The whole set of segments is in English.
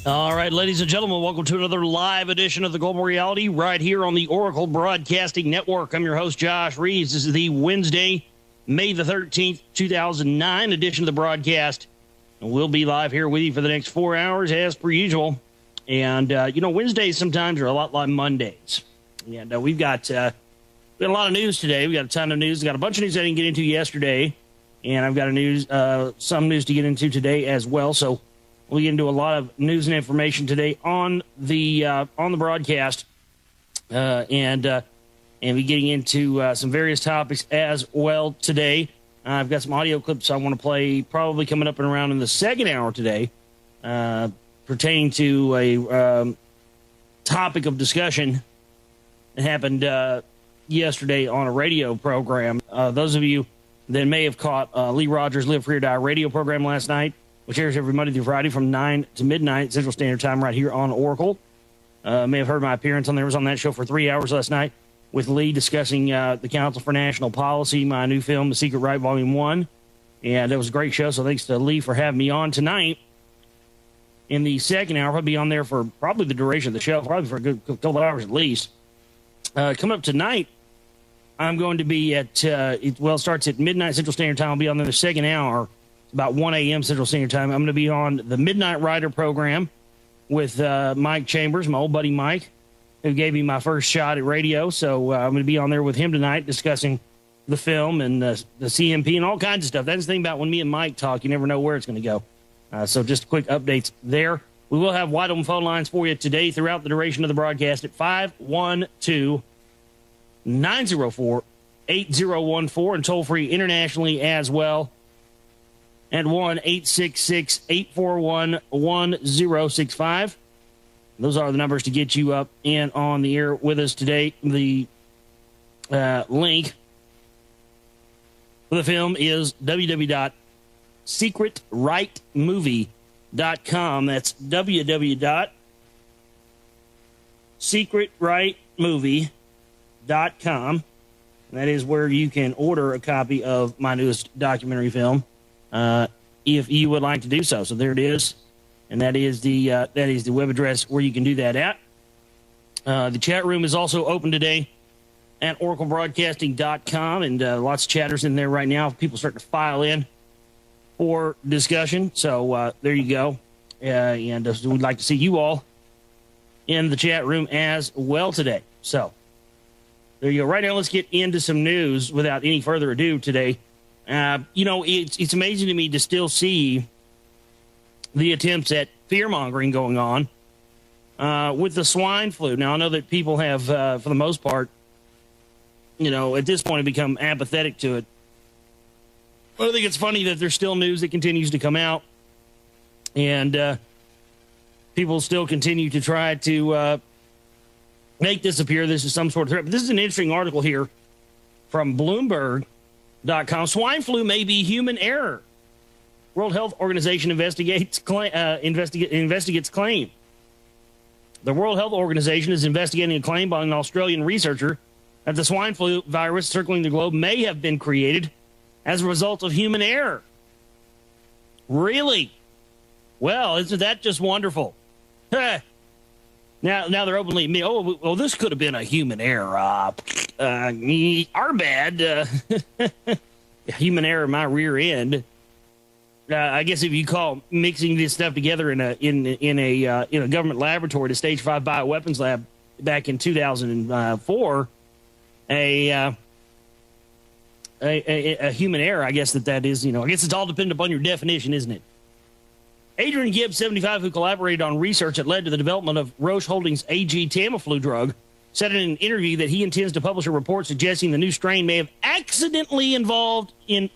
All right, ladies and gentlemen, welcome to another live edition of the Global Reality right here on the Oracle Broadcasting Network. I'm your host, Josh Reeves. This is the Wednesday, May the 13th, 2009 edition of the broadcast. And we'll be live here with you for the next 4 hours as per usual. And, Wednesdays sometimes are a lot like Mondays. And we've got a lot of news today. We got a ton of news. We got a bunch of news I didn't get into yesterday. And I've got some news to get into today as well. So we'll get into a lot of news and information today on the broadcast, and be getting into some various topics as well today. I've got some audio clips I want to play, probably coming up and around in the second hour today, pertaining to a topic of discussion that happened yesterday on a radio program. Those of you that may have caught Lee Rogers' Live Free or Die radio program last night, which airs every Monday through Friday from 9 to midnight Central Standard Time right here on Oracle. May have heard my appearance on there. I was on that show for 3 hours last night with Lee discussing the Council for National Policy, my new film, The Secret Right, Volume 1. And it was a great show, so thanks to Lee for having me on tonight. In the second hour, I'll be on there for probably the duration of the show, probably for a good couple of hours at least. Coming up tonight, I'm going to be at, it starts at midnight Central Standard Time. I'll be on there the second hour. About 1 a.m. Central Standard Time. I'm going to be on the Midnight Rider program with Mike Chambers, my old buddy Mike, who gave me my first shot at radio. So I'm going to be on there with him tonight discussing the film and the CMP and all kinds of stuff. That's the thing about when me and Mike talk, you never know where it's going to go. So just quick updates there. We will have wide open phone lines for you today throughout the duration of the broadcast at 512-904-8014 and toll free internationally as well. And 1-866-841-1065. Those are the numbers to get you up and on the air with us today. The link for the film is www.secretrightmovie.com. That's www.secretrightmovie.com. That is where you can order a copy of my newest documentary film. If you would like to do so. So there it is. And that is the web address where you can do that at. The chat room is also open today at oraclebroadcasting.com, and lots of chatters in there right now. People starting to file in for discussion. So there you go. And we'd like to see you all in the chat room as well today. So there you go. Right now, let's get into some news without any further ado today. It's amazing to me to still see the attempts at fear-mongering going on with the swine flu. Now, I know that people have, for the most part, at this point, become apathetic to it. But I think it's funny that there's still news that continues to come out, and people still continue to try to make this appear this is some sort of threat. But this is an interesting article here from Bloomberg.com. Swine flu may be human error. World Health Organization investigates claim. The World Health Organization is investigating a claim by an Australian researcher that the swine flu virus circling the globe may have been created as a result of human error. Really? Well, isn't that just wonderful? Now they're openly admitting, well, this could have been a human error. Our bad. Human error in my rear end. I guess if you call mixing this stuff together in a government laboratory, the Stage 5 bioweapons lab back in 2004, a human error, I guess that is, I guess it's all dependent upon your definition, isn't it? Adrian Gibbs, 75, who collaborated on research that led to the development of Roche Holdings' AG Tamiflu drug, said in an interview that he intends to publish a report suggesting the new strain may have accidentally evolved in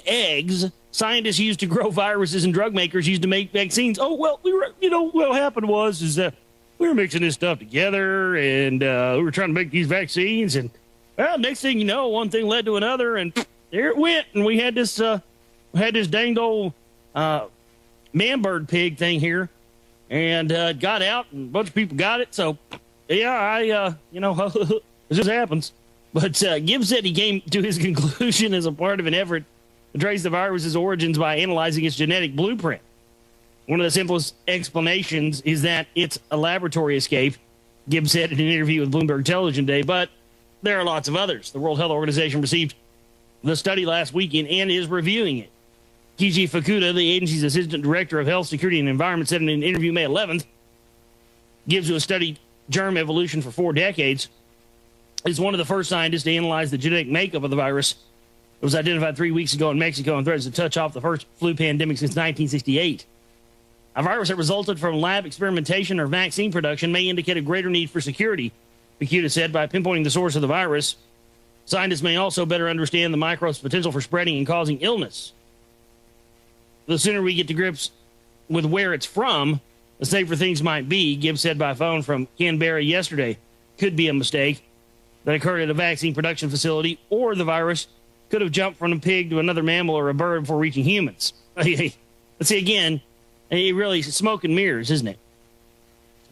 eggs scientists used to grow viruses and drug makers used to make vaccines. Oh, well, what happened was that we were mixing this stuff together, and we were trying to make these vaccines, and, well, next thing you know, one thing led to another, and there it went, and we had this danged old man-bird pig thing here, and got out, and a bunch of people got it, so, yeah, it just happens. But Gibbs said he came to his conclusion as a part of an effort to trace the virus's origins by analyzing its genetic blueprint. One of the simplest explanations is that it's a laboratory escape, Gibbs said in an interview with Bloomberg Television Day, but there are lots of others. The World Health Organization received the study last weekend and is reviewing it. Kiji Fukuda, the agency's assistant director of health, security, and environment, said in an interview May 11th, Gibbs, who has studied germ evolution for 4 decades, is one of the first scientists to analyze the genetic makeup of the virus. It was identified 3 weeks ago in Mexico and threatens to touch off the first flu pandemic since 1968. A virus that resulted from lab experimentation or vaccine production may indicate a greater need for security, Fukuda said. By pinpointing the source of the virus, scientists may also better understand the microbe's potential for spreading and causing illness. The sooner we get to grips with where it's from, the safer things might be, Gibbs said by phone from Canberra yesterday. Could be a mistake that occurred at a vaccine production facility, or the virus could have jumped from a pig to another mammal or a bird before reaching humans. Let's see, again, it really is smoke and mirrors, isn't it?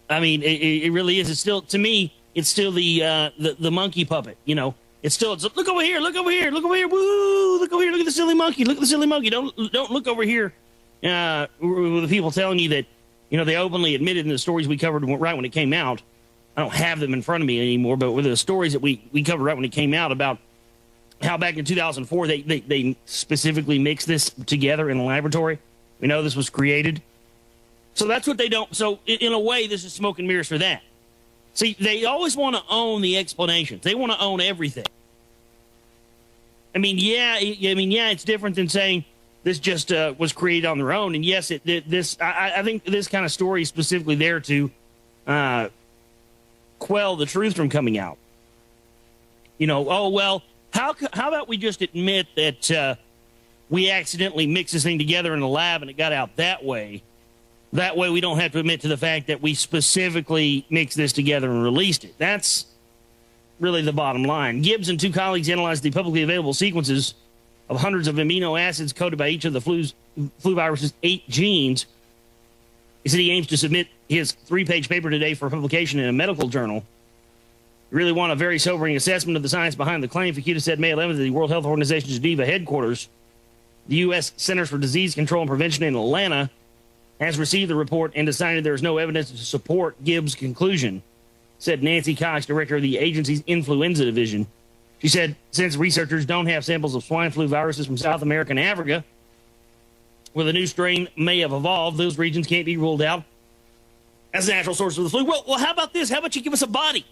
I mean, it really is. It's still, to me, it's still the monkey puppet, you know. It's look over here, look over here, look over here, woo, look over here, look at the silly monkey, look at the silly monkey. Don't look over here with the people telling you that, you know, they openly admitted in the stories we covered right when it came out. I don't have them in front of me anymore, but with the stories that we covered right when it came out about how back in 2004 they specifically mixed this together in a laboratory. We know this was created. So that's what they don't. So in a way, this is smoke and mirrors for that. See, they always want to own the explanations. They want to own everything. I mean, yeah, it's different than saying this just was created on their own. And yes, I think this kind of story is specifically there to quell the truth from coming out. You know, oh, well, how about we just admit that we accidentally mixed this thing together in the lab and it got out that way? That way we don't have to admit to the fact that we specifically mixed this together and released it. That's really the bottom line. Gibbs and 2 colleagues analyzed the publicly available sequences of hundreds of amino acids coded by each of the flu virus's 8 genes. He said he aims to submit his 3-page paper today for publication in a medical journal. You really want a very sobering assessment of the science behind the claim, Fukuda said May 11th at the World Health Organization's Geneva headquarters. The U.S. Centers for Disease Control and Prevention in Atlanta has received the report and decided there is no evidence to support Gibbs' conclusion, said Nancy Cox, director of the agency's influenza division. She said, since researchers don't have samples of swine flu viruses from South America and Africa, where the new strain may have evolved, those regions can't be ruled out as a natural source of the flu. Well, how about this? How about you give us a body?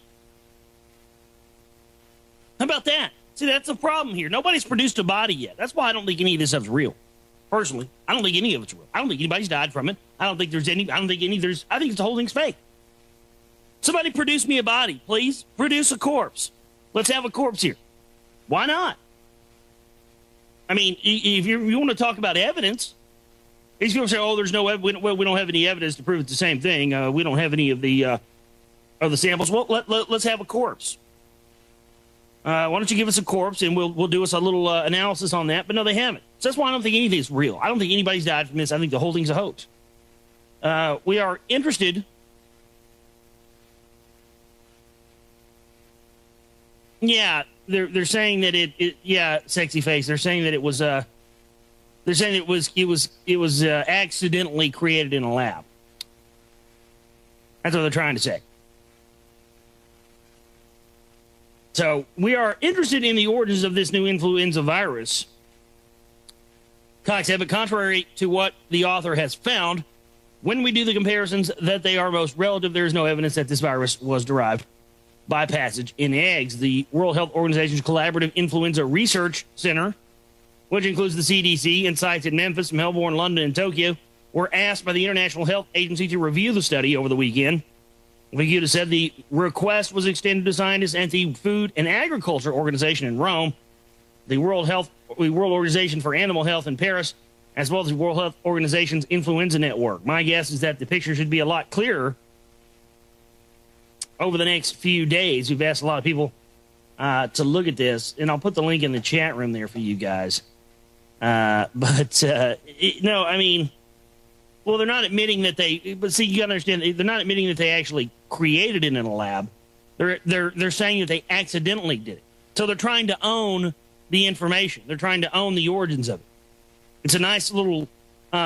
How about that? See, that's the problem here. Nobody's produced a body yet. That's why I don't think any of this stuff's real. Personally, I don't think any of it's real. I don't think anybody's died from it. I think it's the whole thing's fake. Somebody produce me a body, please. Produce a corpse. Let's have a corpse here. Why not? I mean, if you want to talk about evidence, these people say, oh, there's no evidence. We don't have any evidence to prove it's the same thing. We don't have any of the samples. Well, let's have a corpse. Why don't you give us a corpse and we'll do us a little analysis on that? But no, they haven't. So that's why I don't think anything is real. I don't think anybody's died from this. I think the whole thing's a hoax. We are interested. Yeah, they're saying that yeah, sexy face. They're saying that it was it was accidentally created in a lab. That's what they're trying to say. So we are interested in the origins of this new influenza virus. Cox said, but contrary to what the author has found, when we do the comparisons that they are most relative, there is no evidence that this virus was derived by passage in eggs. The World Health Organization's Collaborative Influenza Research Center, which includes the CDC and sites in Memphis, Melbourne, London, and Tokyo, were asked by the International Health Agency to review the study over the weekend. Fukuda said the request was extended to scientists at the Food and Agriculture Organization in Rome, the World Organization for Animal Health in Paris, as well as the World Health Organization's Influenza Network. My guess is that the picture should be a lot clearer over the next few days. We've asked a lot of people to look at this, and I'll put the link in the chat room there for you guys. No, I mean, well, they're not admitting that but see, you got to understand, they're not admitting that they actually created it in a lab. They're saying that they accidentally did it. So they're trying to own the information. They're trying to own the origins of it. It's a nice little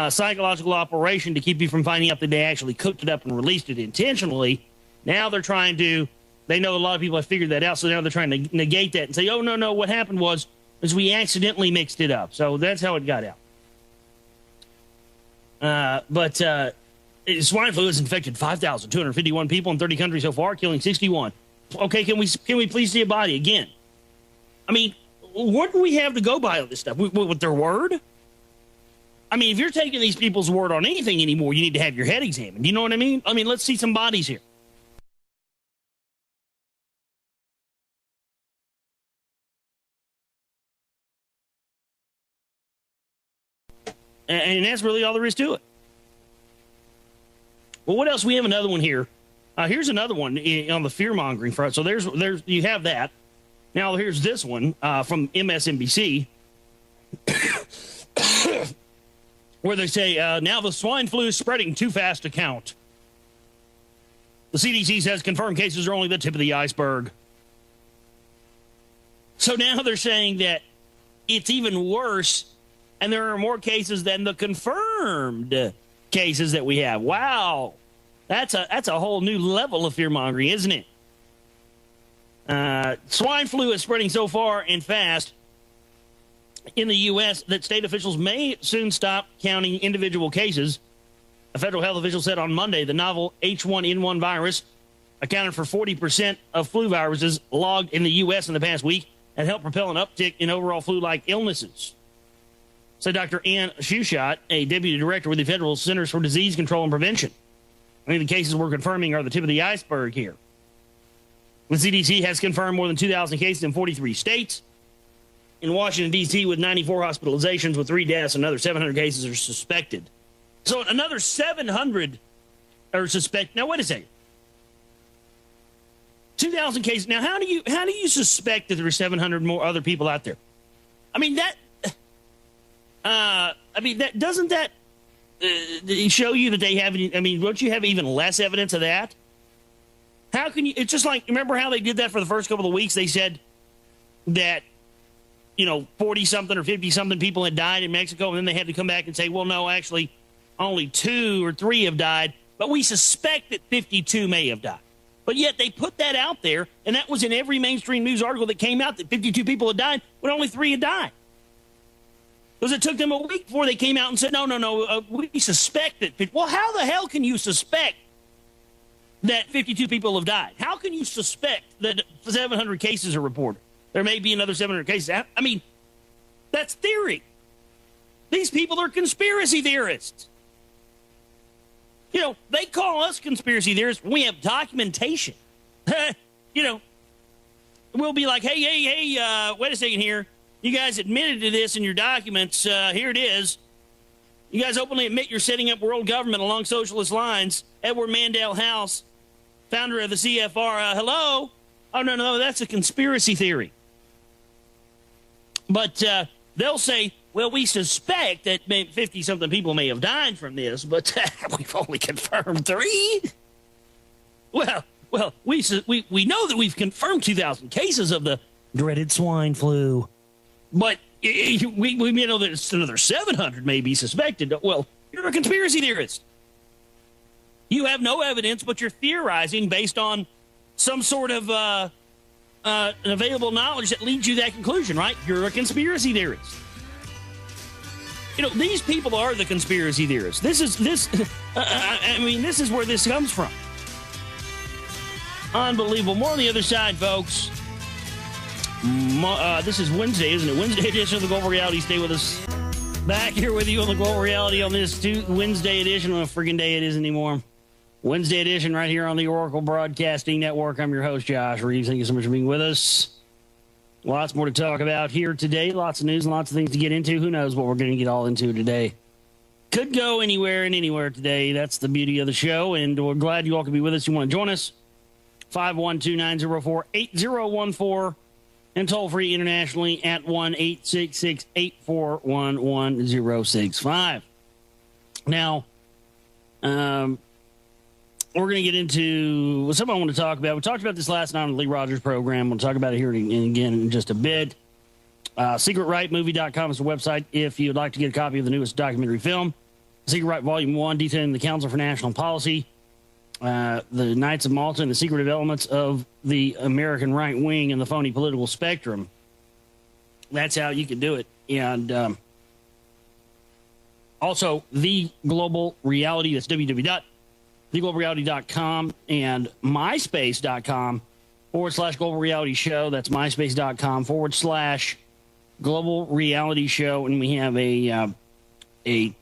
psychological operation to keep you from finding out that they actually cooked it up and released it intentionally. Now they're trying to, they know a lot of people have figured that out, so now they're trying to negate that and say, oh, no, what happened was we accidentally mixed it up. So that's how it got out. But swine flu has infected 5,251 people in 30 countries so far, killing 61. Okay, can we please see a body again? I mean, what do we have to go by on this stuff? With their word? I mean, if you're taking these people's word on anything anymore, you need to have your head examined. You know what I mean? I mean, let's see some bodies here. And that's really all there is to it. Well, what else? We have another one here. Here's another one on the fear-mongering front. So there's you have that. Now here's this one from MSNBC, where they say, now the swine flu is spreading too fast to count. The CDC says confirmed cases are only the tip of the iceberg. So now they're saying that it's even worse, and there are more cases than the confirmed cases that we have. Wow. That's a whole new level of fear-mongering, isn't it? Swine flu is spreading so far and fast in the U.S. that state officials may soon stop counting individual cases. A federal health official said on Monday the novel H1N1 virus accounted for 40% of flu viruses logged in the U.S. in the past week and helped propel an uptick in overall flu-like illnesses. Said Dr. Ann Shushat, a deputy director with the Federal Centers for Disease Control and Prevention. I mean, the cases we're confirming are the tip of the iceberg here. The CDC has confirmed more than 2,000 cases in 43 states. In Washington, D.C., with 94 hospitalizations with 3 deaths, another 700 cases are suspected. So another 700 are suspected. Now, wait a second. 2,000 cases. Now, how do you suspect that there are 700 more other people out there? I mean, doesn't that show you that they have, I mean, don't you have even less evidence of that? How can you, it's just like, remember how they did that for the first couple of weeks? They said that, 40-something or 50-something people had died in Mexico, and then they had to come back and say, well, no, actually, only 2 or 3 have died, but we suspect that 52 may have died. But yet they put that out there, and that was in every mainstream news article that came out that 52 people had died, but only 3 had died. Because it took them a week before they came out and said, no, we suspect that. Well, how the hell can you suspect that 52 people have died? How can you suspect that 700 cases are reported? There may be another 700 cases. I mean, that's theory. These people are conspiracy theorists. They call us conspiracy theorists when we have documentation. We'll be like, hey, wait a second here. You guys admitted to this in your documents. Here it is. You guys openly admit you're setting up world government along socialist lines. Edward Mandel House, founder of the CFR. Hello? Oh, no, that's a conspiracy theory. But they'll say, well, we suspect that 50-something people may have died from this, but we've only confirmed 3. Well, we know that we've confirmed 2,000 cases of the dreaded swine flu. But we know that it's another 700 may be suspected. Well, you're a conspiracy theorist. You have no evidence, but you're theorizing based on some sort of available knowledge that leads you to that conclusion, right? You're a conspiracy theorist. These people are the conspiracy theorists. This is where this comes from. Unbelievable. More on the other side, folks. This is Wednesday, isn't it? Wednesday edition of the Global Reality. Stay with us. Back here with you on the Global Reality on this Wednesday edition. What a friggin' day it is anymore. Wednesday edition right here on the Oracle Broadcasting Network. I'm your host, Josh Reeves. Thank you so much for being with us. Lots more to talk about here today. Lots of news and lots of things to get into. Who knows what we're going to get all into today. Could go anywhere and anywhere today. That's the beauty of the show, and we're glad you all could be with us. You want to join us? 512-904-8014. And toll-free internationally at 1-866-841-1065. Now, we're going to get into something I want to talk about. We talked about this last night on the Lee Rogers program. We'll talk about it here again in just a bit. SecretRightMovie.com is the website if you'd like to get a copy of the newest documentary film. Secret Right Volume 1, detailing the Council for National Policy, the Knights of Malta, and the secretive elements of the American right wing and the phony political spectrum. That's how you can do it. And also, The Global Reality, that's www.theglobalreality.com, and myspace.com/Global Reality Show. That's myspace.com/Global Reality Show. And we have a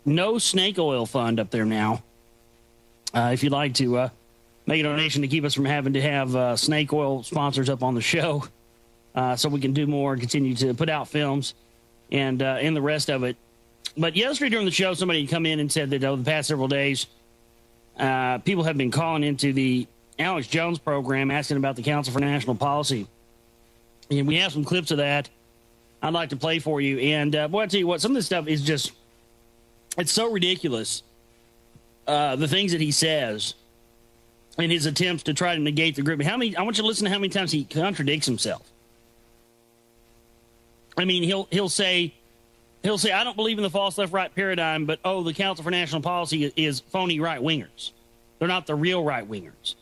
no snake oil fund up there now. If you'd like to make a donation to keep us from having to have snake oil sponsors up on the show, so we can do more and continue to put out films and the rest of it. But yesterday during the show, somebody had come in and said that over the past several days, people have been calling into the Alex Jones program asking about the Council for National Policy. And we have some clips of that I'd like to play for you. And boy, I tell you what, some of this stuff is just, it's so ridiculous. The things that he says in his attempts to try to negate the group. I want you to listen to how many times he contradicts himself. I mean, he'll say, I don't believe in the false left-right paradigm, but, the Council for National Policy is phony right-wingers. They're not the real right-wingers.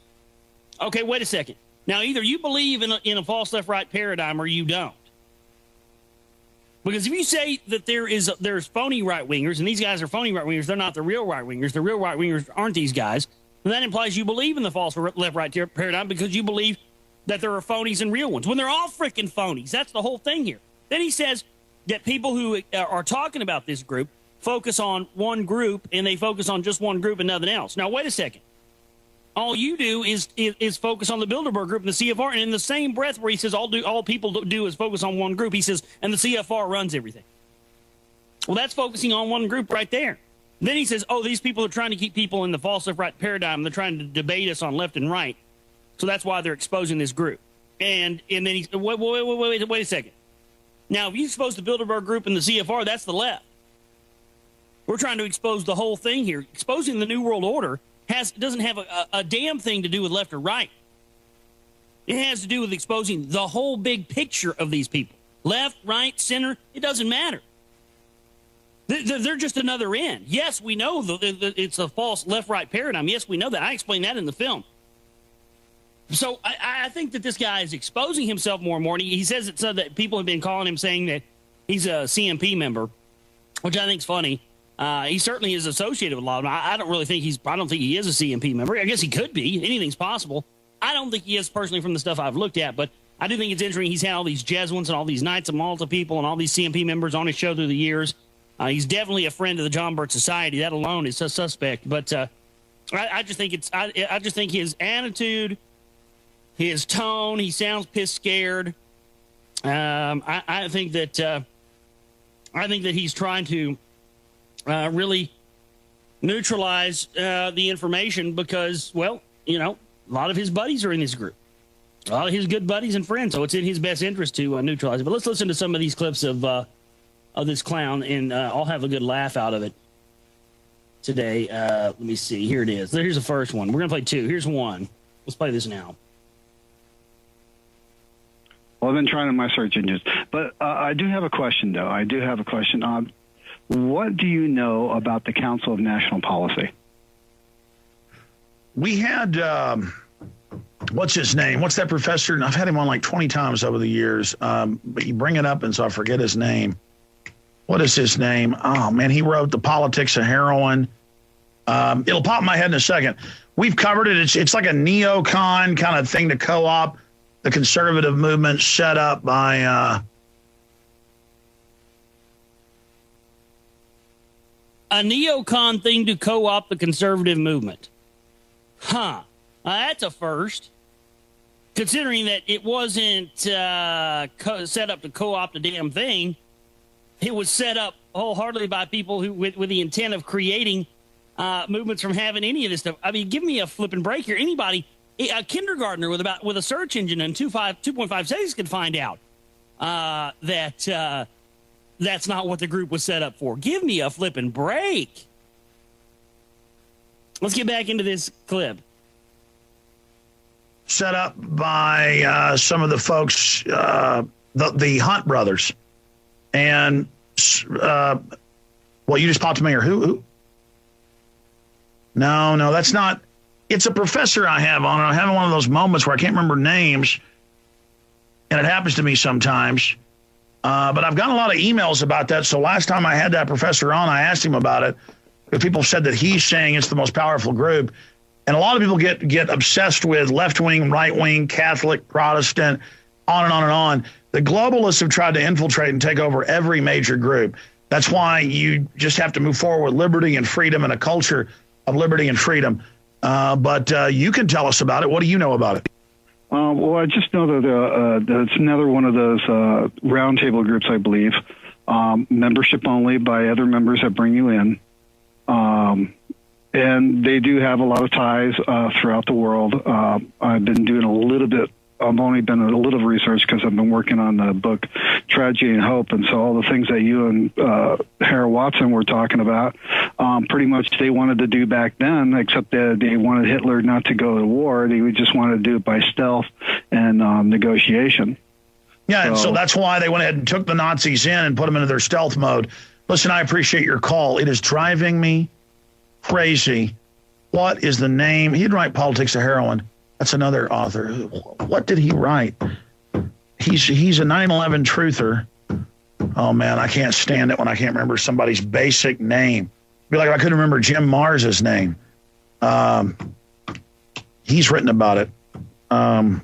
Okay, wait a second. Now, either you believe in a false left-right paradigm or you don't. Because if you say that there's phony right-wingers, and these guys are phony right-wingers, they're not the real right-wingers. The real right-wingers aren't these guys. And that implies you believe in the false left-right paradigm because you believe that there are phonies and real ones, when they're all freaking phonies. That's the whole thing here. Then he says that people who are talking about this group focus on one group, and they focus on just one group and nothing else. Now, wait a second. All you do is focus on the Bilderberg group and the CFR, and in the same breath where he says all people do is focus on one group, he says, and the CFR runs everything. Well, that's focusing on one group right there. Then he says, these people are trying to keep people in the false left-right paradigm. They're trying to debate us on left and right, so that's why they're exposing this group. And then he said, wait a second. Now, if you expose the Bilderberg group and the CFR, that's the left. We're trying to expose the whole thing here. Exposing the New World Order doesn't have a damn thing to do with left or right. It has to do with exposing the whole big picture of these people. Left, right, center, it doesn't matter. They're just another end. Yes, we know it's a false left-right paradigm. Yes, we know that. I explained that in the film. So I think that this guy is exposing himself more and more. And he says it so that people have been calling him saying that he's a CMP member, which I think is funny. He certainly is associated with a lot of them. I don't think he is a CMP member. I guess he could be. Anything's possible. I don't think he is personally from the stuff I've looked at, but I do think it's interesting. He's had all these Jesuits and all these Knights of Malta people and all these CMP members on his show through the years. He's definitely a friend of the John Birch Society. That alone is a suspect. But I just think I just think his attitude, his tone, he sounds pissed scared. I think that he's trying to really neutralize the information because, a lot of his buddies are in this group. A lot of his good buddies and friends, so it's in his best interest to neutralize it. But let's listen to some of these clips of this clown, and I'll have a good laugh out of it today. Let me see. Here it is. Here's the first one. We're going to play two. Here's one. Let's play this now. Well, I've been trying in my search engines. But I do have a question, though. What do you know about the Council of National Policy? We had, what's his name? What's that professor? And I've had him on like 20 times over the years. But you bring it up, and so I forget his name. What is his name? Oh, man, he wrote The Politics of Heroin. It'll pop in my head in a second. We've covered it. It's like a neocon kind of thing to co-op the conservative movement set up by a neocon thing to co-opt the conservative movement. That's a first. Considering that it wasn't set up to co-opt a damn thing, it was set up wholeheartedly by people who, with the intent of creating movements from having any of this stuff. I mean, give me a flipping break here. Anybody, a kindergartner with a search engine and 2.5 seconds could find out that that's not what the group was set up for. Give me a flipping break. Let's get back into this clip. Set up by some of the folks, the Hunt brothers. And, you just popped to me, or who? No, that's not. It's a professor I have on. I'm having one of those moments where I can't remember names, and it happens to me sometimes. But I've gotten a lot of emails about that. So last time I had that professor on, I asked him about it. Because people said that he's saying it's the most powerful group. And a lot of people get obsessed with left-wing, right-wing, Catholic, Protestant, on and on and on. The globalists have tried to infiltrate and take over every major group. That's why you just have to move forward with liberty and freedom and a culture of liberty and freedom. But you can tell us about it. What do you know about it? Well, I just know that it's another one of those roundtable groups, I believe. Membership only by other members that bring you in. And they do have a lot of ties throughout the world. I've been doing a little bit. I've only been a little research because I've been working on the book Tragedy and Hope, and so all the things that you and Hara Watson were talking about, pretty much they wanted to do back then, except that they wanted Hitler not to go to war. They just wanted to do it by stealth and negotiation. Yeah, and so that's why they went ahead and took the Nazis in and put them into their stealth mode. Listen, I appreciate your call. It is driving me crazy. What is the name? He'd write Politics of Heroin. That's another author. What did he write? He's a 9/11 truther. Oh, man, I can't stand it when I can't remember somebody's basic name. It'd be like if I couldn't remember Jim Mars's name. He's written about it. I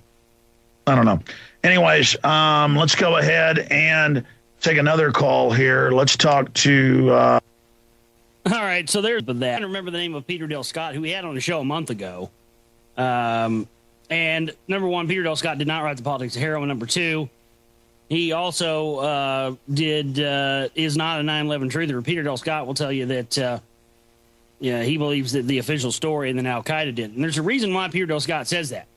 don't know. Anyways, let's go ahead and take another call here. Let's talk to... All right, so there's that. I don't remember the name of Peter Dale Scott, who we had on the show a month ago. And number one, Peter Dale Scott did not write the Politics of Heroin. Number two, he also is not a 9/11 truther. Peter Dale Scott will tell you that he believes that the official story and then Al Qaeda did. And there's a reason why Peter Dale Scott says that.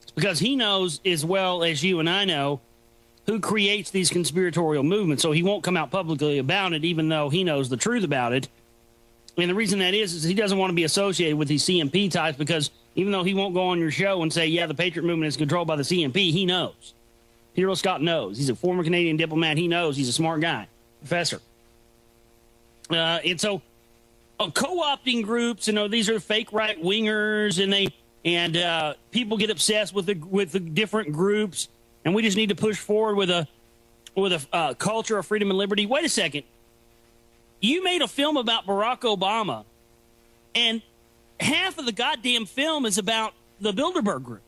It's because he knows as well as you and I know who creates these conspiratorial movements. So he won't come out publicly about it, even though he knows the truth about it. And the reason that is he doesn't want to be associated with these CMP types, because even though he won't go on your show and say, yeah, the Patriot movement is controlled by the CMP, he knows. Peter Dale Scott knows. He's a former Canadian diplomat. He knows. He's a smart guy, professor. And so co-opting groups, these are fake right-wingers, and people get obsessed with the different groups, and we just need to push forward with a culture of freedom and liberty. Wait a second. You made a film about Barack Obama, and half of the goddamn film is about the Bilderberg group.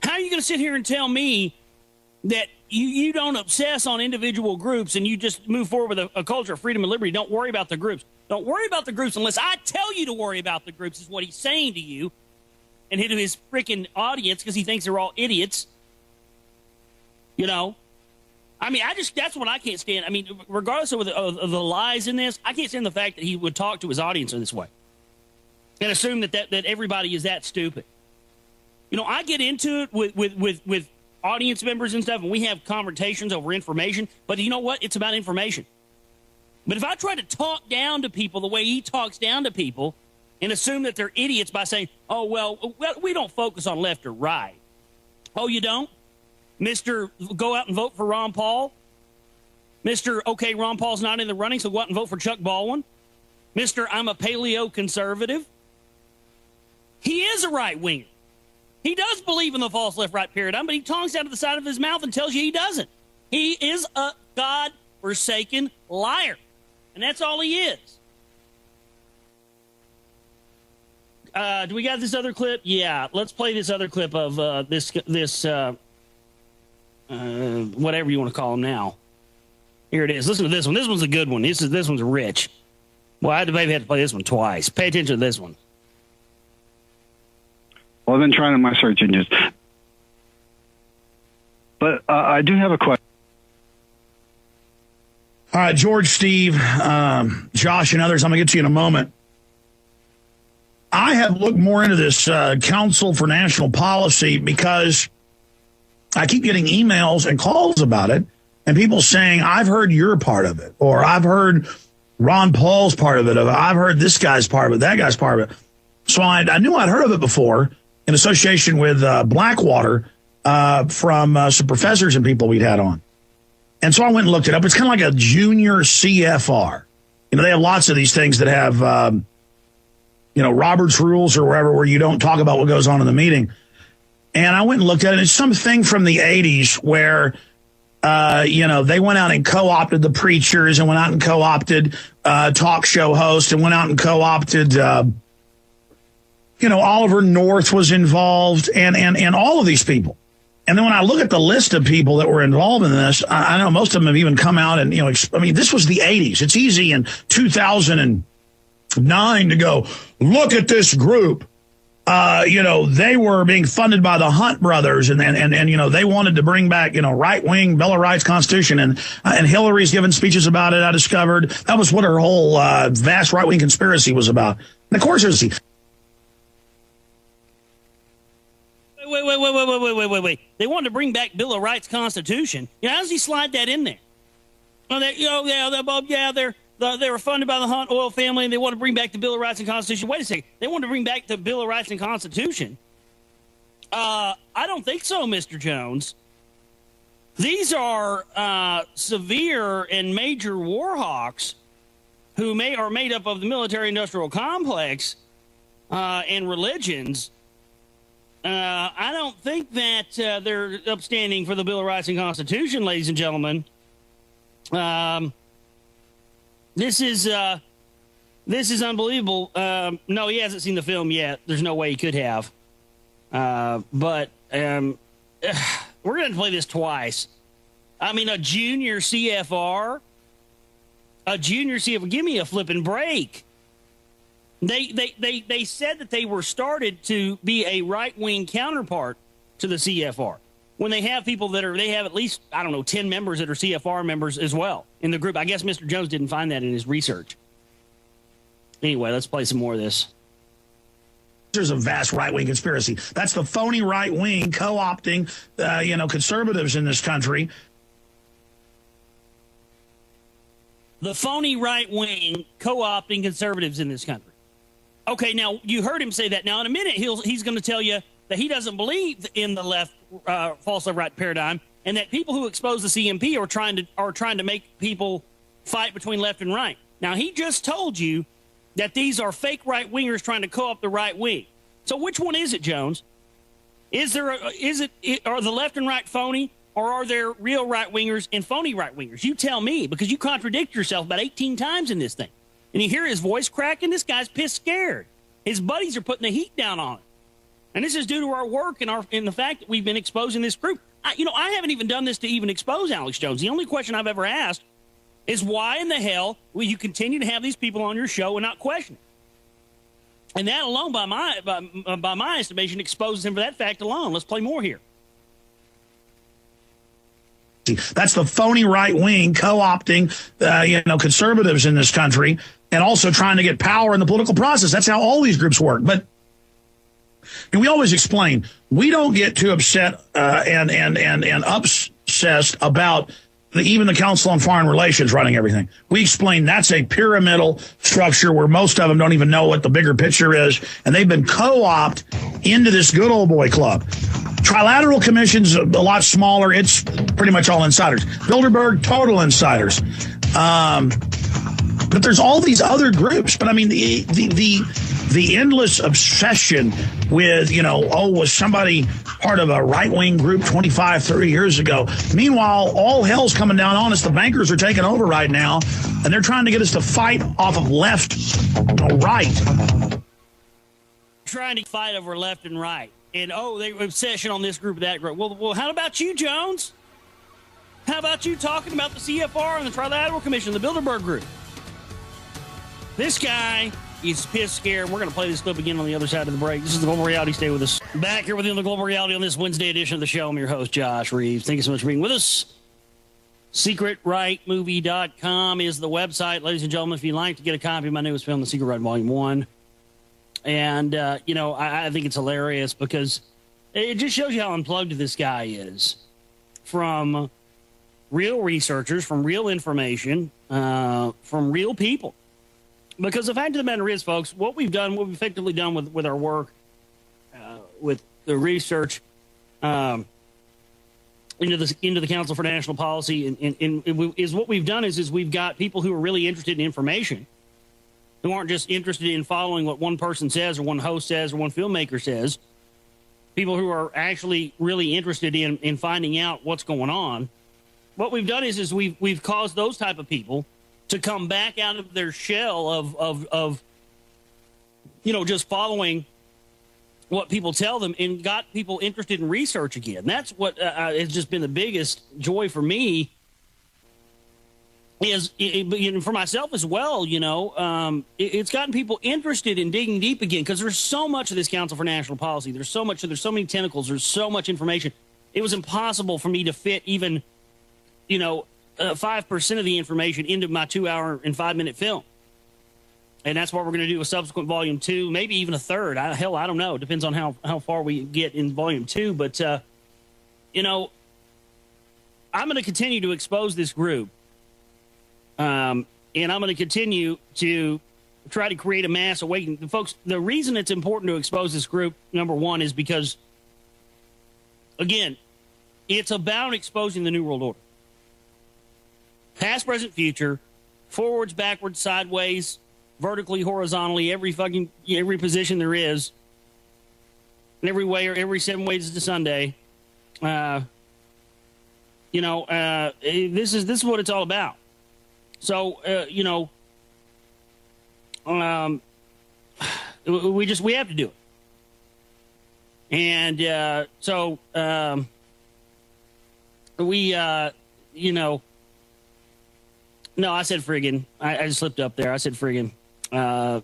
How are you going to sit here and tell me that you don't obsess on individual groups and you just move forward with a culture of freedom and liberty? Don't worry about the groups. Don't worry about the groups unless I tell you to worry about the groups, is what he's saying to you and to his freaking audience, because he thinks they're all idiots. That's what I can't stand. Regardless of the lies in this, I can't stand the fact that he would talk to his audience in this way and assume that everybody is that stupid. I get into it with audience members and stuff, and we have conversations over information, but you know what? It's about information. But if I try to talk down to people the way he talks down to people and assume that they're idiots by saying, oh, well, we don't focus on left or right. Oh, you don't? Mr. Go out and vote for Ron Paul. Mr. Okay, Ron Paul's not in the running, so go out and vote for Chuck Baldwin. Mr. I'm a paleo conservative. He is a right-winger. He does believe in the false left-right paradigm, but he talks out of the side of his mouth and tells you he doesn't. He is a God-forsaken liar, and that's all he is. Do we got this other clip? Yeah, let's play this other clip of this whatever you want to call him now. Here it is. Listen to this one. This one's a good one. This one's rich. Well, I maybe have to play this one twice. Pay attention to this one. Well, I've been trying in my search engines. But I do have a question. All right, George, Steve, Josh, and others, I'm going to get to you in a moment. I have looked more into this Council for National Policy because I keep getting emails and calls about it, and people saying, I've heard your part of it, or I've heard Ron Paul's part of it, or I've heard this guy's part of it, that guy's part of it. So I knew I'd heard of it before in association with Blackwater from some professors and people we'd had on. And so I went and looked it up. It's kind of like a junior CFR. They have lots of these things that have Robert's Rules or wherever, where you don't talk about what goes on in the meeting. And I went and looked at it. It's something from the 80s where, they went out and co-opted the preachers and went out and co-opted talk show hosts and went out and co-opted, Oliver North was involved and all of these people. And then when I look at the list of people that were involved in this, I know most of them have even come out and, this was the 80s. It's easy in 2009 to go, look at this group. They were being funded by the Hunt brothers and they wanted to bring back, right-wing Bill of Rights Constitution. And Hillary's given speeches about it. I discovered that was what her whole vast right-wing conspiracy was about. And of course, there's Wait. They wanted to bring back Bill of Rights Constitution. How does he slide that in there? They were funded by the Hunt oil family, and they want to bring back the Bill of Rights and Constitution. Wait a second. They want to bring back the Bill of Rights and Constitution? I don't think so, Mr. Jones. These are severe and major war hawks who are made up of the military-industrial complex and religions. I don't think that they're upstanding for the Bill of Rights and Constitution, ladies and gentlemen. This is unbelievable. No, he hasn't seen the film yet. There's no way he could have. But we're going to play this twice. A junior CFR. Give me a flipping break. They said that they were started to be a right-wing counterpart to the CFR. When they have people they have at least, 10 members that are CFR members as well in the group. I guess Mr. Jones didn't find that in his research. Anyway, let's play some more of this. There's a vast right-wing conspiracy. That's the phony right-wing co-opting, conservatives in this country. The phony right-wing co-opting conservatives in this country. Okay, now, you heard him say that. Now, in a minute, he's going to tell you that he doesn't believe in the false left right paradigm, and that people who expose the CMP are trying to make people fight between left and right. Now, he just told you that these are fake right-wingers trying to co-opt the right wing. So which one is it, Jones? Are the left and right phony, or are there real right-wingers and phony right-wingers? You tell me, because you contradict yourself about 18 times in this thing. And you hear his voice cracking. This guy's pissed scared. His buddies are putting the heat down on him. And this is due to our work and the fact that we've been exposing this group. I haven't even done this to even expose Alex Jones. The only question I've ever asked is why in the hell will you continue to have these people on your show and not question it? And that alone, by my estimation, exposes him for that fact alone. Let's play more here. That's the phony right wing co-opting, conservatives in this country, and also trying to get power in the political process. That's how all these groups work. But we always explain, we don't get too upset and obsessed about even the Council on Foreign Relations running everything. We explain that's a pyramidal structure where most of them don't even know what the bigger picture is, and they've been co-opted into this good old boy club. Trilateral Commission's a lot smaller. It's pretty much all insiders. Bilderberg, total insiders. But there's all these other groups. But the endless obsession with, was somebody part of a right-wing group 25, 30 years ago? Meanwhile, all hell's coming down on us. The bankers are taking over right now, and they're trying to get us to fight off of left or right. Trying to fight over left and right. And, they obsession on this group or that group. Well, how about you, Jones? How about you talking about the CFR and the Trilateral Commission, the Bilderberg Group? This guy is pissed scared. We're going to play this clip again on the other side of the break. This is the Global Reality. Stay with us. Back here with you on the Global Reality on this Wednesday edition of the show. I'm your host, Josh Reeves. Thank you so much for being with us. SecretRightMovie.com is the website. Ladies and gentlemen, if you'd like to get a copy of my newest film, The Secret Right Volume 1. And, I think it's hilarious because it just shows you how unplugged this guy is from real researchers, from real information, from real people. Because the fact of the matter is, folks, what we've effectively done with our work, with the research into the Council for National Policy, is what we've done is we've got people who are really interested in information who aren't just interested in following what one person says or one host says or one filmmaker says, people who are actually really interested in finding out what's going on. What we've done is we've caused those type of people to come back out of their shell of just following what people tell them, and got people interested in research again. That's what has just been the biggest joy for me, is for myself as well. It's gotten people interested in digging deep again, because there's so much of this Council for National Policy. There's so many tentacles. There's so much information. It was impossible for me to fit even 5% of the information into my 2-hour and 5-minute film. And that's what we're going to do with subsequent volume 2, maybe even a third. I don't know. It depends on how far we get in volume 2. But, I'm going to continue to expose this group. And I'm going to continue to try to create a mass awakening. Folks, the reason it's important to expose this group, number one, is because, again, it's about exposing the New World Order. Past, present, future, forwards, backwards, sideways, vertically, horizontally, every position there is, and every way, or every 7 ways to Sunday. This is what it's all about. So we have to do it, and No, I said friggin'. I just slipped up there. I said friggin'. It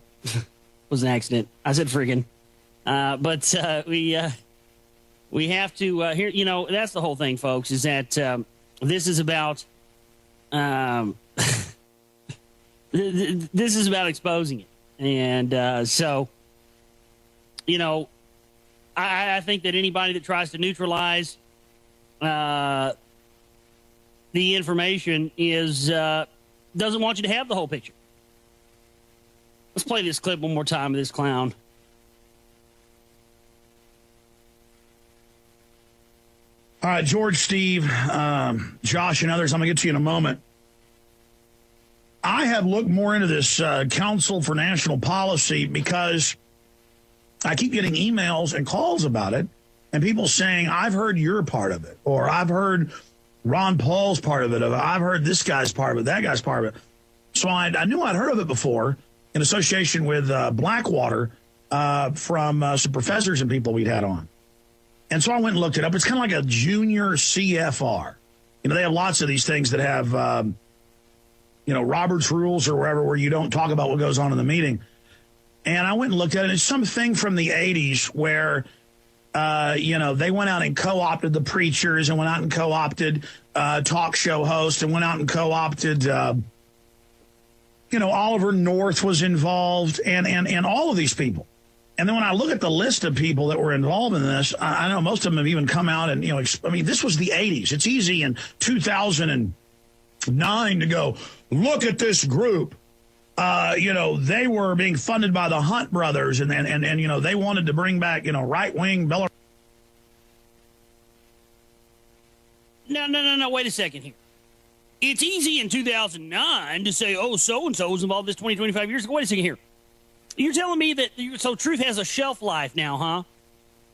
was an accident. I said friggin'. But we have to here. That's the whole thing, folks. Is that this is about this is about exposing it, and I think that anybody that tries to neutralize the information doesn't want you to have the whole picture. Let's play this clip one more time of this clown. All right, George, Steve, Josh, and others, I'm going to get to you in a moment. I have looked more into this Council for National Policy because I keep getting emails and calls about it, and people saying, I've heard your part of it, or I've heard Ron Paul's part of it, or I've heard this guy's part of it, that guy's part of it. So I knew I'd heard of it before in association with Blackwater from some professors and people we'd had on. And so I went and looked it up. It's kind of like a junior CFR. They have lots of these things that have, Robert's rules or wherever, where you don't talk about what goes on in the meeting. And I went and looked at it. It's something from the 80s where, they went out and co-opted the preachers and went out and co-opted talk show hosts and went out and co-opted, Oliver North was involved and all of these people. And then when I look at the list of people that were involved in this, I know most of them have even come out and, this was the 80s. It's easy in 2009 to go, look at this group. They were being funded by the Hunt brothers and they wanted to bring back, right-wing Belarus. No, wait a second here. It's easy in 2009 to say, oh, so-and-so was involved this 20, 25 years ago. Wait a second here. You're telling me that truth has a shelf life now, huh?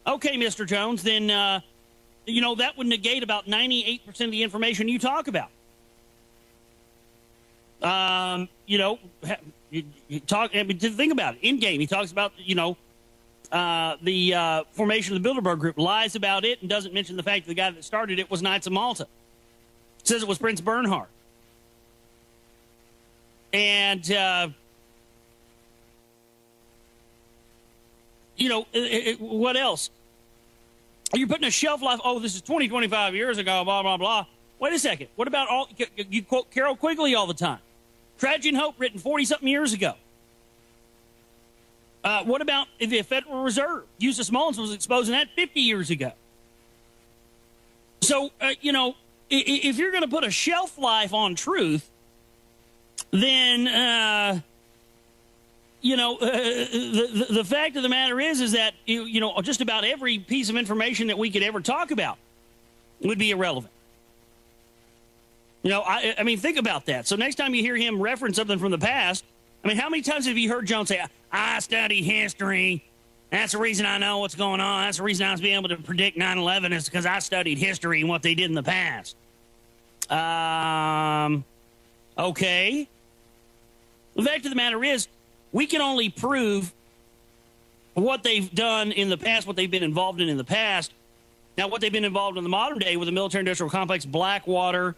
Okay, Mr. Jones, then, that would negate about 98% of the information you talk about. You think about it. In game, he talks about, the formation of the Bilderberg Group, lies about it, and doesn't mention the fact that the guy that started it was Knights of Malta. Says it was Prince Bernhard. And, what else? You're putting a shelf life, oh, this is 20, 25 years ago, blah, blah, blah. Wait a second. What about you quote Carol Quigley all the time. Tragedy and Hope written 40-something years ago. What about the Federal Reserve? Eustace Mullins was exposing that 50 years ago. So, if you're going to put a shelf life on truth, then, the fact of the matter is that, just about every piece of information that we could ever talk about would be irrelevant. I mean, think about that. So next time you hear him reference something from the past, I mean, how many times have you heard Jones say, I study history. That's the reason I know what's going on. That's the reason I was being able to predict 9/11 is because I studied history and what they did in the past. Okay. The fact of the matter is, we can only prove what they've done in the past, what they've been involved in the past. Now, what they've been involved in the modern day with the military-industrial complex, Blackwater,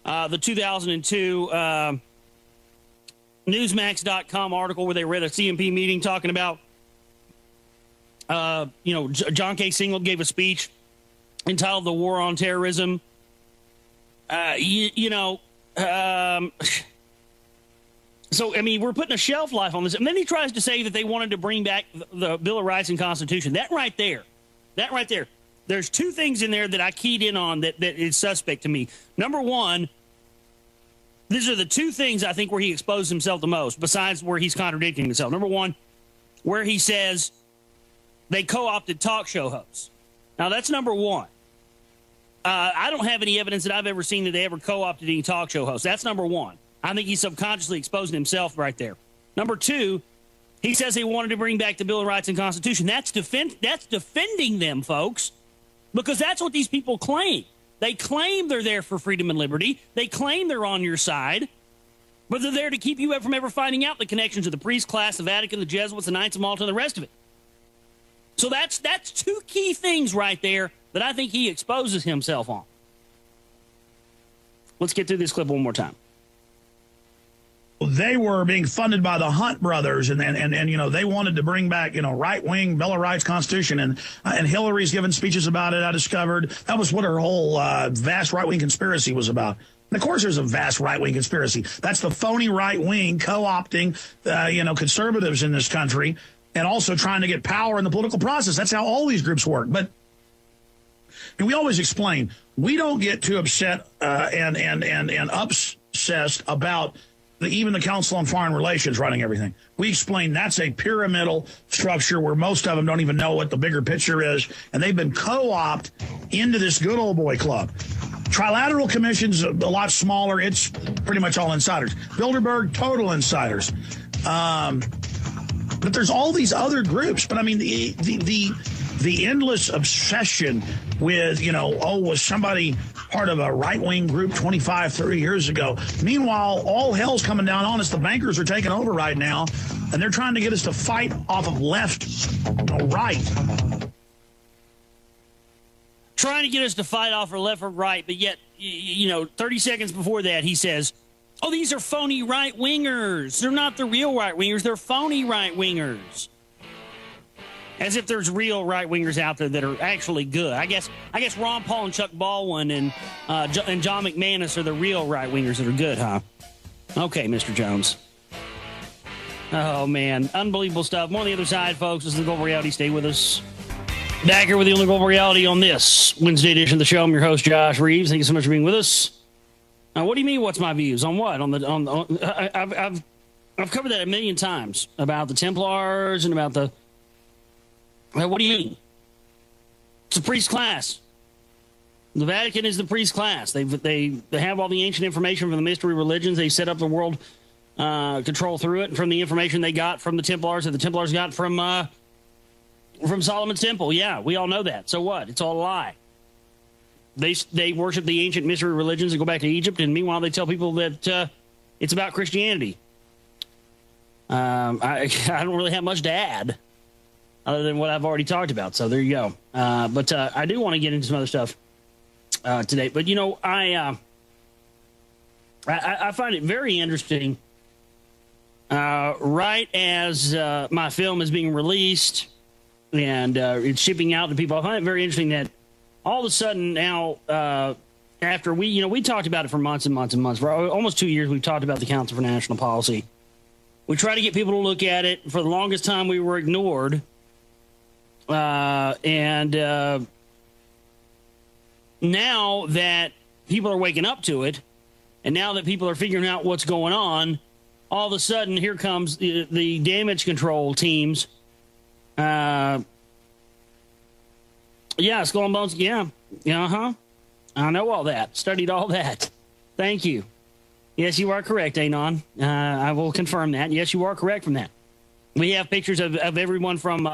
the 2002 Newsmax.com article where they read a CMP meeting talking about, John K. Singleton gave a speech entitled The War on Terrorism. So, I mean, we're putting a shelf life on this. And then he tries to say that they wanted to bring back the Bill of Rights and Constitution. That right there. There's two things in there that I keyed in on that is suspect to me. Number one, these are the two things I think where he exposed himself the most, besides where he's contradicting himself. Number one, where he says they co-opted talk show hosts. Now, that's number one. I don't have any evidence that I've ever seen that they ever co-opted any talk show hosts. That's number one. I think he's subconsciously exposing himself right there. Number two, he says he wanted to bring back the Bill of Rights and Constitution. That's defending them, folks, because that's what these people claim. They claim they're there for freedom and liberty. They claim they're on your side, but they're there to keep you from ever finding out the connections of the priest class, the Vatican, the Jesuits, the Knights of Malta, and the rest of it. So that's two key things right there that I think he exposes himself on. Let's get through this clip one more time. They were being funded by the Hunt brothers, and they wanted to bring back, right-wing Bill of Rights, Constitution, and Hillary's given speeches about it, I discovered. That was what her whole vast right-wing conspiracy was about. And, of course, there's a vast right-wing conspiracy. That's the phony right-wing co-opting, conservatives in this country and also trying to get power in the political process. That's how all these groups work. But we always explain, we don't get too upset and obsessed about even the Council on Foreign Relations running everything. We explain that's a pyramidal structure where most of them don't even know what the bigger picture is, and they've been co-opted into this good old boy club. Trilateral Commission's a lot smaller. It's pretty much all insiders. Bilderberg, total insiders. But there's all these other groups. But, I mean, the endless obsession with, was somebody part of a right-wing group 25, 30 years ago. Meanwhile, all hell's coming down on us. The bankers are taking over right now, and they're trying to get us to fight off of left, right. Trying to get us to fight off or left or right, but yet, 30 seconds before that, he says, oh, these are phony right-wingers. They're not the real right-wingers. They're phony right-wingers. As if there's real right-wingers out there that are actually good. I guess Ron Paul and Chuck Baldwin and John McManus are the real right-wingers that are good, huh? Okay, Mr. Jones. Oh, man. Unbelievable stuff. More on the other side, folks. This is the Global Reality. Stay with us. Back here with the only Global Reality on this Wednesday edition of the show. I'm your host, Josh Reeves. Thank you so much for being with us. What do you mean, what's my views? On what? I've covered that a million times about the Templars and about the... What do you mean? It's a priest class. The Vatican is the priest class. They have all the ancient information from the mystery religions. They set up the world control through it, and from the information they got from the Templars that the Templars got from Solomon's Temple. Yeah, we all know that. So what? It's all a lie. They worship the ancient mystery religions and go back to Egypt, and meanwhile they tell people that it's about Christianity. I don't really have much to add other than what I've already talked about. So there you go. But I do want to get into some other stuff today. But, I find it very interesting. Right as my film is being released and it's shipping out to people, I find it very interesting that all of a sudden now, after we talked about it for months and months and months, for almost 2 years, we've talked about the Council for National Policy. We try to get people to look at it. For the longest time, we were ignored. And now that people are waking up to it, and now that people are figuring out what's going on, all of a sudden, here comes the damage control teams. Yeah, Skull and Bones. Yeah. I know all that. Studied all that. Thank you. Yes, you are correct, Anon. I will confirm that. Yes, you are correct from that. We have pictures of everyone from,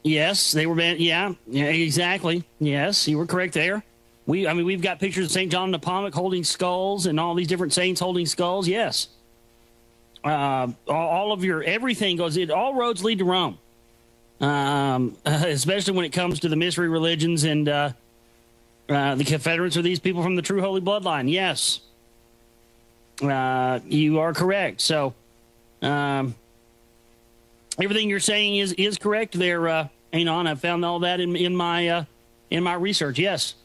yes, they were, yeah, exactly. Yes, you were correct there. We've got pictures of St. John Nepomuk holding skulls and all these different saints holding skulls. Yes. All of your, everything goes, all roads lead to Rome. Especially when it comes to the mystery religions and, the Confederates are these people from the true holy bloodline. Yes. You are correct. So, everything you're saying is correct there, Anon. I found all that in my research. Yes.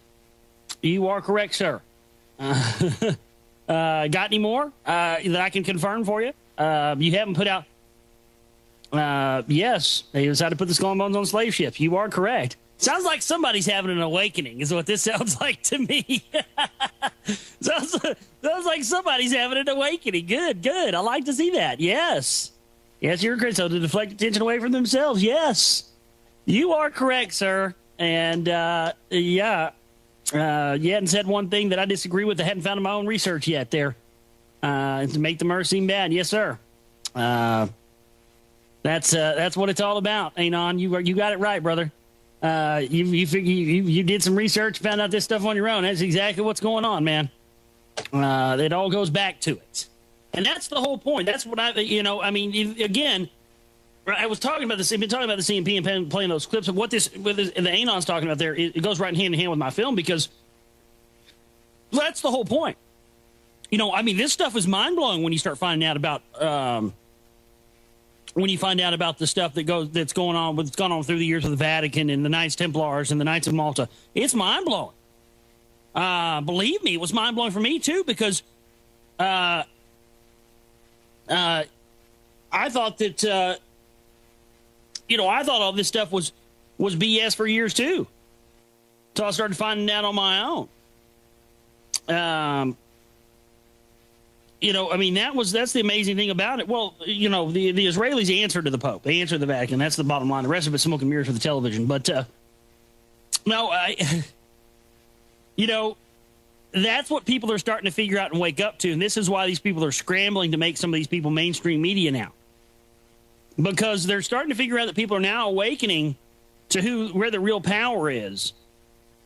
You are correct, sir. Got any more that I can confirm for you? You haven't put out. Yes, they decided to put the skull and bones on slave ships. You are correct. Sounds like somebody's having an awakening, is what this sounds like to me. sounds like somebody's having an awakening. Good. I like to see that. Yes, you're correct. So to deflect attention away from themselves. Yes, you are correct, sir. And you hadn't said one thing that I disagree with. I hadn't found in my own research yet. There, to make the murder seem bad. Yes, sir. That's what it's all about, Anon. You got it right, brother. You did some research, found out this stuff on your own. That's exactly what's going on, man. It all goes back to it, and that's the whole point. That's what again, I was talking about this. I've been talking about the CMP and playing those clips of what the Anon's talking about there. It goes right hand in hand with my film because that's the whole point. This stuff is mind blowing when you start finding out about. When you find out about the stuff that's gone on through the years of the Vatican and the Knights Templars and the Knights of Malta, it's mind blowing. Believe me, it was mind blowing for me too because I thought that I thought all this stuff was BS for years too, so I started finding out on my own. That's the amazing thing about it. Well, the Israelis answer to the Pope. They answer to the Vatican. That's the bottom line. The rest of it's smoke and mirrors for the television. But, that's what people are starting to figure out and wake up to. And this is why these people are scrambling to make some of these people mainstream media now. Because they're starting to figure out that people are now awakening to where the real power is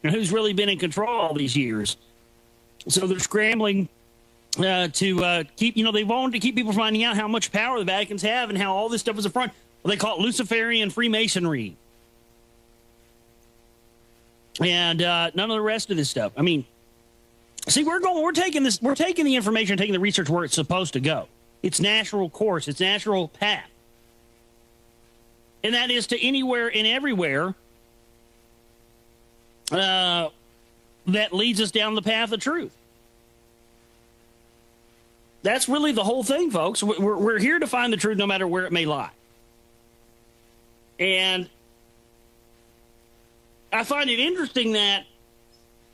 and who's really been in control all these years. So they're scrambling to keep, they wanted to keep people from finding out how much power the Vaticans have and how all this stuff is a front. Well, they call it Luciferian Freemasonry. And none of the rest of this stuff. We're taking the information, taking the research where it's supposed to go. Its natural course, its natural path. And that is to anywhere and everywhere that leads us down the path of truth. That's really the whole thing, folks. We're here to find the truth no matter where it may lie. And I find it interesting that,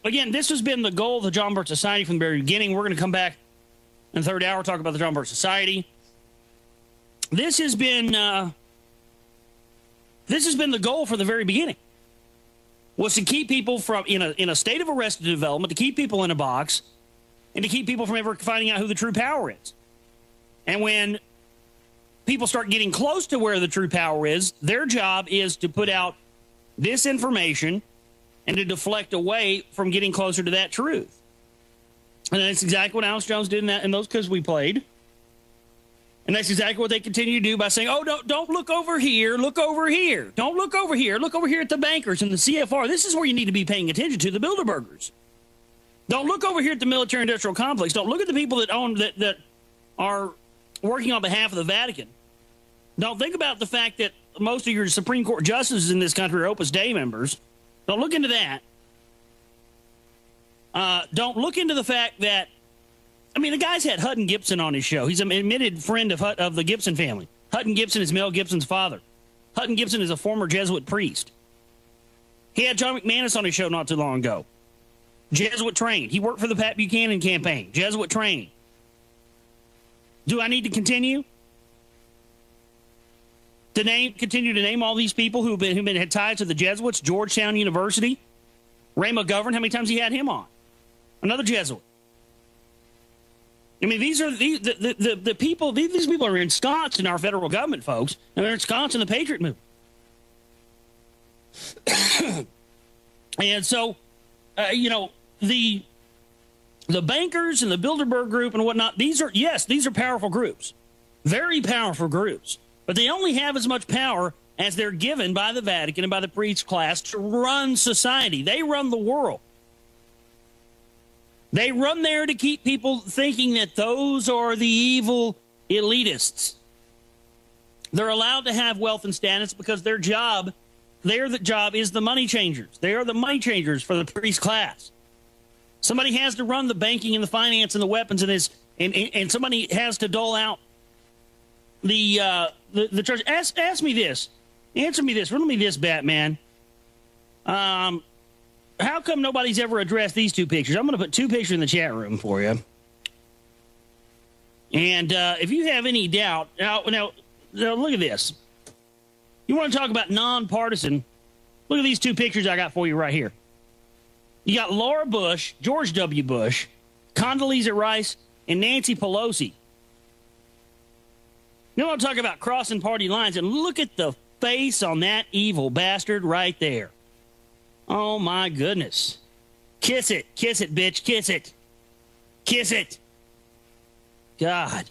again, this has been the goal of the John Birch Society from the very beginning. We're going to come back in the third hour, talk about the John Birch Society. This has been the goal from the very beginning, was to keep people from in a state of arrested development, to keep people in a box, and to keep people from ever finding out who the true power is. And when people start getting close to where the true power is, their job is to put out this information and to deflect away from getting closer to that truth. And that's exactly what Alex Jones did in those clips we played. And that's exactly what they continue to do by saying, oh, don't look over here, look over here. Don't look over here, look over here at the bankers and the CFR. This is where you need to be paying attention to, the Bilderbergers. Don't look over here at the military-industrial complex. Don't look at the people that are working on behalf of the Vatican. Don't think about the fact that most of your Supreme Court justices in this country are Opus Dei members. Don't look into that. Don't look into the fact that, the guy's had Hutton Gibson on his show. He's an admitted friend of the Gibson family. Hutton Gibson is Mel Gibson's father. Hutton Gibson is a former Jesuit priest. He had John McManus on his show not too long ago. Jesuit trained. He worked for the Pat Buchanan campaign. Jesuit trained. Do I need to continue to name all these people who've had ties to the Jesuits? Georgetown University, Ray McGovern. How many times he had him on? Another Jesuit. I mean, these are the people. These people are ensconced in our federal government, folks, and they're ensconced in the Patriot movement. And so, the bankers and the Bilderberg Group and whatnot. These are powerful groups, very powerful groups, but they only have as much power as they're given by the Vatican and by the priest class to run society. They run the world. They run there to keep people thinking that those are the evil elitists. They're allowed to have wealth and status because their job is the money changers. They are the money changers for the priest class. Somebody has to run the banking and the finance and the weapons and somebody has to dole out the church. Ask me this. Answer me this. Riddle me this, Batman. How come nobody's ever addressed these two pictures? I'm going to put two pictures in the chat room for you. And if you have any doubt, now look at this. You want to talk about nonpartisan? Look at these two pictures I got for you right here. You got Laura Bush, George W. Bush, Condoleezza Rice, and Nancy Pelosi. You want to talk about crossing party lines? And look at the face on that evil bastard right there. Oh, my goodness. Kiss it, bitch, kiss it. Kiss it. God.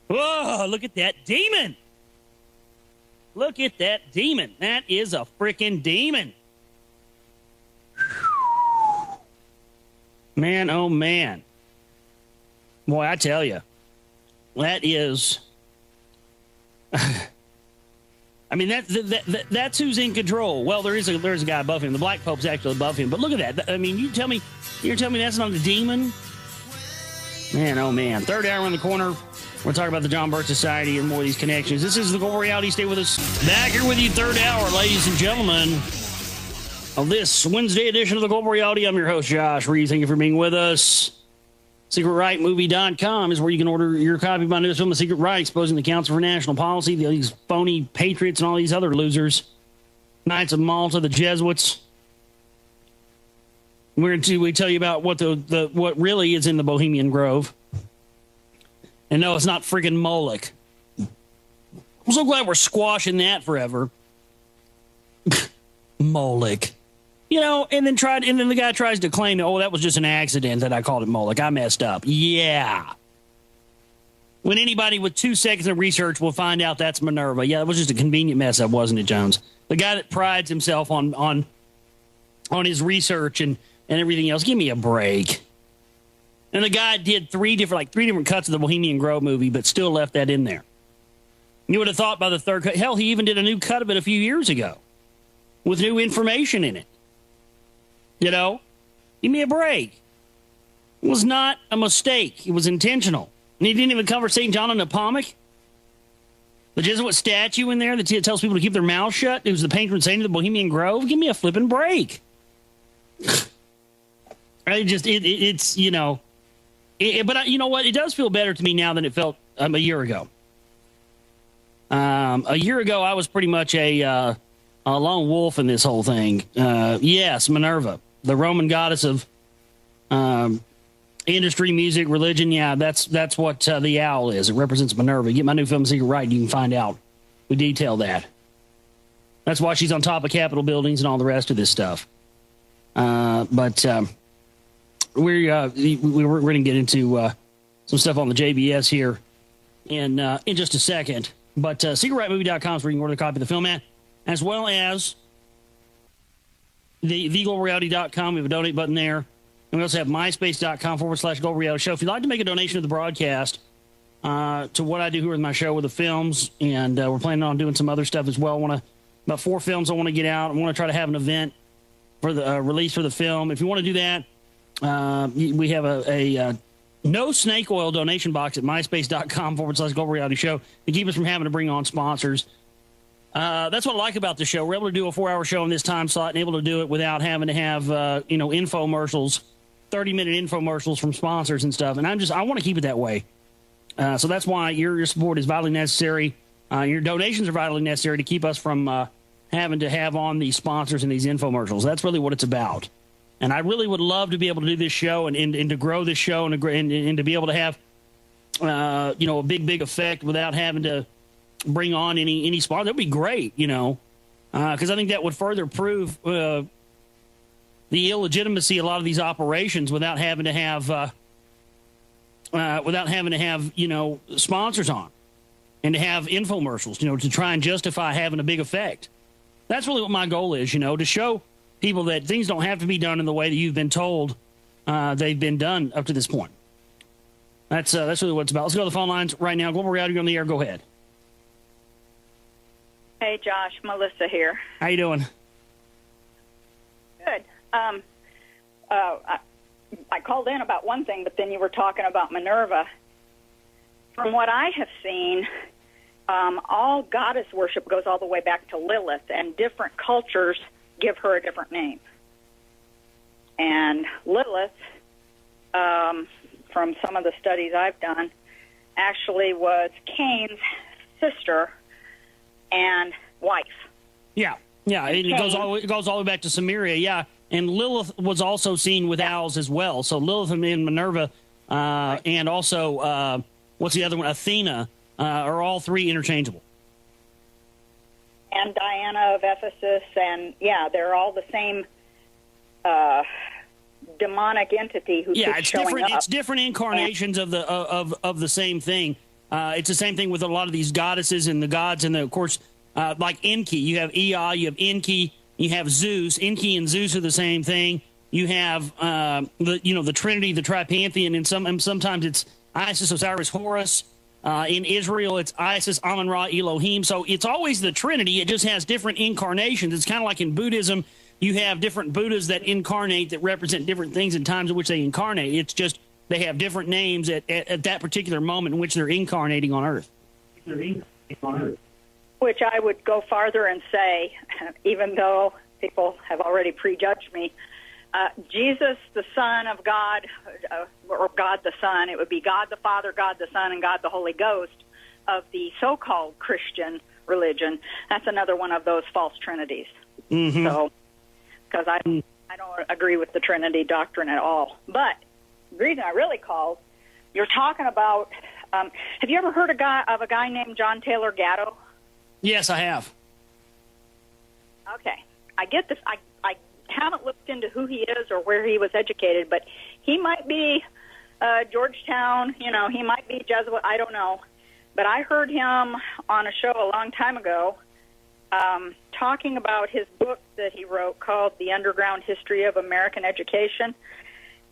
Whoa, look at that demon. Look at that demon. That is a freaking demon. Man, oh, man. Boy, I tell you, that is... I mean, that's who's in control. Well, there's a guy above him. The Black Pope's actually above him. But look at that. I mean, you're telling me that's not a demon? Man, oh, man. Third hour in the corner. We're talking about the John Birch Society and more of these connections. This is the Global Reality. Stay with us. Back here with you, third hour, ladies and gentlemen, of this Wednesday edition of the Global Reality. I'm your host, Josh Reed. Thank you for being with us. SecretRightMovie.com is where you can order your copy of my newest film, The Secret Right, exposing the Council for National Policy, these phony patriots and all these other losers. Knights of Malta, the Jesuits. We tell you about what what really is in the Bohemian Grove. And no, it's not friggin' Moloch. I'm so glad we're squashing that forever. Moloch. And then the guy tries to claim, oh, that was just an accident that I called it Moloch. I messed up. Yeah. When anybody with 2 seconds of research will find out that's Minerva. Yeah, it was just a convenient mess up, wasn't it, Jones? The guy that prides himself on his research and everything else. Give me a break. And the guy did three different cuts of the Bohemian Grove movie, but still left that in there. You would have thought by the third cut. Hell, he even did a new cut of it a few years ago with new information in it. Give me a break. It was not a mistake. It was intentional. And he didn't even cover St. John of Nepomuk. The Jesuit statue in there that tells people to keep their mouths shut. It was the patron saint of the Bohemian Grove. Give me a flipping break. It's but you know what? It does feel better to me now than it felt a year ago. A year ago, I was pretty much a lone wolf in this whole thing. Yes, Minerva, the Roman goddess of industry, music, religion. Yeah, that's what the owl is. It represents Minerva. Get my new film, Secret Right, you can find out. We detail that. That's why she's on top of Capitol buildings and all the rest of this stuff. We're going to get into some stuff on the JBS here in just a second. But SecretRightMovie.com is where you can order a copy of the film at, as well as theglobalreality.com. We have a donate button there. And we also have myspace.com/Global Reality Show. If you'd like to make a donation to the broadcast, to what I do here with my show with the films, and we're planning on doing some other stuff as well. About 4 films I want to get out. I want to try to have an event for the release for the film. If you want to do that, we have a no snake oil donation box at myspace.com/Global Reality Show to keep us from having to bring on sponsors. That's what I like about the show. We're able to do a 4-hour show in this time slot and able to do it without having to have, infomercials, 30-minute infomercials from sponsors and stuff. And I want to keep it that way. So that's why your support is vitally necessary. Your donations are vitally necessary to keep us from having to have on these sponsors and these infomercials. That's really what it's about. And I really would love to be able to do this show and to grow this show and to be able to have, a big effect without having to bring on any sponsors. That'd be great, because I think that would further prove the illegitimacy of a lot of these operations without having to have sponsors on and to have infomercials, to try and justify having a big effect. That's really what my goal is, to show people that things don't have to be done in the way that you've been told they've been done up to this point. That's really what it's about. Let's go to the phone lines right now. Global Reality, you're on the air. Go ahead. Hey, Josh. Melissa here. How you doing? Good. I called in about one thing, but then you were talking about Minerva. From what I have seen, all goddess worship goes all the way back to Lilith, and different cultures give her a different name. And Lilith, from some of the studies I've done, actually was Cain's sister and wife. Yeah. It goes all the way back to Samaria. Yeah, and Lilith was also seen with owls as well. So Lilith and Minerva, and also what's the other one? Athena, are all three interchangeable. And Diana of Ephesus, and they're all the same demonic entity who keeps showing up. It's different incarnations of the same thing. It's the same thing with a lot of these goddesses and the gods, and of course, like Enki. You have Ea, you have Enki, you have Zeus. Enki and Zeus are the same thing. You have the Trinity, the Tripantheon, and sometimes it's Isis, Osiris, Horus. In Israel, it's Isis, Amun Ra, Elohim. So it's always the Trinity. It just has different incarnations. It's kind of like in Buddhism, you have different Buddhas that incarnate, that represent different things in times in which they incarnate. It's just they have different names at that particular moment in which they're incarnating on Earth. Which I would go farther and say, even though people have already prejudged me, Jesus, the Son of God, or God the Son, it would be God the Father, God the Son, and God the Holy Ghost of the so-called Christian religion. That's another one of those false trinities. Mm-hmm. So, because I don't agree with the Trinity doctrine at all. But the reason I really called, you're talking about, have you ever heard of a guy named John Taylor Gatto? Yes, I have. Okay. I get this. I haven't looked into who he is or where he was educated, but he might be Georgetown, he might be Jesuit, I don't know. But I heard him on a show a long time ago talking about his book that he wrote called The Underground History of American Education.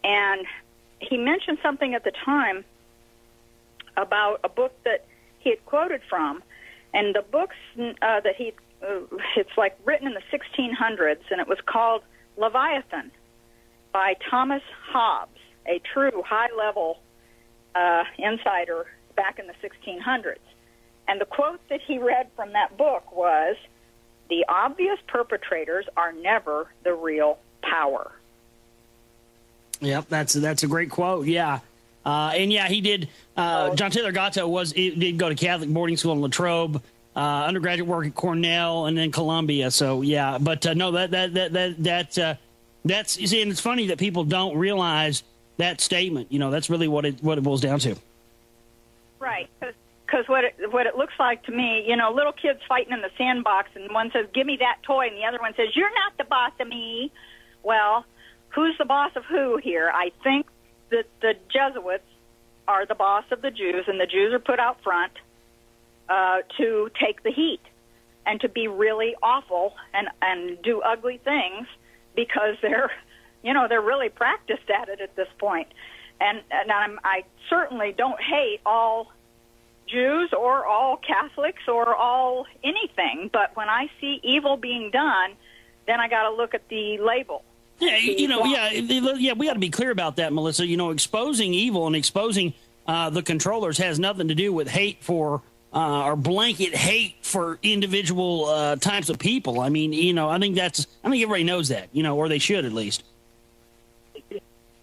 And he mentioned something at the time about a book that he had quoted from. And the books that it's like written in the 1600s, and it was called Leviathan by Thomas Hobbes, a true high-level insider back in the 1600s. And the quote that he read from that book was, "The obvious perpetrators are never the real power." Yep, that's a great quote, yeah. And yeah, he did. John Taylor Gatto did go to Catholic boarding school in Latrobe, undergraduate work at Cornell, and then Columbia. So yeah, but no, that's you see, and it's funny that people don't realize that statement. That's really what it boils down to. Right, because what it looks like to me, little kids fighting in the sandbox, and one says, "Give me that toy," and the other one says, "You're not the boss of me." Well, who's the boss of who here? I think that the Jesuits are the boss of the Jews, and the Jews are put out front to take the heat and to be really awful and do ugly things because they're really practiced at it at this point. And I certainly don't hate all Jews or all Catholics or all anything, but when I see evil being done, then I got to look at the label. Yeah, we got to be clear about that, Melissa. Exposing evil and exposing the controllers has nothing to do with hate for or blanket hate for individual types of people. I mean, I think everybody knows that, or they should at least.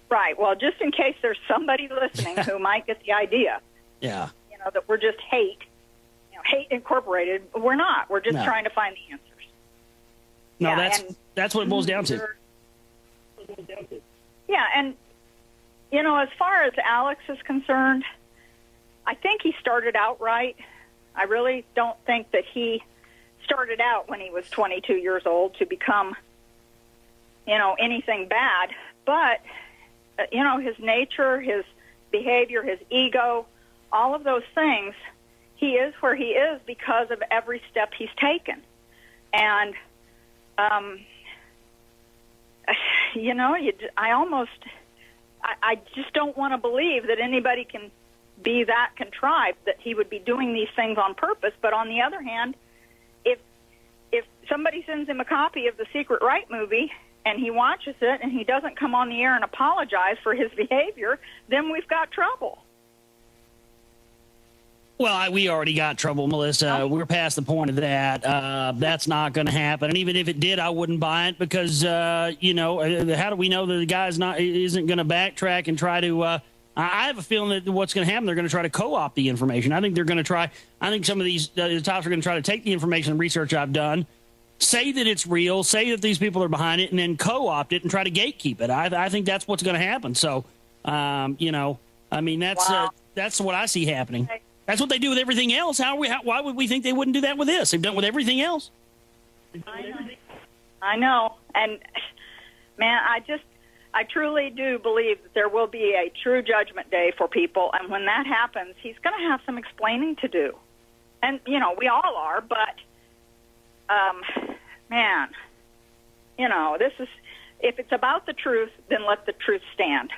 Right. Well, just in case there's somebody listening who might get the idea. Yeah. That we're just hate incorporated. We're not. We're just trying to find the answers. No, that's what it boils down to. Yeah, and, as far as Alex is concerned, I think he started out right. I really don't think that he started out when he was 22 years old to become, anything bad. But, his nature, his behavior, his ego, all of those things, he is where he is because of every step he's taken. And, I just don't want to believe that anybody can be that contrived, that he would be doing these things on purpose. But on the other hand, if somebody sends him a copy of the Secret Right movie and he watches it and he doesn't come on the air and apologize for his behavior, then we've got trouble. Well, we already got trouble, Melissa. We're past the point of that. That's not going to happen. And even if it did, I wouldn't buy it because, how do we know that the guy's isn't going to backtrack and try to I have a feeling that what's going to happen, they're going to try to co-opt the information. I think they're going to try. I think some of these the tops are going to try to take the information and research I've done, say that it's real, say that these people are behind it, and then co-opt it and try to gatekeep it. I think that's what's going to happen. So, that's what I see happening. That's what they do with everything else. Why would we think they wouldn't do that with this? They've done it with everything else. I know. And, man, I truly do believe that there will be a true judgment day for people. And when that happens, he's going to have some explaining to do. And, we all are. But, this is, if it's about the truth, then let the truth stand.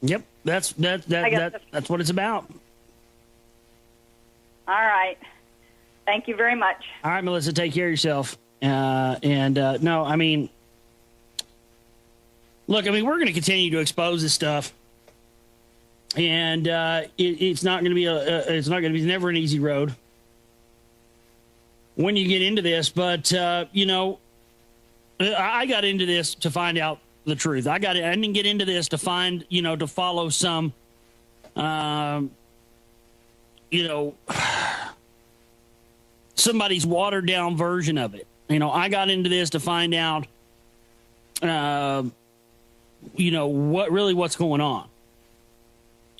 Yep, that's what it's about. All right. Thank you very much. All right, Melissa, take care of yourself. Look, we're going to continue to expose this stuff, and it's not going to be never an easy road when you get into this. But I got into this to find out the truth. I didn't get into this to find, to follow some, somebody's watered down version of it. I got into this to find out, what's going on.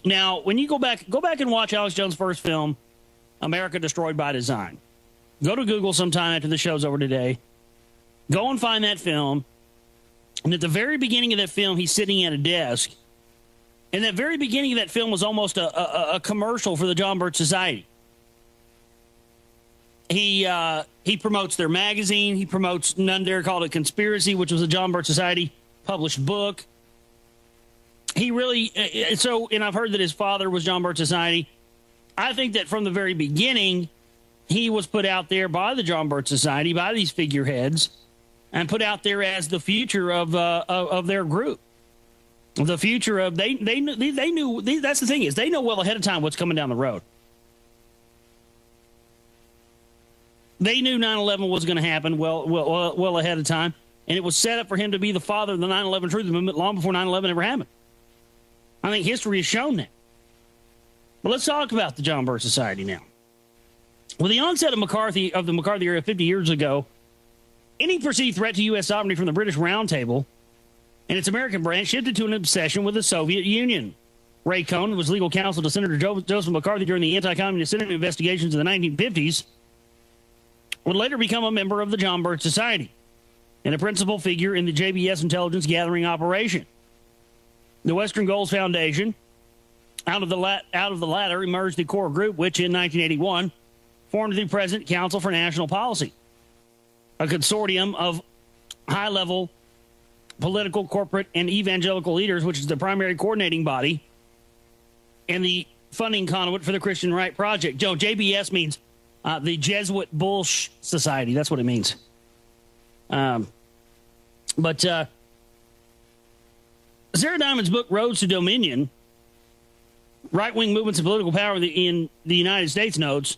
Now, when you go back and watch Alex Jones' first film, America Destroyed by Design. Go to Google sometime after the show's over today. Go and find that film. And at the very beginning of that film, he's sitting at a desk. And that very beginning of that film was almost a commercial for the John Birch Society. He promotes their magazine. He promotes None Dare Call It Conspiracy, which was a John Birch Society published book. He really, and I've heard that his father was John Birch Society. I think that from the very beginning, he was put out there by the John Birch Society, by these figureheads, and put out there as the future of their group. The future of they knew that's the thing is they know well ahead of time what's coming down the road. They knew 9/11 was going to happen well ahead of time, and it was set up for him to be the father of the 9/11 truth movement long before 9/11 ever happened. I think history has shown that. But let's talk about the John Birch Society now. With the onset of the McCarthy era 50 years ago, any perceived threat to U.S. sovereignty from the British Round Table and its American branch shifted to an obsession with the Soviet Union. Ray Cohn was legal counsel to Senator Joseph McCarthy during the anti-communist Senate investigations in the 1950s, would later become a member of the John Birch Society and a principal figure in the JBS intelligence gathering operation. The Western Goals Foundation, out of the latter emerged the core group, which in 1981 formed the present Council for National Policy, a consortium of high-level political, corporate, and evangelical leaders, which is the primary coordinating body and the funding conduit for the Christian Right Project. JBS means the Jesuit Bullsh Society. That's what it means. Sarah Diamond's book, Roads to Dominion, Right-Wing Movements and Political Power in the United States, notes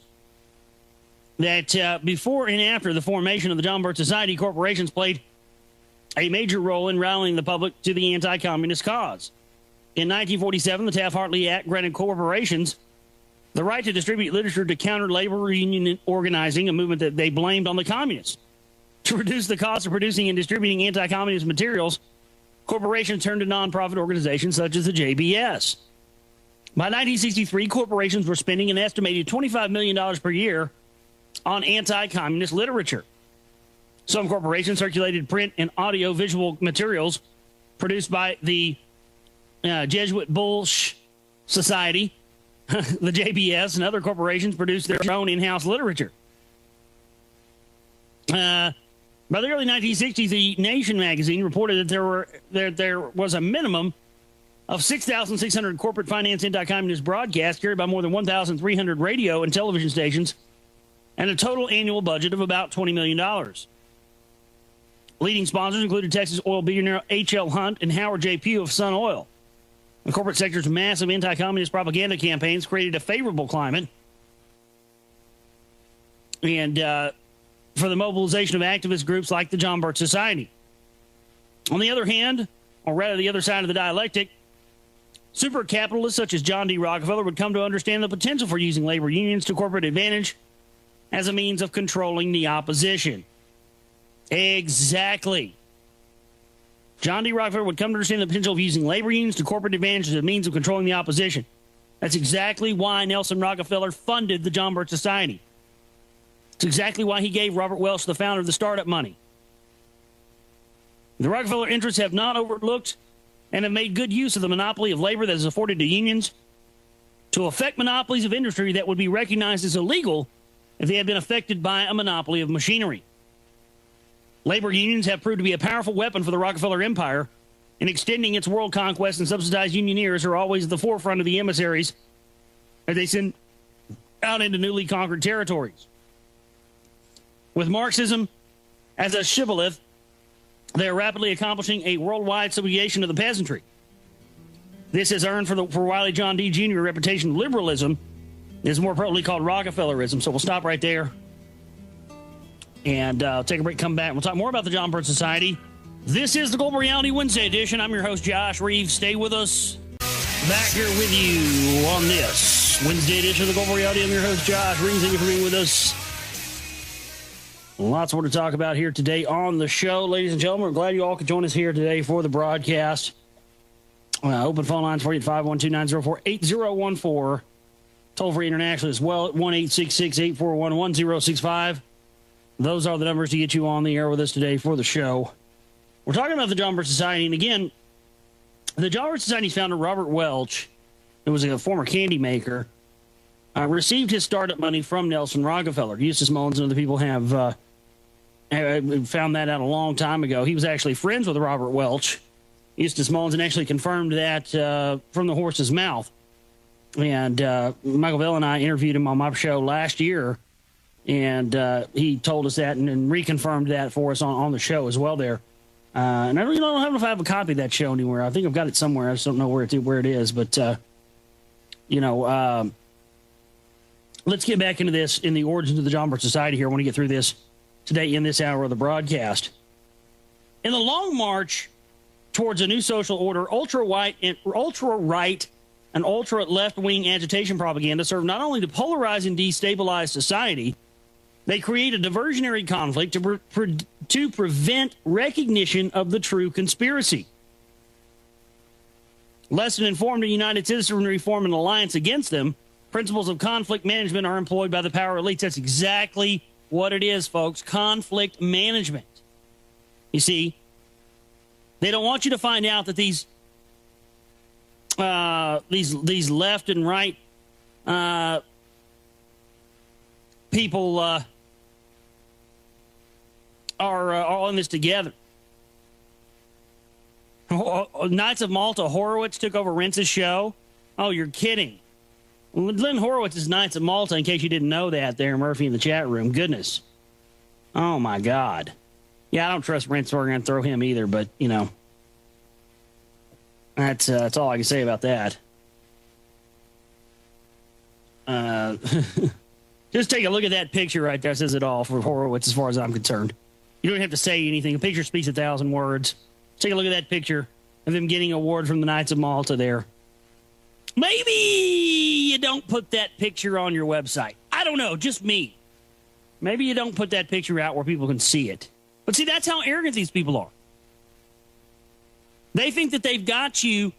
that before and after the formation of the John Birch Society, corporations played a major role in rallying the public to the anti-communist cause. In 1947, the Taft-Hartley Act granted corporations the right to distribute literature to counter labor union organizing, a movement that they blamed on the communists. To reduce the cost of producing and distributing anti-communist materials, corporations turned to nonprofit organizations such as the JBS. By 1963, corporations were spending an estimated $25 million per year on anti-communist literature. Some corporations circulated print and audio-visual materials produced by the Jesuit Bulch Society, the JBS, and other corporations produced their own in-house literature. By the early 1960s, the Nation magazine reported that there was a minimum of 6,600 corporate finance anti-communist broadcasts carried by more than 1,300 radio and television stations, and a total annual budget of about $20 million. Leading sponsors included Texas oil billionaire H.L. Hunt and Howard J. Pugh of Sun Oil. The corporate sector's massive anti-communist propaganda campaigns created a favorable climate and for the mobilization of activist groups like the John Birch Society. On the other hand, or rather the other side of the dialectic, super capitalists such as John D. Rockefeller would come to understand the potential for using labor unions to corporate advantage as a means of controlling the opposition. Exactly. John D. Rockefeller would come to understand the potential of using labor unions to corporate advantage as a means of controlling the opposition. That's exactly why Nelson Rockefeller funded the John Birch Society. It's exactly why he gave Robert Welch, the founder of the startup, money. The Rockefeller interests have not overlooked and have made good use of the monopoly of labor that is afforded to unions to affect monopolies of industry that would be recognized as illegal if they had been affected by a monopoly of machinery. Labor unions have proved to be a powerful weapon for the Rockefeller empire in extending its world conquest, and subsidized unioneers are always at the forefront of the emissaries as they send out into newly conquered territories. With Marxism as a shibboleth, they are rapidly accomplishing a worldwide subjugation of the peasantry. This has earned for Wiley John D. Jr. a reputation of liberalism. It is more appropriately called Rockefellerism. So we'll stop right there and take a break, come back. We'll talk more about the John Birch Society. This is the Global Reality Wednesday edition. I'm your host, Josh Reeves. Stay with us. Back here with you on this Wednesday edition of the Global Reality. I'm your host, Josh Reeves. Thank you for being with us. Lots more to talk about here today on the show. Ladies and gentlemen, we're glad you all could join us here today for the broadcast. Open phone lines for you at 512-904-8014. Toll free internationally as well at 1-866-841-1065. Those are the numbers to get you on the air with us today for the show. We're talking about the John Birch Society. And again, the John Birch Society's founder, Robert Welch, who was a former candy maker, received his startup money from Nelson Rockefeller. Eustace Mullins and other people have found that out a long time ago. He was actually friends with Robert Welch, Eustace Mullins, and actually confirmed that from the horse's mouth. And Michael Bell and I interviewed him on my show last year, and he told us that and reconfirmed that for us on the show as well there. And I really don't know if I have a copy of that show anywhere. I think I've got it somewhere. I just don't know where it is. But, let's get back into this in the origins of the John Birch Society here. I want to get through this today in this hour of the broadcast. In the long march towards a new social order, ultra-right and ultra-left-wing agitation propaganda serve not only to polarize and destabilize society, they create a diversionary conflict to prevent recognition of the true conspiracy. Less than informed and united citizenry form an alliance against them. Principles of conflict management are employed by the power elites. That's exactly what it is, folks. Conflict management. You see, they don't want you to find out that these left and right people are all in this together. Knights of Malta, Horowitz took over Rentz's show. Oh, you're kidding. Glenn Horowitz is Knights of Malta, in case you didn't know that there, Murphy, in the chat room. Goodness. Oh, my God. Yeah, I don't trust Rentz, so we're going to throw him either, but, that's all I can say about that. Just take a look at that picture right there. It says it all for Horowitz as far as I'm concerned. You don't have to say anything. A picture speaks 1,000 words. Take a look at that picture of them getting an award from the Knights of Malta there. Maybe you don't put that picture on your website. I don't know, just me. Maybe you don't put that picture out where people can see it. But But see, that's how arrogant these people are. They think that they've got you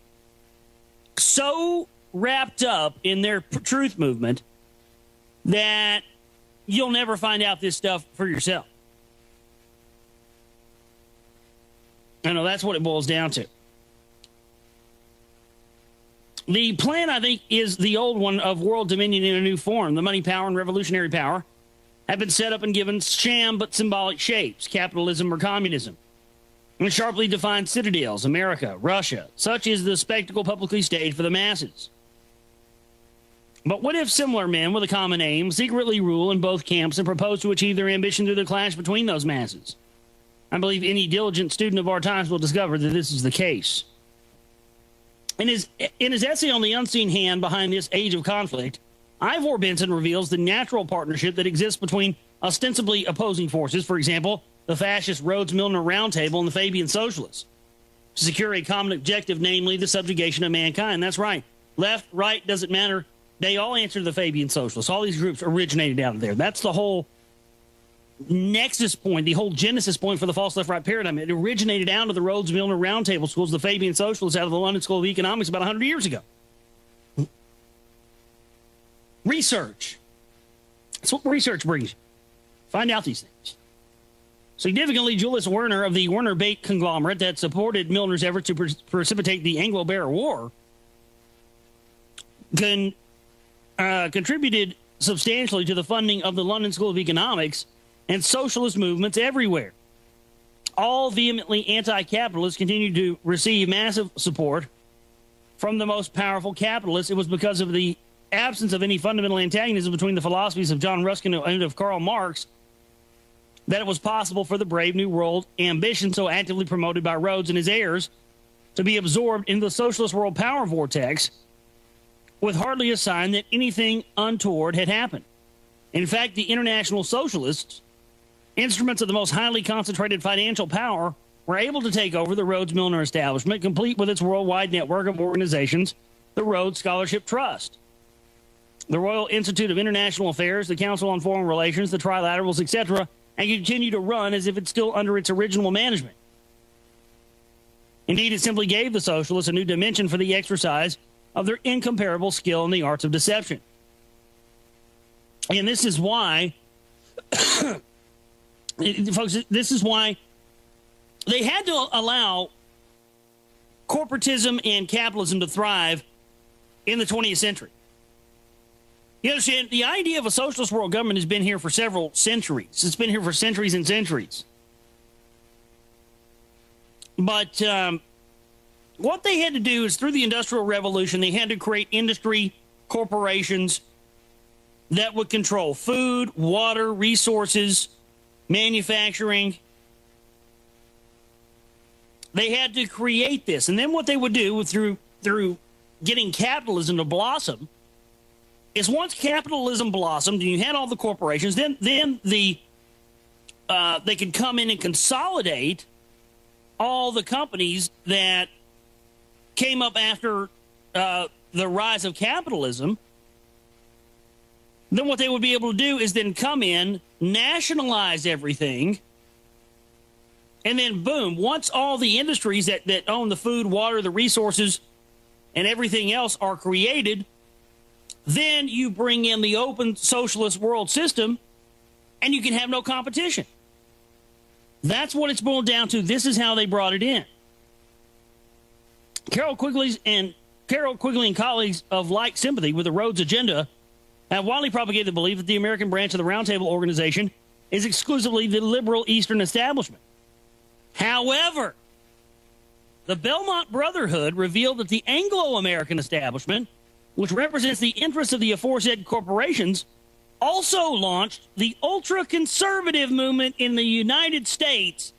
so wrapped up in their truth movement that you'll never find out this stuff for yourself. I know that's what it boils down to. The plan, I think, is the old one of world dominion in a new form. The money power and revolutionary power have been set up and given sham but symbolic shapes, capitalism or communism. And sharply defined citadels, America, Russia. Such is the spectacle publicly staged for the masses. But what if similar men with a common aim secretly rule in both camps and propose to achieve their ambition through the clash between those masses? I believe any diligent student of our times will discover that this is the case. In his essay on the unseen hand behind this age of conflict, Ivor Benson reveals the natural partnership that exists between ostensibly opposing forces, for example, the fascist Rhodes-Milner Roundtable and the Fabian Socialists, to secure a common objective, namely the subjugation of mankind. That's right. Left, right, doesn't matter. They all answer to the Fabian Socialists. All these groups originated out of there. That's the whole nexus point, the whole genesis point for the false left-right paradigm. It originated out of the Rhodes-Milner Roundtable schools, the Fabian Socialists out of the London School of Economics about 100 years ago. Research. That's what research brings you. Find out these things. Significantly, Julius Werner of the Werner-Bate conglomerate that supported Milner's effort to precipitate the Anglo-Boer War contributed substantially to the funding of the London School of Economics and socialist movements everywhere. All vehemently anti-capitalists continue to receive massive support from the most powerful capitalists. It was because of the absence of any fundamental antagonism between the philosophies of John Ruskin and of Karl Marx that it was possible for the brave New World ambition so actively promoted by Rhodes and his heirs to be absorbed into the socialist world power vortex with hardly a sign that anything untoward had happened. In fact, the international socialists, instruments of the most highly concentrated financial power, were able to take over the Rhodes-Milner establishment, complete with its worldwide network of organizations, the Rhodes Scholarship Trust, the Royal Institute of International Affairs, the Council on Foreign Relations, the Trilaterals, etc., and continue to run as if it's still under its original management. Indeed, it simply gave the socialists a new dimension for the exercise of their incomparable skill in the arts of deception. And this is why, folks, this is why they had to allow corporatism and capitalism to thrive in the 20th century. You understand, the idea of a socialist world government has been here for several centuries. It's been here for centuries and centuries. But what they had to do is, through the Industrial Revolution, they had to create industry corporations that would control food, water, resources, manufacturing. They had to create this. And then what they would do through getting capitalism to blossom is, once capitalism blossomed and you had all the corporations, then they could come in and consolidate all the companies that came up after the rise of capitalism. Then what they would be able to do is then come in, nationalize everything, and then boom, once all the industries that own the food, water, the resources, and everything else are created, then you bring in the open socialist world system and you can have no competition. That's what it's boiled down to. This is how they brought it in. Carol Quigley and colleagues of like sympathy with the Rhodes agenda have widely propagated the belief that the American branch of the Roundtable Organization is exclusively the liberal Eastern establishment. However, the Belmont Brotherhood revealed that the Anglo-American establishment, which represents the interests of the aforesaid corporations, also launched the ultra-conservative movement in the United States,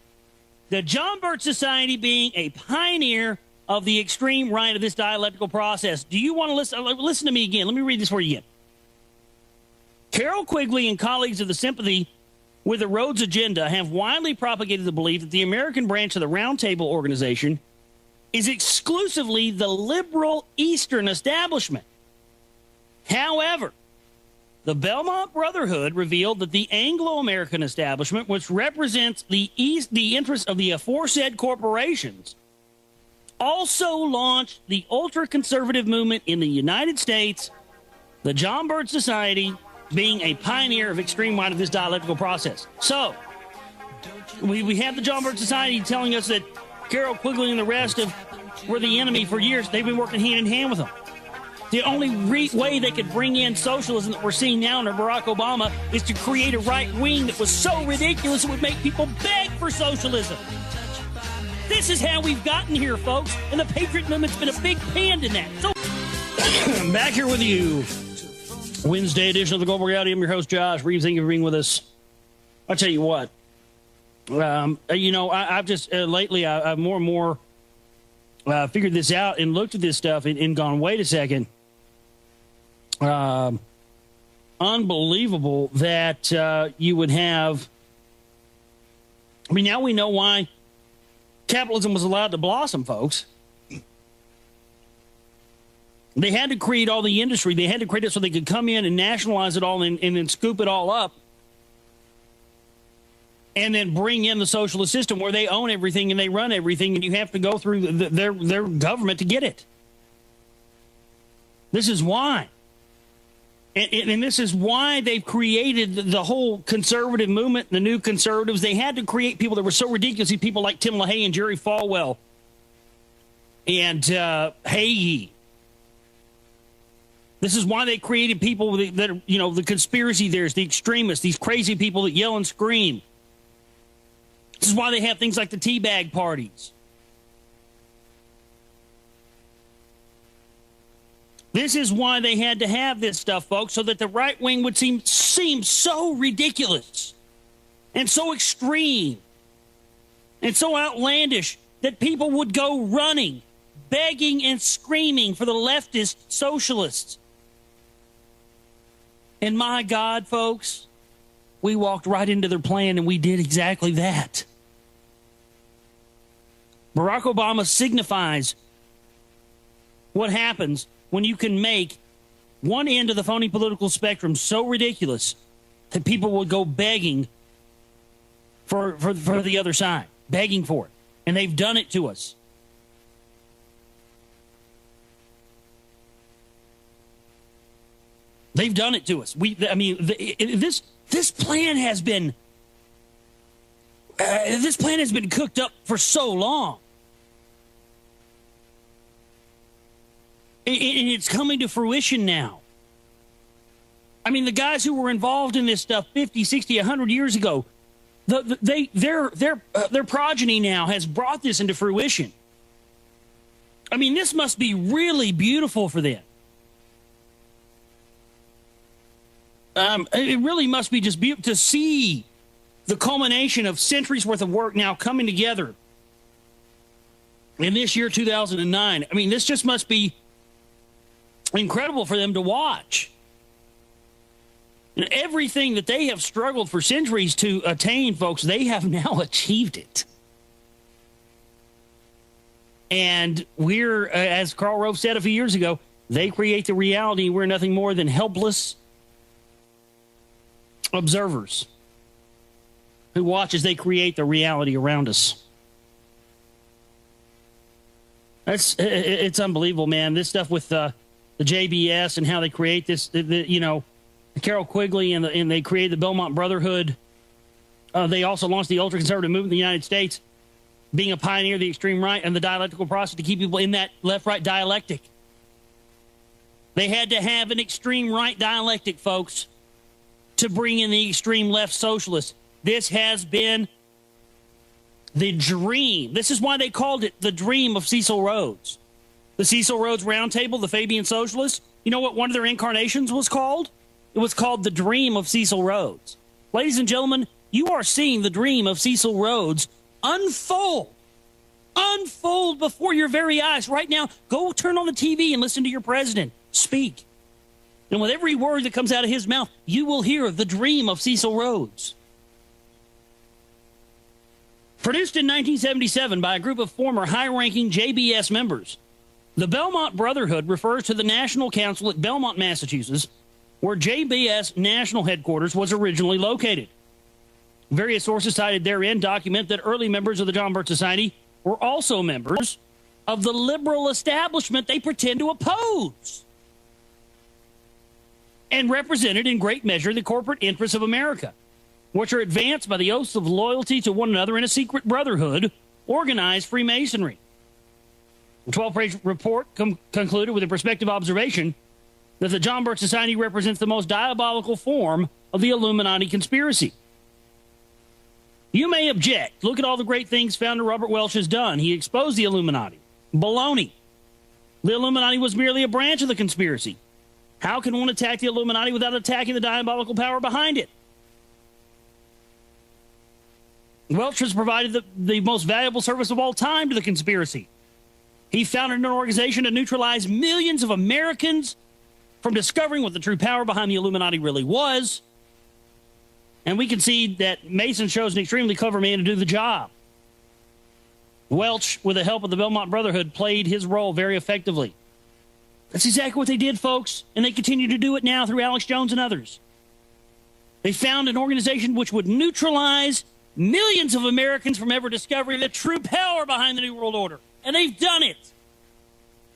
the John Birch Society being a pioneer of the extreme right of this dialectical process. Do you want to listen? Listen to me again. Let me read this for you again. Carol Quigley and colleagues of the sympathy with the Rhodes agenda have widely propagated the belief that the American branch of the Roundtable Organization is exclusively the liberal Eastern establishment. However, The Belmont Brotherhood revealed that the Anglo-American establishment, which represents the interests of the aforesaid corporations, also launched the ultra-conservative movement in the United States, the John Birch Society being a pioneer of extreme right of this dialectical process. So, we have the John Birch Society telling us that Carol Quigley and the rest were the enemy for years. They've been working hand in hand with them. The only way they could bring in socialism that we're seeing now under Barack Obama is to create a right wing that was so ridiculous it would make people beg for socialism. This is how we've gotten here, folks, and the Patriot Movement's been a big hand in that. So, back here with you, Wednesday edition of the Global Reality. I'm your host, Josh Reeves. Thank you for being with us. I'll tell you what, I've just lately, I've more and more figured this out and looked at this stuff and gone, wait a second. Unbelievable that you would have. I mean, now we know why capitalism was allowed to blossom, folks. They had to create all the industry. They had to create it so they could come in and nationalize it all and then scoop it all up. And then bring in the socialist system where they own everything and they run everything, and you have to go through their government to get it. This is why. And this is why they've created the whole conservative movement, the new conservatives. They had to create people that were so ridiculous, people like Tim LaHaye and Jerry Falwell and Hagee. This is why they created people that are, the conspiracy theorists, the extremists, these crazy people that yell and scream. This is why they have things like the teabag parties. This is why they had to have this stuff, folks, so that the right wing would seem so ridiculous and so extreme and so outlandish that people would go running, begging and screaming for the leftist socialists. And my God, folks, we walked right into their plan and we did exactly that. Barack Obama signifies what happens when you can make one end of the phony political spectrum so ridiculous that people will go begging for the other side, begging for it. And they've done it to us. They've done it to us. This plan has been cooked up for so long. And it's coming to fruition now. I mean, the guys who were involved in this stuff 50, 60, 100 years ago, their progeny now has brought this into fruition. I mean, this must be really beautiful for them. It really must be just beautiful to see the culmination of centuries worth of work now coming together in this year, 2009. I mean, this just must be incredible for them to watch. And everything that they have struggled for centuries to attain, folks, they have now achieved it. And we're, as Karl Rove said a few years ago, they create the reality. We're nothing more than helpless observers who watch as they create the reality around us. It's unbelievable, man. This stuff with the JBS and how they create this, Carol Quigley and they created the Belmont Brotherhood. They also launched the ultra-conservative movement in the United States, being a pioneer of the extreme right and the dialectical process to keep people in that left-right dialectic. They had to have an extreme right dialectic, folks, to bring in the extreme left socialists. This has been the dream. This is why they called it the dream of Cecil Rhodes. The Cecil Rhodes Roundtable, the Fabian Socialists, you know what one of their incarnations was called? It was called the dream of Cecil Rhodes. Ladies and gentlemen, you are seeing the dream of Cecil Rhodes unfold before your very eyes. Right now, go turn on the TV and listen to your president speak. And with every word that comes out of his mouth, you will hear the dream of Cecil Rhodes. Produced in 1977 by a group of former high-ranking JBS members, the Belmont Brotherhood refers to the National Council at Belmont, Massachusetts, where JBS national headquarters was originally located. Various sources cited therein document that early members of the John Birch Society were also members of the liberal establishment they pretend to oppose, and represented in great measure the corporate interests of America, which are advanced by the oaths of loyalty to one another in a secret brotherhood, organized Freemasonry. The 12-page report concluded with a prospective observation that the John Birch Society represents the most diabolical form of the Illuminati conspiracy. You may object. Look at all the great things founder Robert Welch has done. He exposed the Illuminati. Baloney. The Illuminati was merely a branch of the conspiracy. How can one attack the Illuminati without attacking the diabolical power behind it? Welch has provided the most valuable service of all time to the conspiracy. He founded an organization to neutralize millions of Americans from discovering what the true power behind the Illuminati really was. And we concede that Mason chose an extremely clever man to do the job. Welch, with the help of the Belmont Brotherhood, played his role very effectively. That's exactly what they did, folks, and they continue to do it now through Alex Jones and others. They found an organization which would neutralize millions of Americans from ever discovering the true power behind the New World Order. And they've done it.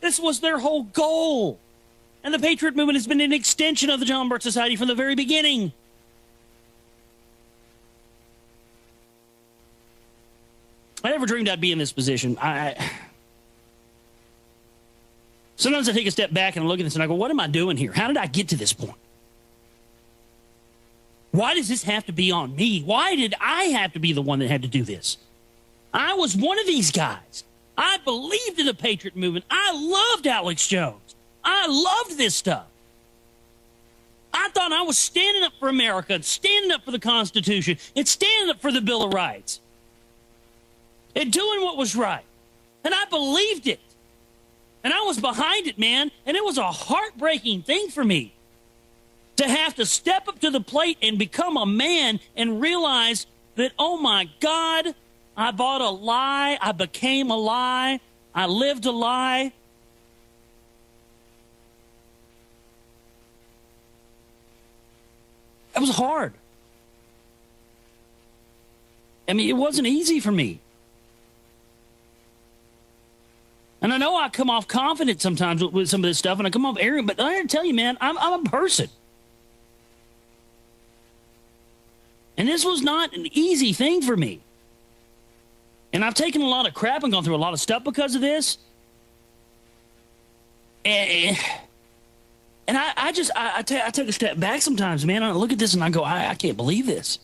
This was their whole goal. And the Patriot Movement has been an extension of the John Birch Society from the very beginning. I never dreamed I'd be in this position. Sometimes I take a step back and I look at this and I go, what am I doing here? How did I get to this point? Why does this have to be on me? Why did I have to be the one that had to do this? I was one of these guys. I believed in the Patriot Movement. I loved Alex Jones. I loved this stuff. I thought I was standing up for America and standing up for the Constitution and standing up for the Bill of Rights and doing what was right. And I believed it. And I was behind it, man. And it was a heartbreaking thing for me to have to step up to the plate and become a man and realize that, oh my God, I bought a lie. I became a lie. I lived a lie. It was hard. I mean, it wasn't easy for me. And I know I come off confident sometimes with some of this stuff, and I come off arrogant, but I gotta tell you, man, I'm a person. And this was not an easy thing for me. And I've taken a lot of crap and gone through a lot of stuff because of this. And I take a step back sometimes, man. I look at this and I go, I can't believe this.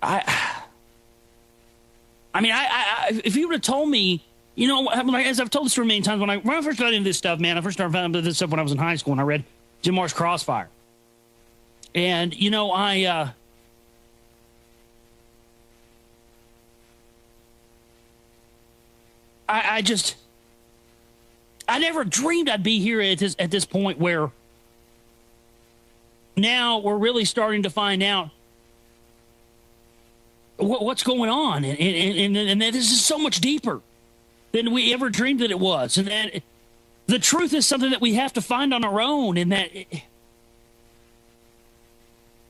I mean, if you would have told me, you know, as I've told this story many times, when I first got into this stuff, man, I first started finding out this stuff when I was in high school and I read Jim Marrs' Crossfire. And, you know, I never dreamed I'd be here at this point where now we're really starting to find out what's going on. And that this is so much deeper than we ever dreamed that it was. And that the truth is something that we have to find on our own, and that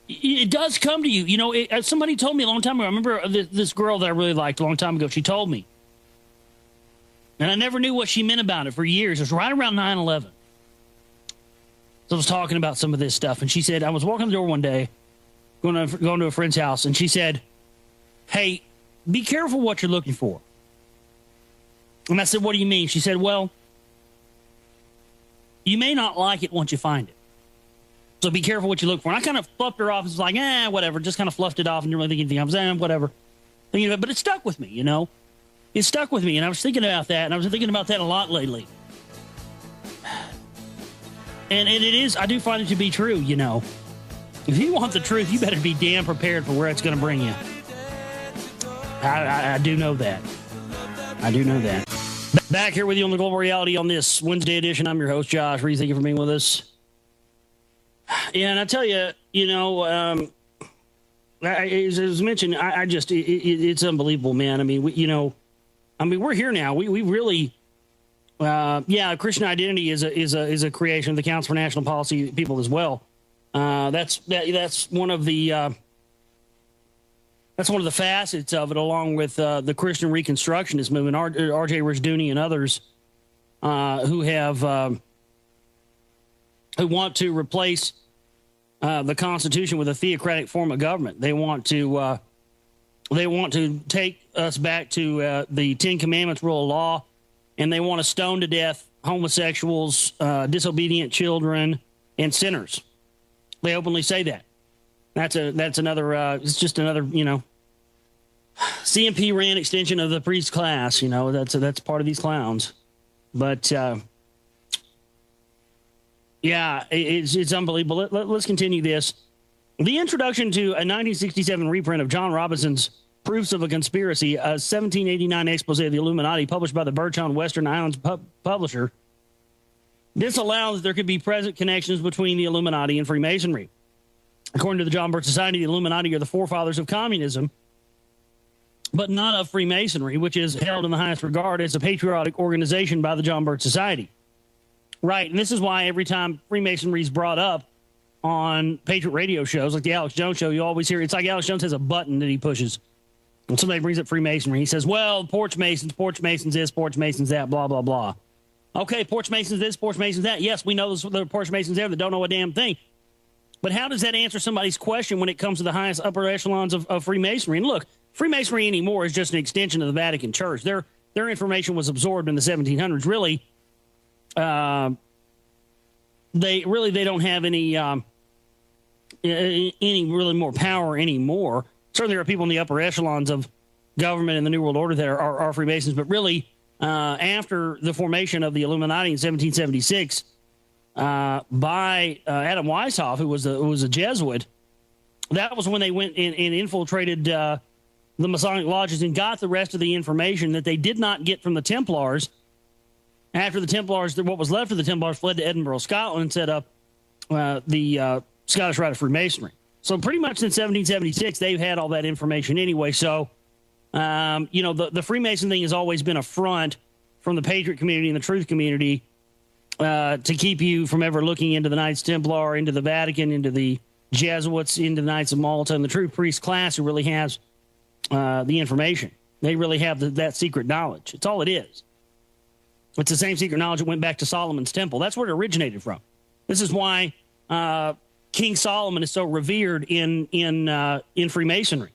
it does come to you. You know, somebody told me a long time ago, I remember this girl that I really liked a long time ago, she told me, and I never knew what she meant about it for years. It was right around 9/11. So I was talking about some of this stuff, and she said, I was walking the door one day, going to a friend's house, and she said, hey, be careful what you're looking for. And I said, what do you mean? She said, well, you may not like it once you find it. So be careful what you look for. And I kind of fluffed her off. It's like, whatever. Just kind of fluffed it off and didn't really think anything. I was, whatever. Thinking about it, but it stuck with me, you know. It stuck with me. And I was thinking about that. And I was thinking about that a lot lately. And it is, I do find it to be true, you know. If you want the truth, you better be damn prepared for where it's going to bring you. I do know that. I do know that. Back here with you on the Global Reality on this Wednesday edition. I'm your host, Josh Reed. Thank you for being with us. Yeah, and I tell you, you know, as mentioned, it's unbelievable, man. I mean, we're here now. We really, Christian identity is a creation of the Council for National Policy people as well. That's one of the facets of it, along with the Christian Reconstructionist movement, R.J. Rushdoony and others who want to replace the Constitution with a theocratic form of government. They want to take us back to the Ten Commandments rule of law, and they want to stone to death homosexuals, disobedient children, and sinners. They openly say that. That's another. It's just another. CMP ran extension of the priest class. That's part of these clowns. But it's unbelievable. Let's continue this. The introduction to a 1967 reprint of John Robinson's Proofs of a Conspiracy, a 1789 expose of the Illuminati, published by the Birch on Western Islands publisher. This allows there could be present connections between the Illuminati and Freemasonry. According to the John Birch Society, the Illuminati are the forefathers of communism, but not of Freemasonry, which is held in the highest regard as a patriotic organization by the John Birch Society. Right, and this is why every time Freemasonry is brought up on Patriot radio shows, like the Alex Jones show, you always hear, it's like Alex Jones has a button that he pushes. When somebody brings up Freemasonry, he says, well, Porch Masons this, Porch Masons that, blah, blah, blah. Okay, Porch Masons this, Porch Masons that. Yes, we know there are Porch Masons there that don't know a damn thing. But how does that answer somebody's question when it comes to the highest upper echelons of Freemasonry? And look, Freemasonry anymore is just an extension of the Vatican Church. Their information was absorbed in the 1700s. Really, they don't have any really more power anymore. Certainly, there are people in the upper echelons of government and the New World Order that are Freemasons. But really, after the formation of the Illuminati in 1776 by Adam Weishaupt, who was a Jesuit, that was when they went and infiltrated the Masonic lodges and got the rest of the information that they did not get from the Templars. After the Templars, what was left of the Templars fled to Edinburgh, Scotland, and set up the Scottish Rite of Freemasonry. So pretty much since 1776, they've had all that information anyway. So, the Freemason thing has always been a front from the Patriot community and the Truth community to keep you from ever looking into the Knights Templar, into the Vatican, into the Jesuits, into the Knights of Malta, and the True Priest class who really has the information. They really have that secret knowledge. It's all it is. It's the same secret knowledge that went back to Solomon's temple. That's where it originated from. This is why King Solomon is so revered in Freemasonry,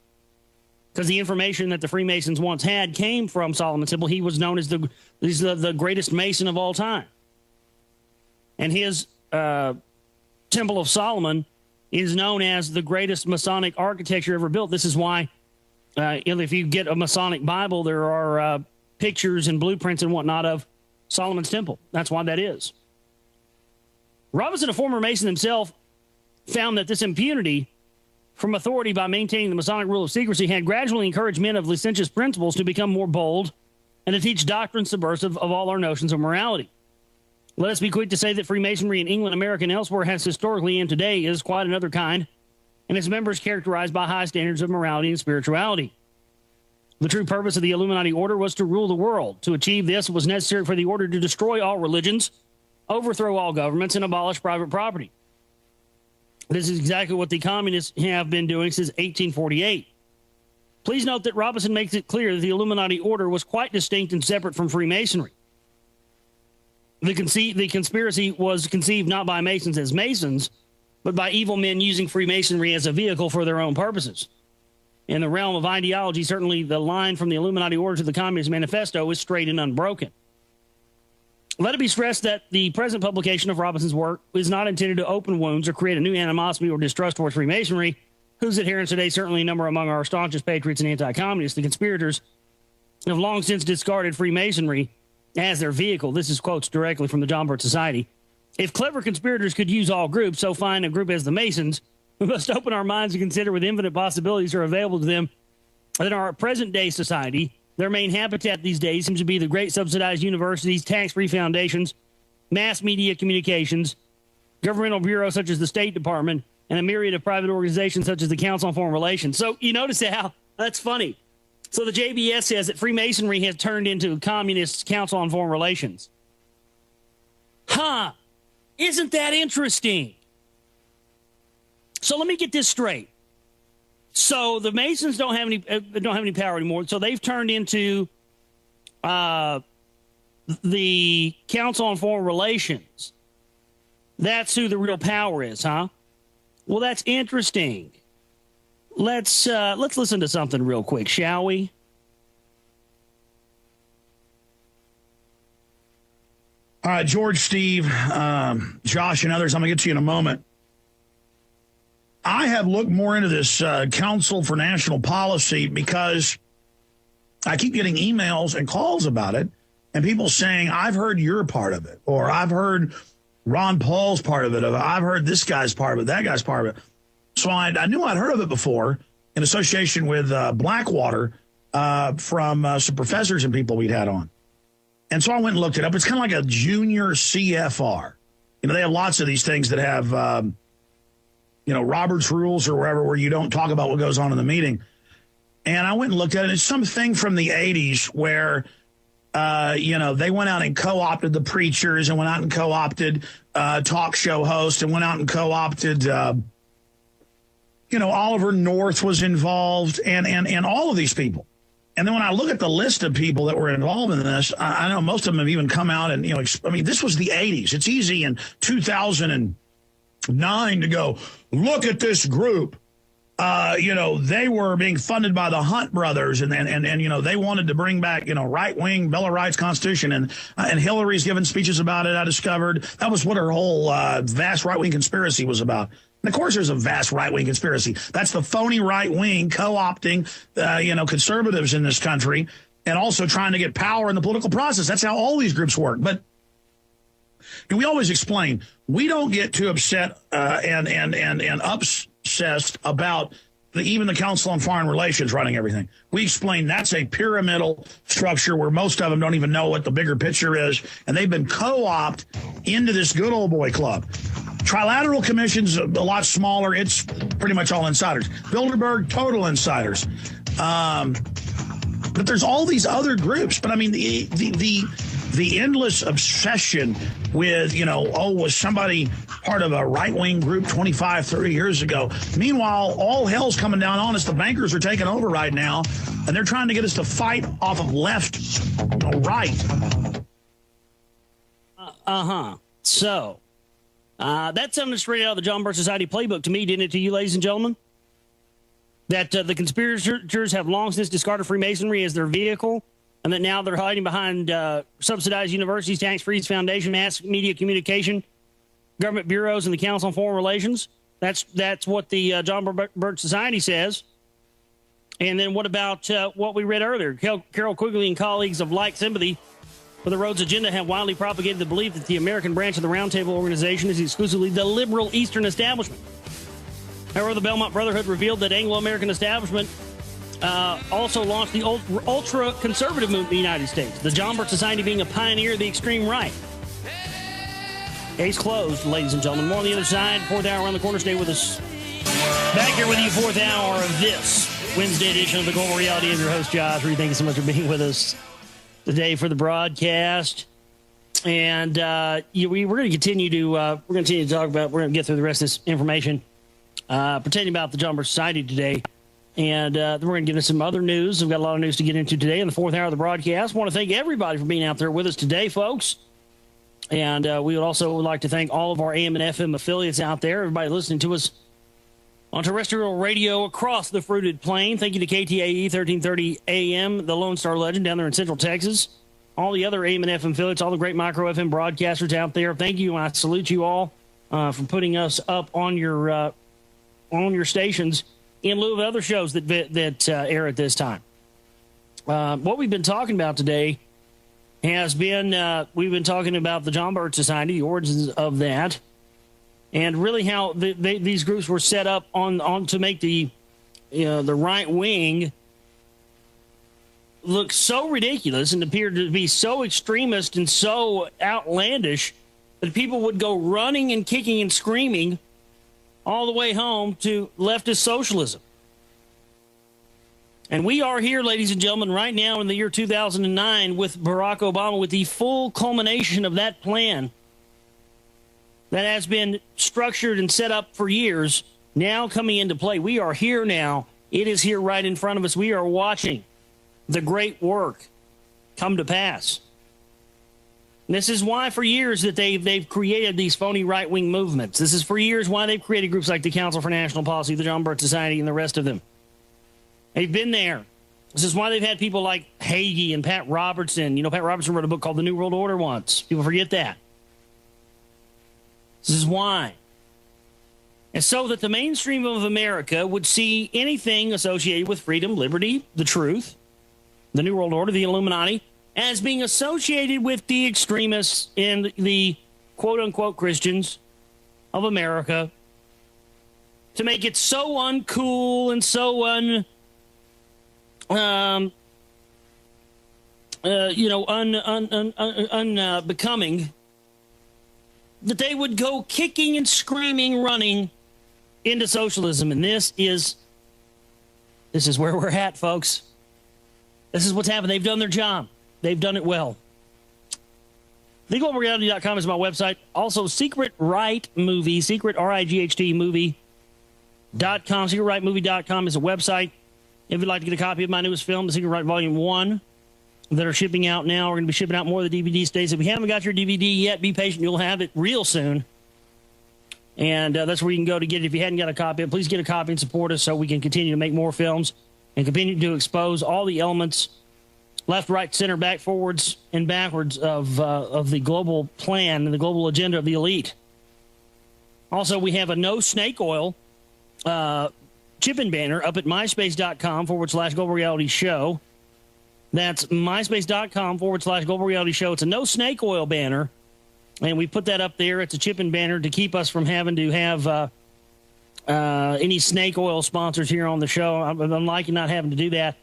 because the information that the Freemasons once had came from Solomon's temple. He was known as the greatest Mason of all time, and his Temple of Solomon is known as the greatest Masonic architecture ever built. This is why, if you get a Masonic Bible, there are pictures and blueprints and whatnot of Solomon's temple. That's why that is. Robinson, a former Mason himself, found that this impunity from authority by maintaining the Masonic rule of secrecy had gradually encouraged men of licentious principles to become more bold and to teach doctrines subversive of all our notions of morality. Let us be quick to say that Freemasonry in England, America, and elsewhere has historically and today is quite another kind, and its members characterized by high standards of morality and spirituality. The true purpose of the Illuminati order was to rule the world. To achieve this, it was necessary for the order to destroy all religions, overthrow all governments, and abolish private property. This is exactly what the communists have been doing since 1848. Please note that Robinson makes it clear that the Illuminati order was quite distinct and separate from Freemasonry. The conspiracy was conceived not by Masons as Masons, but by evil men using Freemasonry as a vehicle for their own purposes. In the realm of ideology, certainly the line from the Illuminati order to the Communist Manifesto is straight and unbroken. Let it be stressed that the present publication of Robinson's work is not intended to open wounds or create a new animosity or distrust towards Freemasonry, whose adherents today certainly number among our staunchest patriots and anti-communists. The conspirators have long since discarded Freemasonry as their vehicle. This is quotes directly from the John Birch Society. If clever conspirators could use all groups, so fine a group as the Masons, we must open our minds to consider with infinite possibilities are available to them in our present-day society. Their main habitat these days seems to be the great subsidized universities, tax-free foundations, mass media communications, governmental bureaus such as the State Department, and a myriad of private organizations such as the Council on Foreign Relations. So you notice how that's funny. So the JBS says that Freemasonry has turned into a communist Council on Foreign Relations. Isn't that interesting? So let me get this straight. So the Masons don't have any power anymore. So they've turned into the Council on Foreign Relations. That's who the real power is, huh? Well, that's interesting. Let's listen to something real quick, shall we? All right, George, Steve, Josh, and others, I'm going to get to you in a moment. I have looked more into this Council for National Policy because I keep getting emails and calls about it, and people saying, I've heard your part of it, or I've heard Ron Paul's part of it, or I've heard this guy's part of it, that guy's part of it. So I knew I'd heard of it before in association with Blackwater from some professors and people we'd had on. And so I went and looked it up. It's kind of like a junior CFR. You know, they have lots of these things that have, Robert's rules or wherever, where you don't talk about what goes on in the meeting. And I went and looked at it. It's something from the 80s where, they went out and co-opted the preachers and went out and co-opted talk show hosts and went out and co-opted, Oliver North was involved and all of these people. And then when I look at the list of people that were involved in this, I know most of them have even come out and, this was the 80s. It's easy in 2009 to go, look at this group. They were being funded by the Hunt brothers and they wanted to bring back, right-wing Bill of Rights Constitution. And Hillary's given speeches about it, I discovered. That was what her whole vast right-wing conspiracy was about. And of course, there's a vast right-wing conspiracy. That's the phony right-wing co-opting, conservatives in this country and also trying to get power in the political process. That's how all these groups work. But we always explain, we don't get too upset and obsessed about even the Council on Foreign Relations running everything. We explain that's a pyramidal structure where most of them don't even know what the bigger picture is, and they've been co-opted into this good old boy club. Trilateral Commission's a lot smaller. It's pretty much all insiders. Bilderberg, total insiders. But there's all these other groups. But I mean, the endless obsession with, was somebody part of a right-wing group 25, 30 years ago? Meanwhile, all hell's coming down on us. The bankers are taking over right now, and they're trying to get us to fight off of left, right. So, that sounded straight out of the John Birch Society playbook to me, didn't it, to you, ladies and gentlemen? That the conspirators have long since discarded Freemasonry as their vehicle, and that now they're hiding behind subsidized universities, tax-free foundation, mass media communication, government bureaus, and the Council on Foreign Relations. That's what the John Birch Society says. And then what about what we read earlier? Carol Quigley and colleagues of like sympathy for the Rhodes Agenda have widely propagated the belief that the American branch of the Round Table Organization is exclusively the liberal Eastern establishment. However, the Belmont Brotherhood revealed that Anglo-American establishment also launched the ultra-conservative movement in the United States, the John Birch Society being a pioneer of the extreme right. Case closed, ladies and gentlemen. More on the other side. Fourth hour around the corner. Stay with us. Back here with you, fourth hour of this Wednesday edition of the Global Reality. I'm your host, Josh Reed. Thank you so much for being with us today for the broadcast. And we're going to continue to talk about. We're going to get through the rest of this information pertaining about the John Birch Society today. And then we're going to get into some other news. We've got a lot of news to get into today in the fourth hour of the broadcast. I want to thank everybody for being out there with us today, folks. And we would also like to thank all of our AM and FM affiliates out there, everybody listening to us on terrestrial radio across the fruited plain. Thank you to KTAE 1330 AM, the Lone Star Legend down there in Central Texas. All the other AM and FM affiliates, all the great micro FM broadcasters out there. Thank you, and I salute you all for putting us up on your stations in lieu of other shows that air at this time. What we've been talking about today has been, we've been talking about the John Birch Society, the origins of that, and really how these groups were set up on to make the right wing look so ridiculous and appear to be so extremist and so outlandish that people would go running and kicking and screaming all the way home to leftist socialism. And we are here, ladies and gentlemen, right now in the year 2009 with Barack Obama, with the full culmination of that plan that has been structured and set up for years now coming into play. We are here now. It is here right in front of us. We are watching the great work come to pass. And this is why for years that they've created these phony right-wing movements. This is for years why they've created groups like the Council for National Policy, the John Birch Society, and the rest of them. They've been there. This is why they've had people like Hagee and Pat Robertson. You know, Pat Robertson wrote a book called The New World Order once. People forget that. This is why. And so that the mainstream of America would see anything associated with freedom, liberty, the truth, the New World Order, the Illuminati, as being associated with the extremists and the quote-unquote Christians of America, to make it so uncool and so unbecoming that they would go kicking and screaming, running into socialism. And this is where we're at, folks. This is what's happened. They've done their job. They've done it well. TheGlobalReality.com is my website. Also, Secret Right Movie, Secret, R-I-G-H-T, movie.com. SecretRightMovie.com is a website. If you'd like to get a copy of my newest film, The Secret Right Volume 1, that are shipping out now. We're going to be shipping out more of the DVD stays. If you haven't got your DVD yet, be patient. You'll have it real soon. And that's where you can go to get it. If you hadn't got a copy of it, please get a copy and support us so we can continue to make more films and continue to expose all the elements, left, right, center, back, forwards, and backwards of the global plan and the global agenda of the elite. Also, we have a no snake oil chipping banner up at myspace.com/Global Reality Show. That's myspace.com/Global Reality Show. It's a no snake oil banner, and we put that up there. It's a chipping banner to keep us from having to have any snake oil sponsors here on the show. I'm liking not having to do that.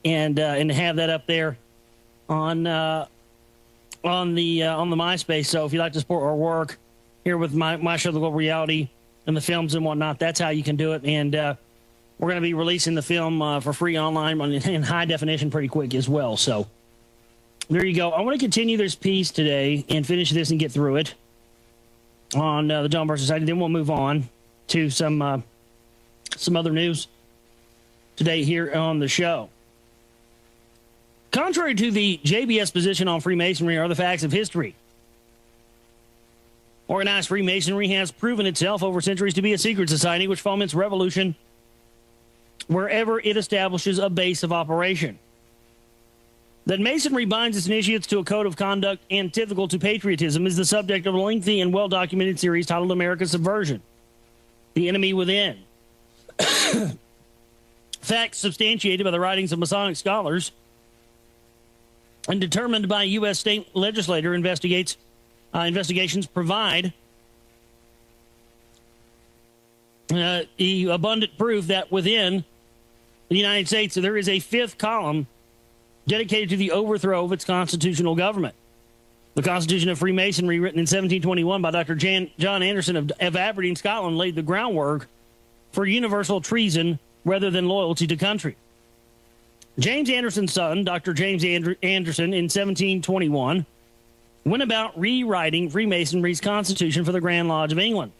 And to have that up there on the MySpace. So if you'd like to support our work here with my show, The Global Reality, and the films and whatnot, that's how you can do it. And we're going to be releasing the film for free online in high definition pretty quick as well. So there you go. I want to continue this piece today and finish this and get through it on the John Birch Society. Then we'll move on to some other news today here on the show. Contrary to the JBS position on Freemasonry are the facts of history. Organized Freemasonry has proven itself over centuries to be a secret society which foments revolution wherever it establishes a base of operation. That Masonry binds its initiates to a code of conduct antithetical to patriotism is the subject of a lengthy and well-documented series titled America's Subversion, The Enemy Within. Facts substantiated by the writings of Masonic scholars and determined by U.S. state legislator investigations provide the abundant proof that within the United States there is a fifth column dedicated to the overthrow of its constitutional government. The Constitution of Freemasonry, written in 1721 by Dr. John Anderson of Aberdeen, Scotland, laid the groundwork for universal treason rather than loyalty to country. James Anderson's son, Dr. James Anderson, in 1721, went about rewriting Freemasonry's constitution for the Grand Lodge of England.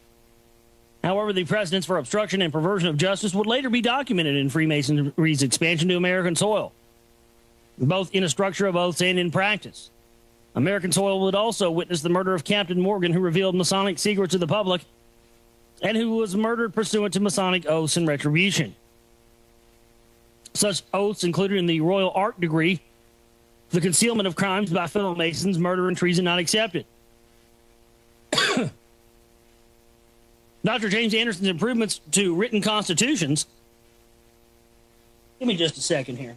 However, the precedents for obstruction and perversion of justice would later be documented in Freemasonry's expansion to American soil, both in a structure of oaths and in practice. American soil would also witness the murder of Captain Morgan, who revealed Masonic secrets to the public and who was murdered pursuant to Masonic oaths and retribution. Such oaths included in the Royal Ark degree, the concealment of crimes by fellow Masons, murder and treason not accepted. Dr. James Anderson's improvements to written constitutions. Give me just a second here.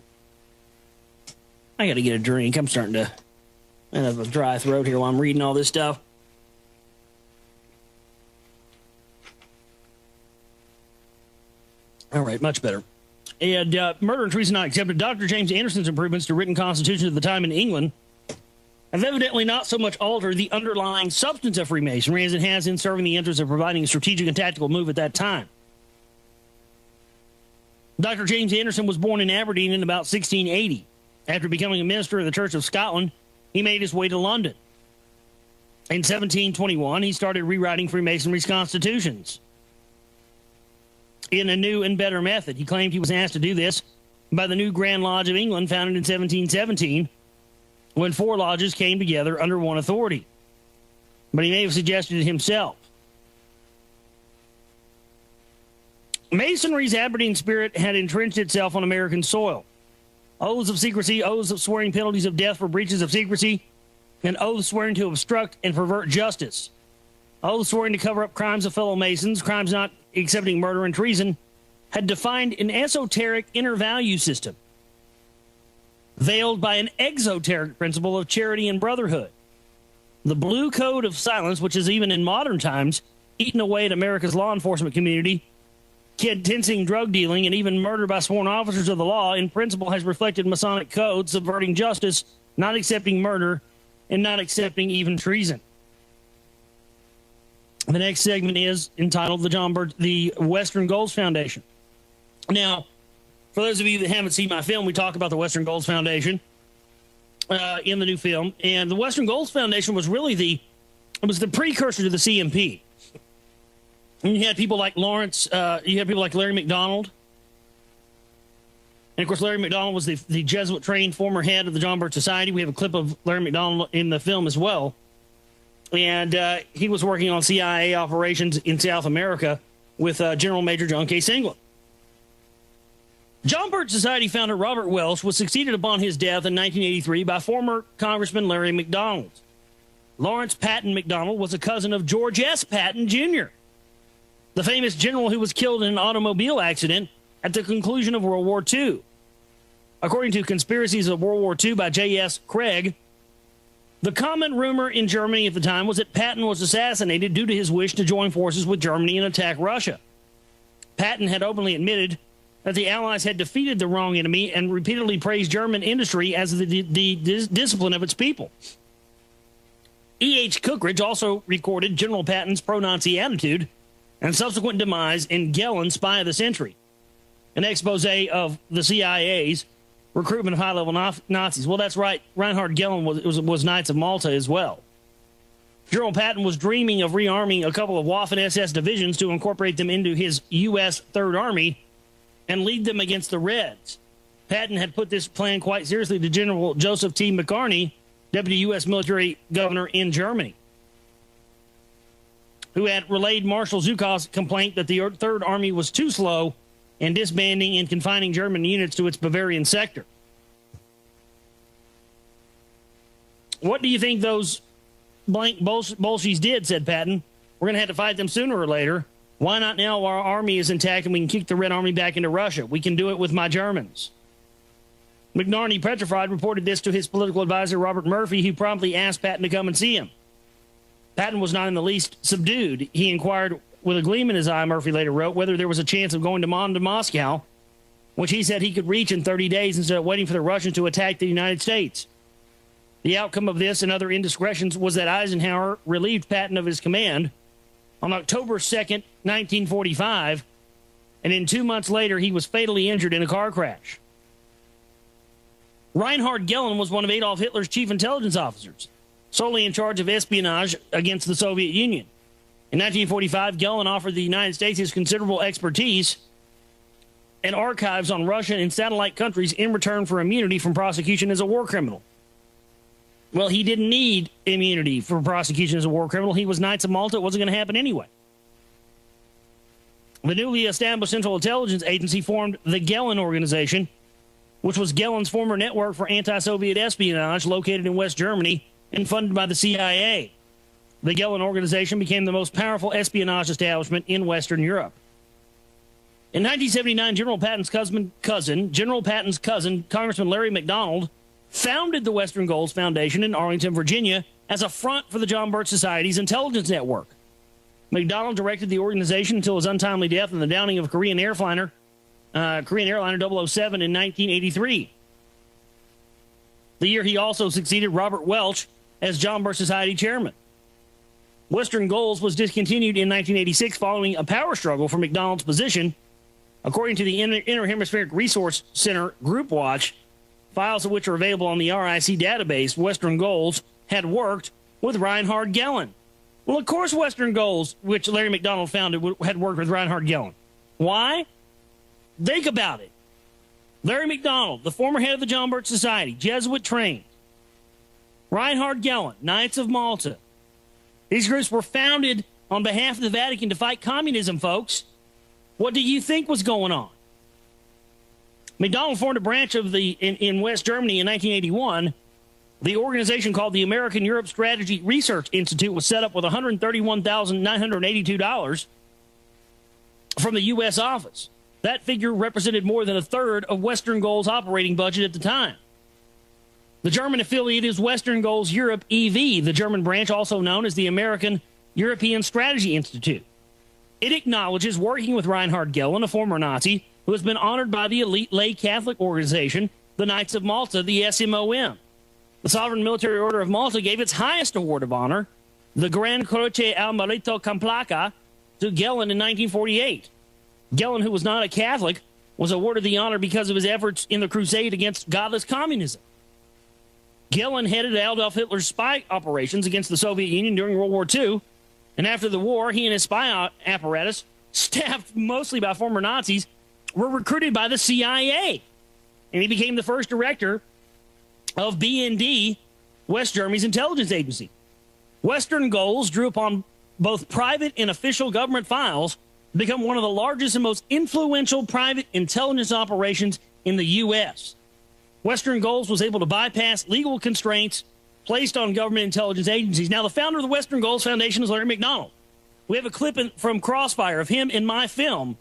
I got to get a drink. I'm starting to have a dry throat here while I'm reading all this stuff. All right, much better. And murder and treason not accepted. Dr. James Anderson's improvements to written constitutions at the time in England have evidently not so much altered the underlying substance of Freemasonry as it has in serving the interests of providing a strategic and tactical move at that time. Dr. James Anderson was born in Aberdeen in about 1680. After becoming a minister of the Church of Scotland, he made his way to London. In 1721, he started rewriting Freemasonry's constitutions in a new and better method. He claimed he was asked to do this by the new Grand Lodge of England, founded in 1717, when 4 lodges came together under one authority. But he may have suggested it himself. Masonry's Aberdeen spirit had entrenched itself on American soil. Oaths of secrecy, oaths of swearing penalties of death for breaches of secrecy, and oaths swearing to obstruct and pervert justice. Oaths swearing to cover up crimes of fellow Masons, crimes not excepting murder and treason, had defined an esoteric inner value system, veiled by an exoteric principle of charity and brotherhood. The blue code of silence, which is even in modern times eaten away at America's law enforcement community, condensing drug dealing and even murder by sworn officers of the law, in principle has reflected Masonic code, subverting justice, not accepting murder, and not accepting even treason. The next segment is entitled the Western Goals Foundation. Now, for those of you that haven't seen my film, we talk about the Western Goals Foundation in the new film. And the Western Goals Foundation was really the precursor to the CMP. And you had people like Lawrence, you had people like Larry McDonald. And, of course, Larry McDonald was the Jesuit-trained former head of the John Birch Society. We have a clip of Larry McDonald in the film as well. And he was working on CIA operations in South America with General Major John K. Singleton. John Birch Society founder Robert Welch was succeeded upon his death in 1983 by former Congressman Larry McDonald. Lawrence Patton McDonald was a cousin of George S. Patton, Jr., the famous general who was killed in an automobile accident at the conclusion of World War II. According to Conspiracies of World War II by J.S. Craig, the common rumor in Germany at the time was that Patton was assassinated due to his wish to join forces with Germany and attack Russia. Patton had openly admitted that the Allies had defeated the wrong enemy and repeatedly praised German industry as the discipline of its people. E.H. Cookridge also recorded General Patton's pro-Nazi attitude and subsequent demise in Gellin, Spy of the Century, an expose of the CIA's recruitment of high-level Nazis. Well, that's right. Reinhard Gellin was Knights of Malta as well. General Patton was dreaming of rearming a couple of Waffen-SS divisions to incorporate them into his U.S. Third Army and lead them against the Reds. Patton had put this plan quite seriously to General Joseph T. McCartney, Deputy U.S. Military Governor in Germany, who had relayed Marshal Zhukov's complaint that the Third Army was too slow in disbanding and confining German units to its Bavarian sector. What do you think those blank Bolsheviks did, said Patton. We're going to have to fight them sooner or later. Why not now while our army is intact and we can kick the Red Army back into Russia? We can do it with my Germans. McNarney Petrified reported this to his political advisor, Robert Murphy, who promptly asked Patton to come and see him. Patton was not in the least subdued. He inquired with a gleam in his eye, Murphy later wrote, whether there was a chance of going to Moscow, which he said he could reach in 30 days instead of waiting for the Russians to attack the United States. The outcome of this and other indiscretions was that Eisenhower relieved Patton of his command on October 2nd, 1945, and in 2 months later, he was fatally injured in a car crash. Reinhard Gellin was one of Adolf Hitler's chief intelligence officers, solely in charge of espionage against the Soviet Union. In 1945, Gellin offered the United States his considerable expertise and archives on Russia and satellite countries in return for immunity from prosecution as a war criminal. Well, he didn't need immunity for prosecution as a war criminal. He was Knights of Malta. It wasn't going to happen anyway. The newly established Central Intelligence Agency formed the Gellin Organization, which was Gellin's former network for anti-Soviet espionage located in West Germany and funded by the CIA. The Gellin Organization became the most powerful espionage establishment in Western Europe. In 1979, General Patton's cousin, Congressman Larry McDonald, founded the Western Goals Foundation in Arlington, Virginia, as a front for the John Birch Society's intelligence network. McDonald directed the organization until his untimely death in the downing of Korean airliner 007 in 1983. The year he also succeeded Robert Welch as John Birch Society chairman. Western Goals was discontinued in 1986 following a power struggle for McDonald's position. According to the Inter-Hemispheric Resource Center Group Watch, files of which are available on the RIC database, Western Goals had worked with Reinhard Gehlen. Well, of course, Western Goals, which Larry McDonald founded, had worked with Reinhard Gehlen. Why? Think about it. Larry McDonald, the former head of the John Birch Society, Jesuit trained. Reinhard Gehlen, Knights of Malta. These groups were founded on behalf of the Vatican to fight communism, folks. What do you think was going on? McDonald formed a branch of in West Germany in 1981. The organization called the American Europe Strategy Research Institute was set up with $131,982 from the U.S. office. That figure represented more than a third of Western Goals' operating budget at the time. The German affiliate is Western Goals Europe EV, the German branch also known as the American European Strategy Institute. It acknowledges working with Reinhard Gehlen, a former Nazi, who has been honored by the elite lay Catholic organization, the Knights of Malta, the SMOM. The Sovereign Military Order of Malta gave its highest award of honor, the Gran Croce al Merito Complaca, to Gehlen in 1948. Gehlen, who was not a Catholic, was awarded the honor because of his efforts in the crusade against godless communism. Gehlen headed Adolf Hitler's spy operations against the Soviet Union during World War II, and after the war, he and his spy apparatus, staffed mostly by former Nazis, were recruited by the CIA, and he became the first director of BND, West Germany's intelligence agency. Western Goals drew upon both private and official government files to become one of the largest and most influential private intelligence operations in the U.S. Western Goals was able to bypass legal constraints placed on government intelligence agencies. Now, the founder of the Western Goals Foundation is Larry McDonald. We have a clip from Crossfire of him in my film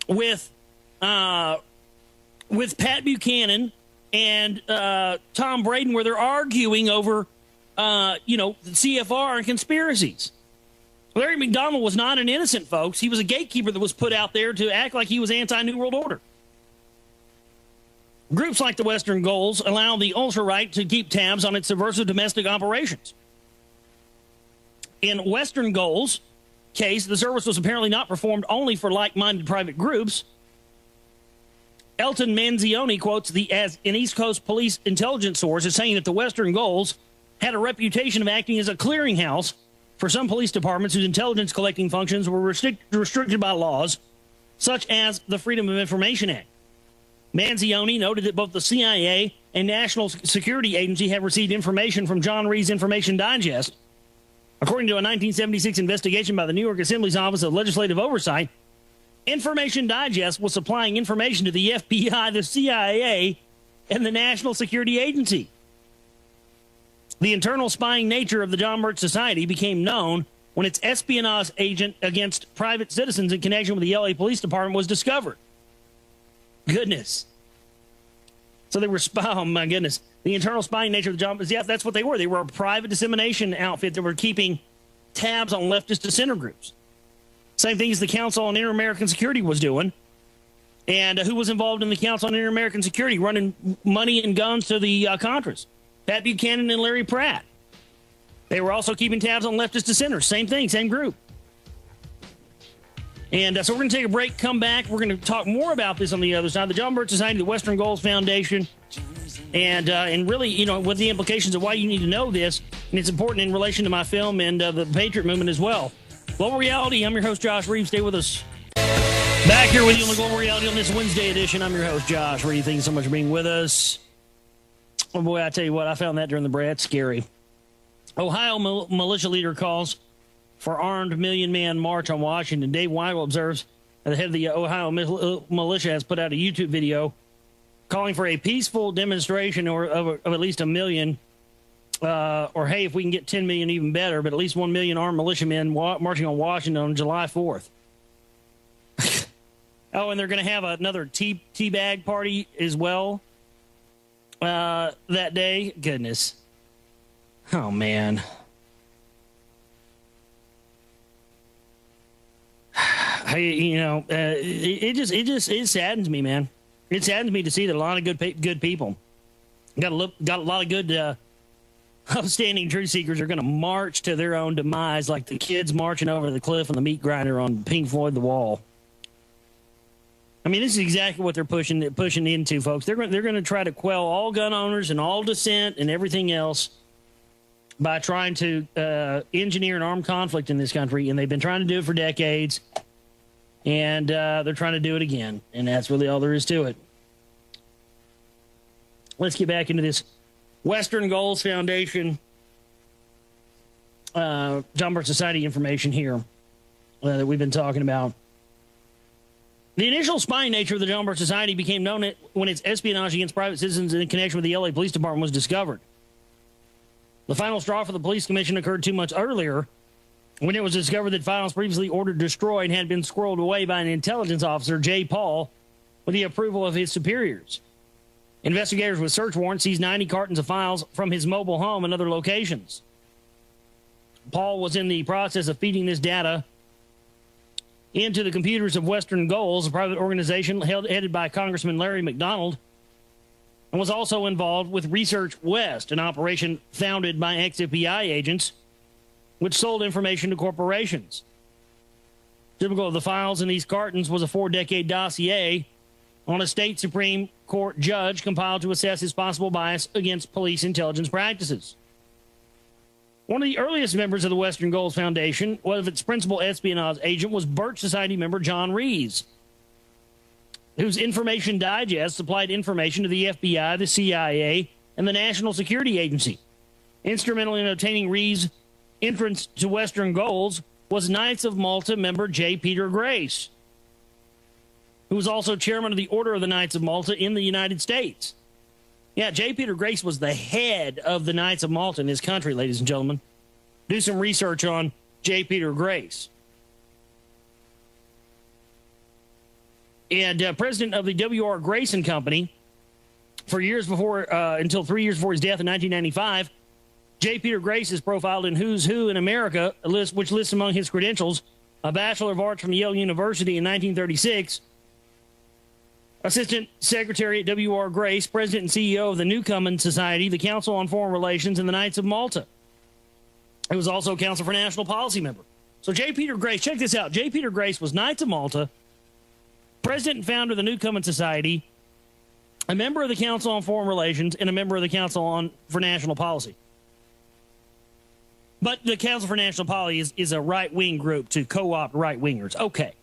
with Pat Buchanan and Tom Braden, where they're arguing over, the CFR and conspiracies. Larry McDonald was not an innocent, folks. He was a gatekeeper that was put out there to act like he was anti-New World Order. Groups like the Western Goals allow the ultra-right to keep tabs on its subversive domestic operations. In Western Goals' case, the service was apparently not performed only for like-minded private groups. Elton Manzioni quotes an East Coast police intelligence source as saying that the Western Goals had a reputation of acting as a clearinghouse for some police departments whose intelligence collecting functions were restricted by laws, such as the Freedom of Information Act. Manzioni noted that both the CIA and National Security Agency have received information from John Reed's Information Digest. According to a 1976 investigation by the New York Assembly's Office of Legislative Oversight, Information Digest was supplying information to the FBI, the CIA, and the National Security Agency. The internal spying nature of the John Birch Society became known when its espionage agent against private citizens in connection with the LA Police Department was discovered. Goodness. So they were oh my goodness. The internal spying nature of the John Birch, yeah, that's what they were. They were a private dissemination outfit that were keeping tabs on leftist dissenter groups. Same thing as the Council on Inter-American Security was doing. And who was involved in the Council on Inter-American Security, running money and guns to the Contras? Pat Buchanan and Larry Pratt. They were also keeping tabs on leftist dissenters. Same thing, same group. And so we're going to take a break, come back. We're going to talk more about this on the other side. The John Birch Society, the Western Goals Foundation, and really, what the implications of why you need to know this. And it's important in relation to my film and the Patriot movement as well. Global Reality, I'm your host, Josh Reeves. Stay with us. Back here with you on the Global Reality on this Wednesday edition. I'm your host, Josh Reeves. Thank you so much for being with us. Oh, boy, I tell you what, I found that during the break. That's scary. Ohio militia leader calls for armed million-man march on Washington. Dave Weigel observes the head of the Ohio militia has put out a YouTube video calling for a peaceful demonstration of at least 1 million, or, hey, if we can get 10 million, even better, but at least 1 million armed militiamen marching on Washington on July 4th. Oh, and they're going to have another teabag party as well that day. Goodness. Oh, man. It saddens me, man. It saddens me to see that a lot of good people got a lot of good upstanding truth seekers are going to march to their own demise like the kids marching over the cliff on the meat grinder on Pink Floyd The Wall. I mean, this is exactly what they're pushing into, folks. They're going to try to quell all gun owners and all dissent and everything else. by trying to engineer an armed conflict in this country, and they've been trying to do it for decades, and they're trying to do it again, and that's really all there is to it. Let's get back into this Western Goals Foundation John Birch Society information here that we've been talking about. The initial spying nature of the John Birch Society became known when its espionage against private citizens in connection with the LA Police Department was discovered. The final straw for the police commission occurred 2 months earlier when it was discovered that files previously ordered destroyed had been squirreled away by an intelligence officer, J. Paul, with the approval of his superiors. Investigators with search warrants seized 90 cartons of files from his mobile home and other locations. Paul was in the process of feeding this data into the computers of Western Goals, a private organization headed by Congressman Larry McDonald, and was also involved with Research West, an operation founded by ex-FBI agents, which sold information to corporations. Typical of the files in these cartons was a 4-decade dossier on a state Supreme Court judge compiled to assess his possible bias against police intelligence practices. One of the earliest members of the Western Goals Foundation, one of its principal espionage agent, was Birch Society member John Rees, whose Information Digest supplied information to the FBI, the CIA, and the National Security Agency. Instrumental in obtaining Rees' entrance to Western Goals was Knights of Malta member J. Peter Grace, who was also chairman of the Order of the Knights of Malta in the United States. Yeah, J. Peter Grace was the head of the Knights of Malta in this country, ladies and gentlemen. Do some research on J. Peter Grace. And president of the W.R. Grace and Company for years before, until 3 years before his death in 1995, J. Peter Grace is profiled in Who's Who in America, a list which lists among his credentials a Bachelor of Arts from Yale University in 1936, Assistant Secretary at W.R. Grace, President and CEO of the Newcomen Society, the Council on Foreign Relations, and the Knights of Malta. He was also Council for National Policy member. So J. Peter Grace, check this out. J. Peter Grace was Knights of Malta, President and founder of the Newcomen Society, a member of the Council on Foreign Relations, and a member of the Council for National Policy. But the Council for National Policy is a right-wing group to co-opt right-wingers. Okay.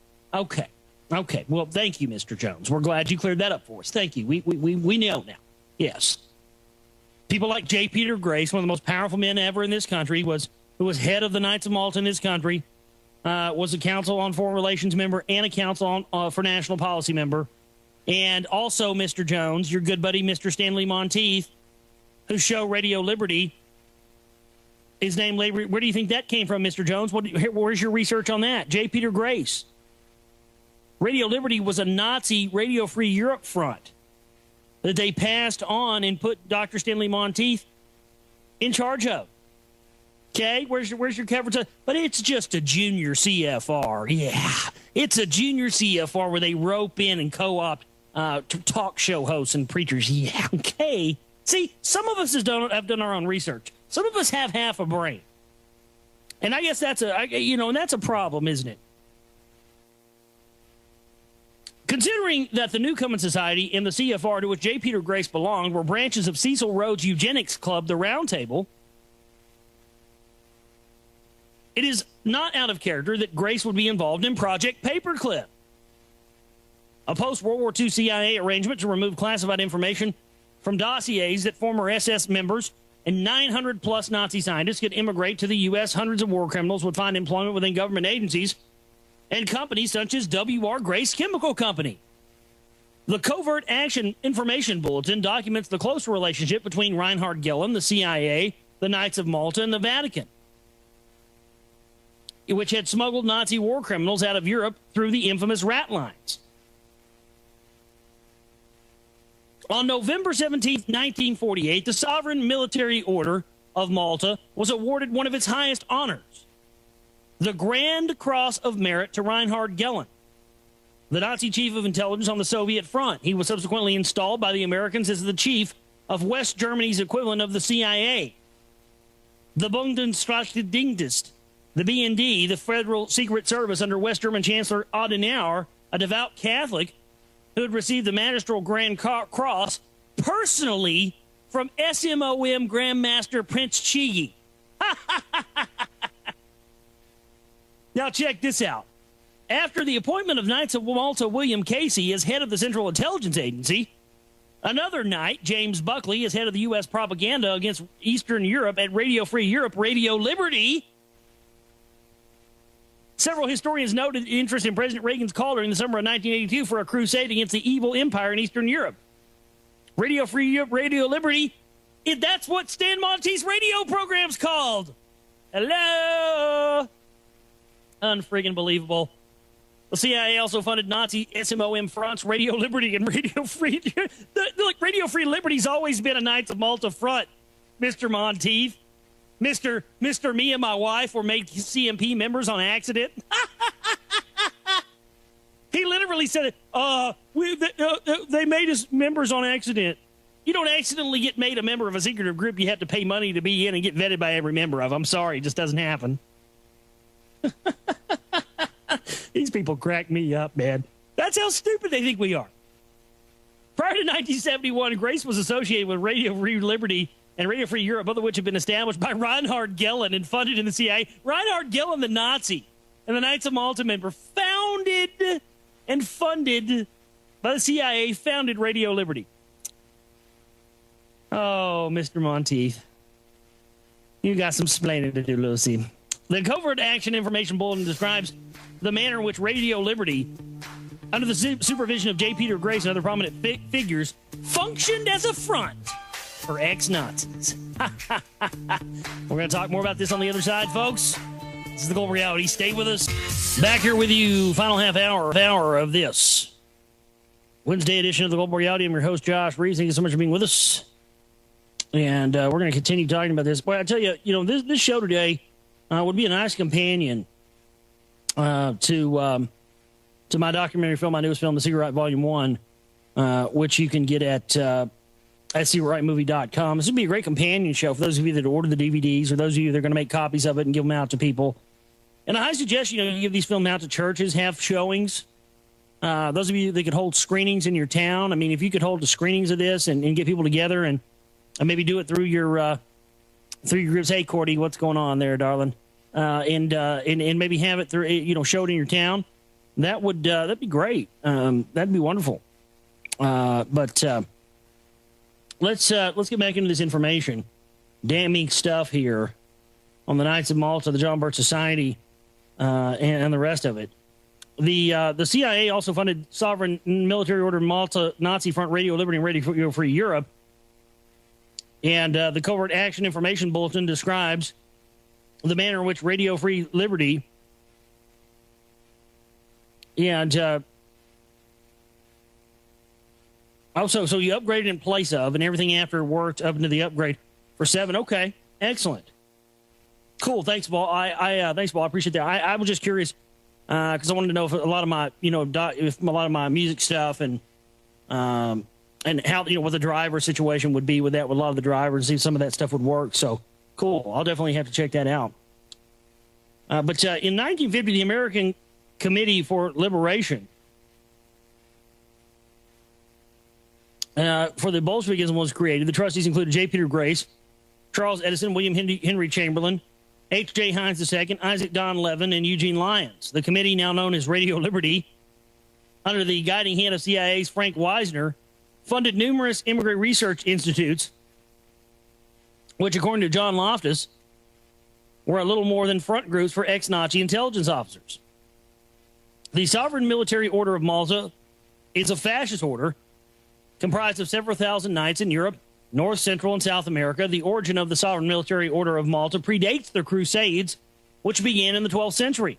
Well, thank you, Mr. Jones. We're glad you cleared that up for us. Thank you. We know now. Yes. People like J. Peter Grace, one of the most powerful men ever in this country, who was head of the Knights of Malta in this country, was a Council on Foreign Relations member and a Council for National Policy member. And also, Mr. Jones, your good buddy, Mr. Stanley Monteith, whose show Radio Liberty is named Labor. Where do you think that came from, Mr. Jones? Where's your research on that? J. Peter Grace. Radio Liberty was a Nazi Radio Free Europe front that they passed on and put Dr. Stanley Monteith in charge of. Okay, where's your coverage? But it's just a junior CFR. Yeah, it's a junior CFR where they rope in and co-opt talk show hosts and preachers. Yeah, okay. See, some of us have done our own research. Some of us have half a brain, and I guess that's a problem, isn't it? Considering that the Newcomen Society and the CFR, to which J. Peter Grace belonged, were branches of Cecil Rhodes' eugenics club, the Round Table, it is not out of character that Grace would be involved in Project Paperclip, a post-World War II CIA arrangement to remove classified information from dossiers that former SS members and 900-plus Nazi scientists could immigrate to the U.S. Hundreds of war criminals would find employment within government agencies and companies such as W.R. Grace Chemical Company. The Covert Action Information Bulletin documents the close relationship between Reinhard Gehlen, the CIA, the Knights of Malta, and the Vatican, which had smuggled Nazi war criminals out of Europe through the infamous rat lines. On November 17, 1948, the Sovereign Military Order of Malta was awarded one of its highest honors, the Grand Cross of Merit, to Reinhard Gehlen, the Nazi chief of intelligence on the Soviet front. He was subsequently installed by the Americans as the chief of West Germany's equivalent of the CIA, the Bundesstaatsdienst, the BND, the Federal Secret Service under West German Chancellor Adenauer, a devout Catholic who had received the Magistral Grand Cross personally from SMOM Grandmaster Prince Chigi. Now, check this out. After the appointment of Knights of Malta William Casey as head of the Central Intelligence Agency, another knight, James Buckley, is head of the U.S. propaganda against Eastern Europe at Radio Free Europe, Radio Liberty. Several historians noted interest in President Reagan's call during the summer of 1982 for a crusade against the evil empire in Eastern Europe. Radio Free Europe, Radio Liberty, that's what Stan Monteith's radio program's called. Hello? Unfriggin' believable. The CIA also funded Nazi SMOM fronts, Radio Liberty and Radio Free. Look, Radio Free Liberty's always been a Knights of Malta front, Mr. Monteith. Mr. Me and my wife were made CMP members on accident. He literally said it. They made us members on accident. You don't accidentally get made a member of a secretive group you have to pay money to be in and get vetted by every member of. I'm sorry, it just doesn't happen. These people crack me up, man. That's how stupid they think we are. Prior to 1971, Grace was associated with Radio Free Liberty and Radio Free Europe, both of which have been established by Reinhard Gehlen and funded in the CIA. Reinhard Gehlen, the Nazi, and the Knights of Malta member, founded and funded by the CIA, founded Radio Liberty. Oh, Mr. Monteith. You got some splaining to do, Lucy. The Covert Action Information Bulletin describes the manner in which Radio Liberty, under the supervision of J. Peter Grace and other prominent figures, functioned as a front for ex-Nazis. We're going to talk more about this on the other side, folks. This is the Global Reality. Stay with us. Back here with you, final half hour of this Wednesday edition of the Global Reality. I'm your host, Josh Reeves. Thank you so much for being with us. And we're going to continue talking about this. Boy, I tell you, this show today would be a nice companion to my documentary film, my newest film, The Secret Right Volume 1, which you can get at secretrightmovie.com. This would be a great companion show for those of you that order the DVDs or those of you that are going to make copies of it and give them out to people. And I suggest, you give these films out to churches, have showings. Those of you that could hold screenings in your town, I mean, if you could hold the screenings of this and get people together and maybe do it through your groups. Hey, Cordy, what's going on there, darling? And maybe have it through, show it in your town. That'd be great. That'd be wonderful. But let's get back into this information. Damning stuff here on the Knights of Malta, the John Birch Society, and the rest of it. The CIA also funded Sovereign Military Order Malta, Nazi Front, Radio Liberty, and Radio Free Europe. And the Covert Action Information Bulletin describes the manner in which Radio Free Liberty and also, so you upgraded in place of, and everything after worked up into the upgrade for 7. Okay, excellent, cool. Thanks, Paul. Thanks, Paul. I appreciate that. I was just curious because I wanted to know if a lot of my, if a lot of my music stuff and how, what the driver situation would be with that, with a lot of the drivers, see if some of that stuff would work. So cool. I'll definitely have to check that out. But in 1950, the American Committee for Liberation for the Bolshevikism was created. The trustees included J. Peter Grace, Charles Edison, William Henry Chamberlain, H.J. Hines II, Isaac Don Levin, and Eugene Lyons. The committee, now known as Radio Liberty, under the guiding hand of CIA's Frank Wisner, funded numerous immigrant research institutes, which, according to John Loftus, were a little more than front groups for ex-Nazi intelligence officers. The Sovereign Military Order of Malta is a fascist order comprised of several thousand knights in Europe, North, Central, and South America. The origin of the Sovereign Military Order of Malta predates the Crusades, which began in the 12th century.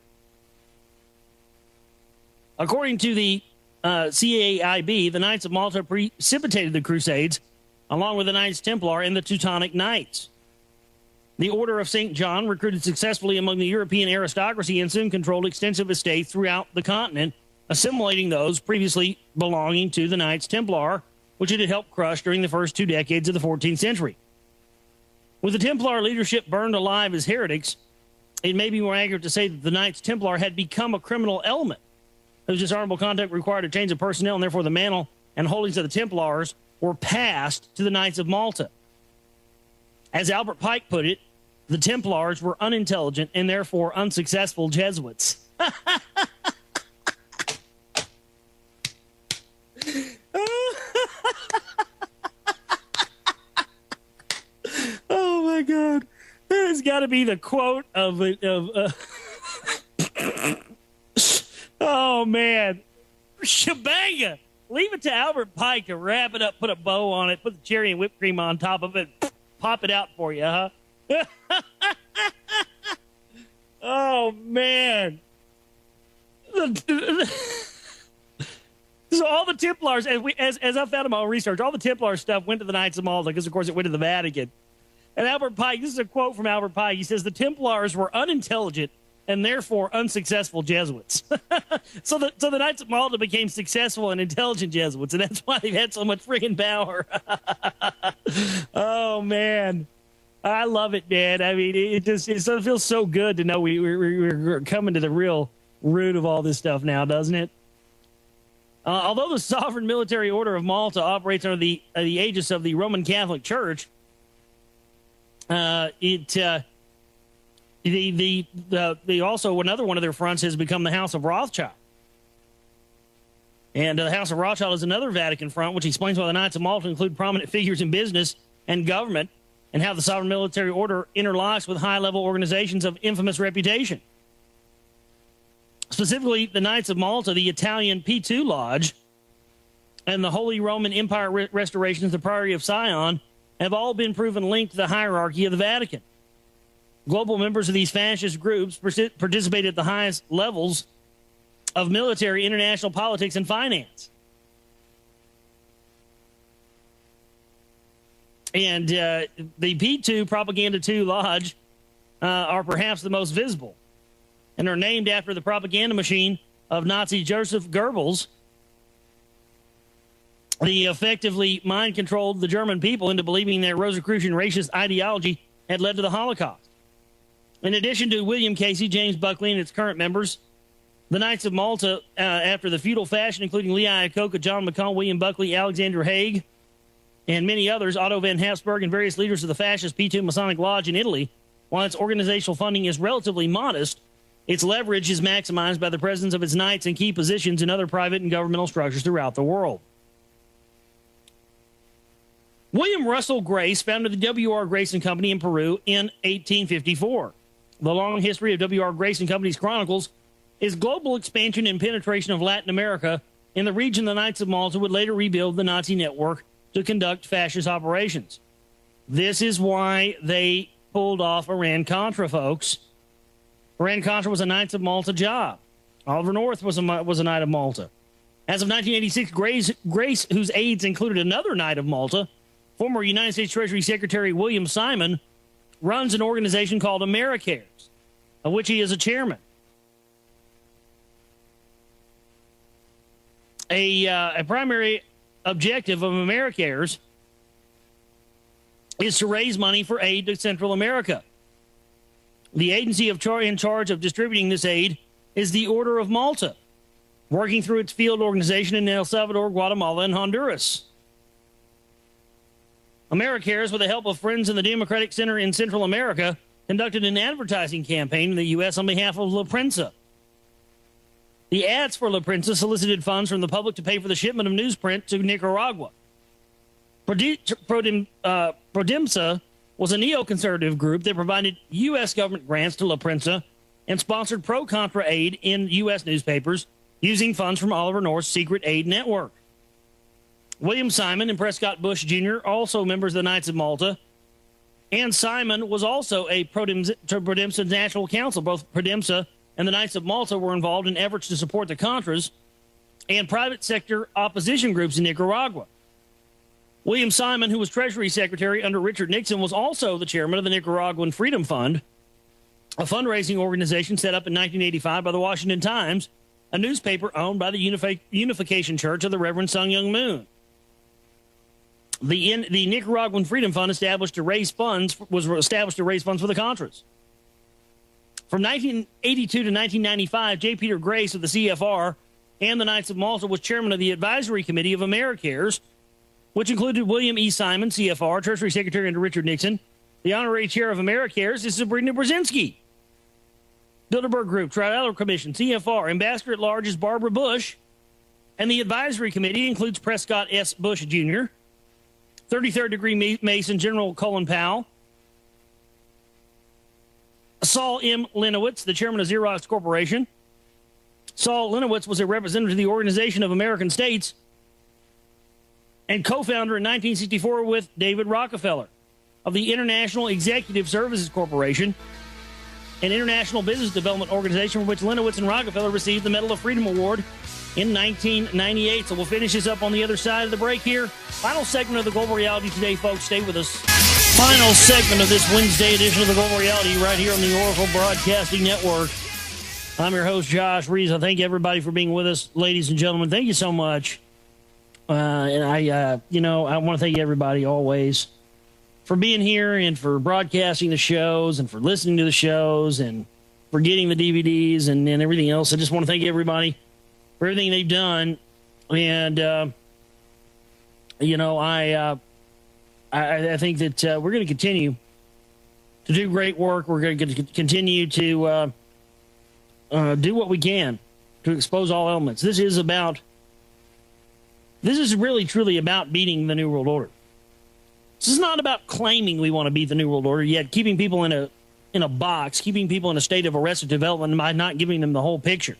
According to the CAIB, the Knights of Malta precipitated the Crusades, along with the Knights Templar and the Teutonic Knights. The Order of St. John recruited successfully among the European aristocracy and soon controlled extensive estates throughout the continent, assimilating those previously belonging to the Knights Templar, which it had helped crush during the first 2 decades of the 14th century. With the Templar leadership burned alive as heretics, it may be more accurate to say that the Knights Templar had become a criminal element whose dishonorable conduct required a change of personnel, and therefore the mantle and holdings of the Templars were passed to the Knights of Malta. As Albert Pike put it, the Templars were unintelligent and therefore unsuccessful Jesuits. Oh my God, that has got to be the quote of it. Oh man, shebanga! Leave it to Albert Pike to wrap it up, put a bow on it, put the cherry and whipped cream on top of it, pop it out for you, huh? Oh man! So all the Templars, as I found in my own research, all the Templar stuff went to the Knights of Malta because, of course, it went to the Vatican. And Albert Pike, this is a quote from Albert Pike. He says, the Templars were unintelligent and therefore unsuccessful Jesuits. So the Knights of Malta became successful and intelligent Jesuits, and that's why they've had so much friggin' power. Oh, man. I love it, man. I mean, it feels so good to know we're coming to the real root of all this stuff now, doesn't it? Although the Sovereign Military Order of Malta operates under the aegis of the Roman Catholic Church, also another one of their fronts has become the House of Rothschild. And the House of Rothschild is another Vatican front, which explains why the Knights of Malta include prominent figures in business and government, and how the Sovereign Military Order interlocks with high-level organizations of infamous reputation. Specifically, the Knights of Malta, the Italian P2 Lodge, and the Holy Roman Empire Restorations, the Priory of Sion, have all been proven linked to the hierarchy of the Vatican. Global members of these fascist groups participate at the highest levels of military, international politics, and finance. And the P2 Propaganda 2 Lodge are perhaps the most visible, and are named after the propaganda machine of Nazi Joseph Goebbels. He effectively mind-controlled the German people into believing their Rosicrucian racist ideology had led to the Holocaust. In addition to William Casey, James Buckley, and its current members, the Knights of Malta, after the feudal fashion, including Lee Iacocca, John McCone, William Buckley, Alexander Haig, and many others, Otto von Habsburg, and various leaders of the fascist P2 Masonic Lodge in Italy, while its organizational funding is relatively modest, its leverage is maximized by the presence of its knights in key positions in other private and governmental structures throughout the world. William Russell Grace founded the W.R. Grace & Company in Peru in 1854. The long history of W.R. Grace & Company's chronicles is global expansion and penetration of Latin America in the region the Knights of Malta would later rebuild the Nazi network to conduct fascist operations. This is why they pulled off Iran-Contra, folks. Iran-Contra was a Knights of Malta job. Oliver North was a Knight of Malta. As of 1986, Grace, whose aides included another Knight of Malta, former United States Treasury Secretary William Simon, runs an organization called AmeriCares, of which he is a chairman. A primary objective of AmeriCares is to raise money for aid to Central America. The agency in charge of distributing this aid is the Order of Malta, working through its field organization in El Salvador, Guatemala, and Honduras. AmeriCares, with the help of friends in the Democratic Center in Central America, conducted an advertising campaign in the U.S. on behalf of La Prensa. The ads for La Prensa solicited funds from the public to pay for the shipment of newsprint to Nicaragua. Prodemsa was a neoconservative group that provided U.S. government grants to La Prensa and sponsored pro-Contra aid in U.S. newspapers using funds from Oliver North's secret aid network. William Simon and Prescott Bush Jr., also members of the Knights of Malta, and Simon was also a Prodemsa National Council. Both Prodemsa and the Knights of Malta were involved in efforts to support the Contras and private sector opposition groups in Nicaragua. William Simon, who was Treasury Secretary under Richard Nixon, was also the chairman of the Nicaraguan Freedom Fund, a fundraising organization set up in 1985 by the Washington Times, a newspaper owned by the Unification Church of the Reverend Sun Myung Moon. The Nicaraguan Freedom Fund was established to raise funds for the Contras. From 1982 to 1995, J. Peter Grace of the CFR and the Knights of Malta was chairman of the Advisory Committee of AmeriCares, which included William E. Simon, CFR, Treasury Secretary under Richard Nixon, The honorary chair of AmeriCares is Sabrina Brzezinski. Bilderberg Group, Trilateral Commission, CFR. Ambassador at Large is Barbara Bush. And the advisory committee includes Prescott S. Bush Jr., 33rd degree Mason General Colin Powell, Saul M. Lenowitz, the chairman of Xerox Corporation. Saul Lenowitz was a representative of the Organization of American States and co-founder in 1964 with David Rockefeller of the International Executive Services Corporation, an international business development organization for which Lenowitz and Rockefeller received the Medal of Freedom Award in 1998. So we'll finish this up on the other side of the break here. Final segment of the Global Reality Today, folks. Stay with us. Final segment of this Wednesday edition of the Global Reality right here on the Oracle Broadcasting Network. I'm your host, Josh Reeves. I thank everybody for being with us, ladies and gentlemen. Thank you so much. And I want to thank everybody always for being here and for broadcasting the shows and for listening to the shows and for getting the DVDs and everything else. I just want to thank everybody for everything they've done. And, I think that we're going to continue to do great work. We're going to continue to do what we can to expose all elements. This is really, truly about beating the New World Order. This is not about claiming we want to beat the New World Order, yet keeping people in a box, keeping people in a state of arrested development by not giving them the whole picture.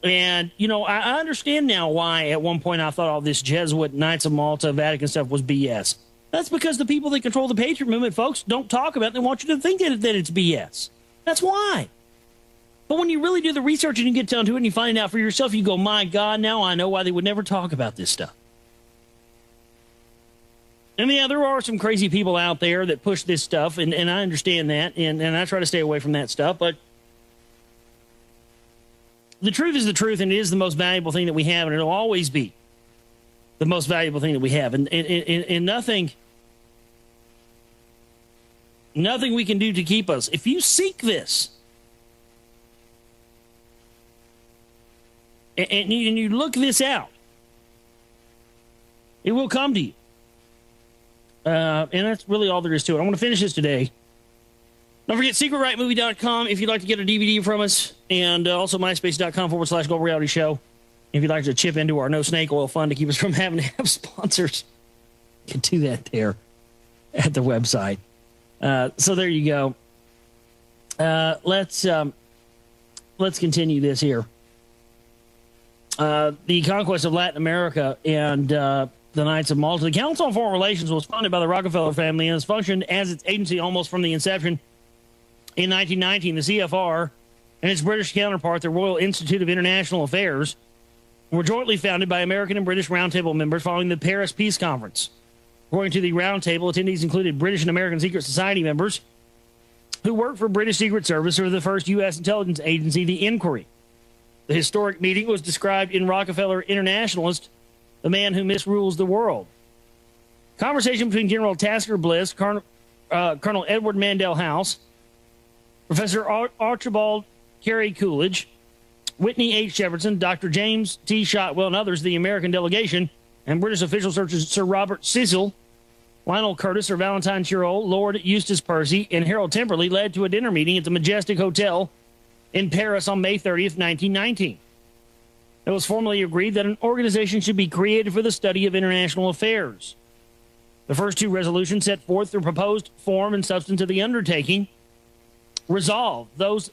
And, I understand now why at one point I thought all this Jesuit, Knights of Malta, Vatican stuff was BS. That's because the people that control the Patriot movement, folks, don't talk about it. They want you to think that it's BS. That's why. But when you really do the research and you get down to it and you find it out for yourself, you go, my God, now I know why they would never talk about this stuff. And yeah, there are some crazy people out there that push this stuff, and I understand that, and I try to stay away from that stuff, but the truth is the truth, and it is the most valuable thing that we have, and it'll always be the most valuable thing that we have. And nothing we can do to keep us. If you seek this, and you look this out, it will come to you. And that's really all there is to it. I want to finish this today. Don't forget secretrightmovie.com if you'd like to get a DVD from us, and also myspace.com/Global Reality Show if you'd like to chip into our No Snake Oil Fund to keep us from having to have sponsors. You can do that there at the website. So there you go. Let's continue this here. The conquest of Latin America and the Knights of Malta. The Council on Foreign Relations was funded by the Rockefeller family and has functioned as its agency almost from the inception. In 1919, the CFR and its British counterpart, the Royal Institute of International Affairs, were jointly founded by American and British Roundtable members following the Paris Peace Conference. According to the Roundtable, attendees included British and American Secret Society members who worked for British Secret Service or the first U.S. intelligence agency, the Inquiry. The historic meeting was described in Rockefeller Internationalist, The Man Who Misrules the World. Conversation between General Tasker Bliss, Colonel Edward Mandell House, Professor Archibald Carey Coolidge, Whitney H. Jefferson, Dr. James T. Shotwell, and others, the American delegation, and British officials such as Sir Robert Cecil, Lionel Curtis, Sir Valentine Chirol, Lord Eustace Percy, and Harold Temperley led to a dinner meeting at the Majestic Hotel in Paris on May 30th, 1919. It was formally agreed that an organization should be created for the study of international affairs. The first two resolutions set forth the proposed form and substance of the undertaking. Resolved, those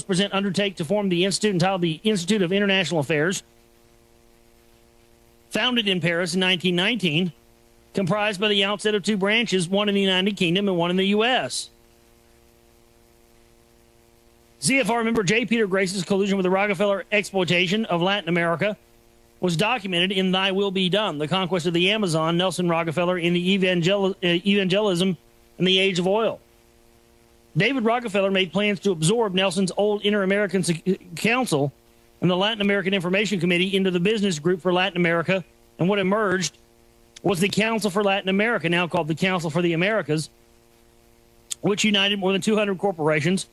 present undertake to form the institute entitled the Institute of International Affairs, founded in Paris in 1919, comprised by the outset of two branches, one in the United Kingdom and one in the U.S. CFR member J. Peter Grace's collusion with the Rockefeller exploitation of Latin America was documented in Thy Will Be Done, the conquest of the Amazon, Nelson Rockefeller in the evangelism in the Age of Oil. David Rockefeller made plans to absorb Nelson's old Inter-American Council and the Latin American Information Committee into the Business Group for Latin America, and what emerged was the Council for Latin America, now called the Council for the Americas, which united more than 200 corporations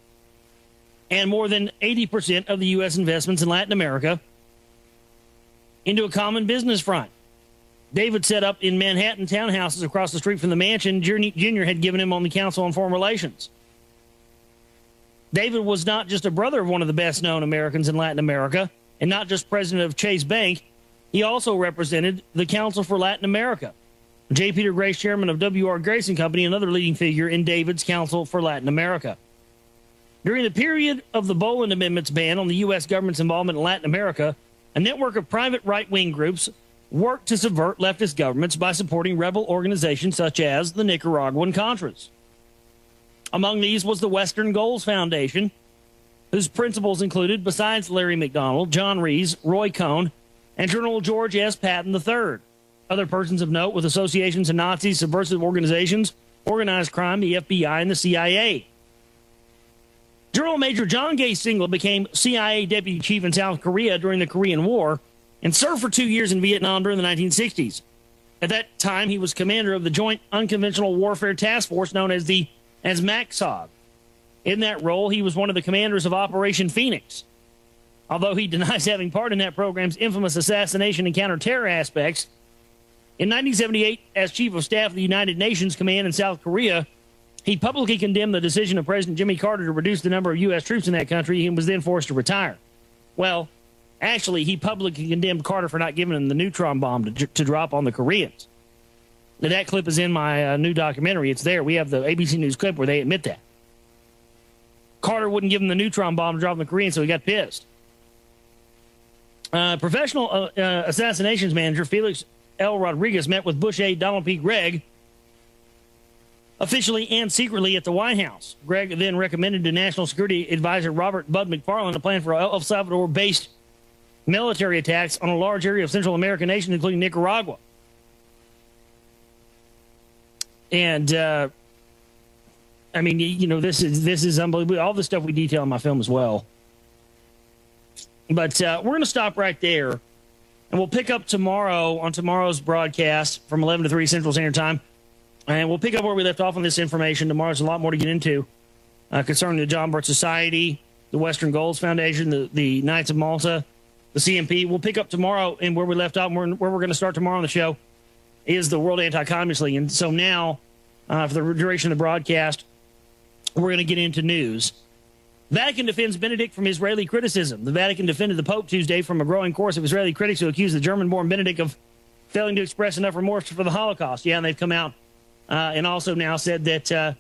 and more than 80% of the U.S. investments in Latin America into a common business front. David set up in Manhattan townhouses across the street from the mansion Junior had given him on the Council on Foreign Relations. David was not just a brother of one of the best-known Americans in Latin America, and not just president of Chase Bank. He also represented the Council for Latin America. J. Peter Grace, chairman of W.R. Grace & Company, another leading figure in David's Council for Latin America. During the period of the Boland Amendment's ban on the U.S. government's involvement in Latin America, a network of private right-wing groups worked to subvert leftist governments by supporting rebel organizations such as the Nicaraguan Contras. Among these was the Western Goals Foundation, whose principals included, besides Larry McDonald, John Rees, Roy Cohn, and General George S. Patton III. Other persons of note with associations to Nazis, subversive organizations, organized crime, the FBI, and the CIA. General Major John Gay Singlet became CIA deputy chief in South Korea during the Korean War and served for 2 years in Vietnam during the 1960s. At that time, he was commander of the Joint Unconventional Warfare Task Force known as MACSOG. In that role, he was one of the commanders of Operation Phoenix. Although he denies having part in that program's infamous assassination and counter-terror aspects, in 1978, as Chief of Staff of the United Nations Command in South Korea, he publicly condemned the decision of President Jimmy Carter to reduce the number of U.S. troops in that country and was then forced to retire. Well, actually, he publicly condemned Carter for not giving him the neutron bomb to drop on the Koreans. Now, that clip is in my new documentary. It's there. We have the ABC News clip where they admit that. Carter wouldn't give him the neutron bomb to drop on the Koreans, so he got pissed. Professional assassinations manager Felix L. Rodriguez met with Bush aide Donald P. Gregg officially and secretly at the White House. Gregg then recommended to National Security Advisor Robert Bud McFarlane a plan for El Salvador-based military attacks on a large area of Central American nations, including Nicaragua. And, I mean, you know, this is unbelievable. All the stuff we detail in my film as well. But we're going to stop right there. And we'll pick up tomorrow on tomorrow's broadcast from 11 to 3 Central Standard Time. And we'll pick up where we left off on this information. Tomorrow's a lot more to get into concerning the John Birch Society, the Western Goals Foundation, the Knights of Malta, the CMP. We'll pick up tomorrow, and where we left off, where we're going to start tomorrow on the show, is the World Anti-Communist League. And so now, for the duration of the broadcast, we're going to get into news. Vatican defends Benedict from Israeli criticism. The Vatican defended the Pope Tuesday from a growing chorus of Israeli critics who accused the German-born Benedict of failing to express enough remorse for the Holocaust. Yeah, and they've come out and also now said that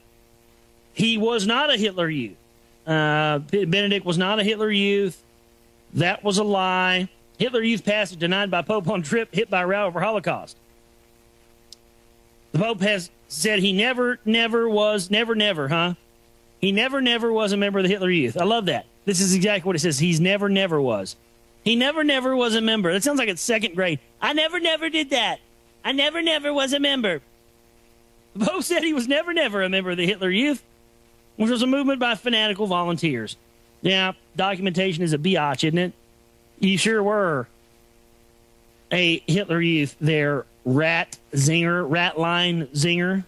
he was not a Hitler Youth. Benedict was not a Hitler Youth. That was a lie. Hitler Youth passage denied by Pope on trip hit by row over Holocaust. The Pope has said he never was a member of the Hitler Youth. I love that. This is exactly what it says. He's never was. He never was a member. That sounds like it's second grade. I never did that. I never was a member. The Pope said he was never a member of the Hitler Youth, which was a movement by fanatical volunteers. Yeah, documentation is a biatch, isn't it? You sure were a Hitler Youth there, rat line zinger.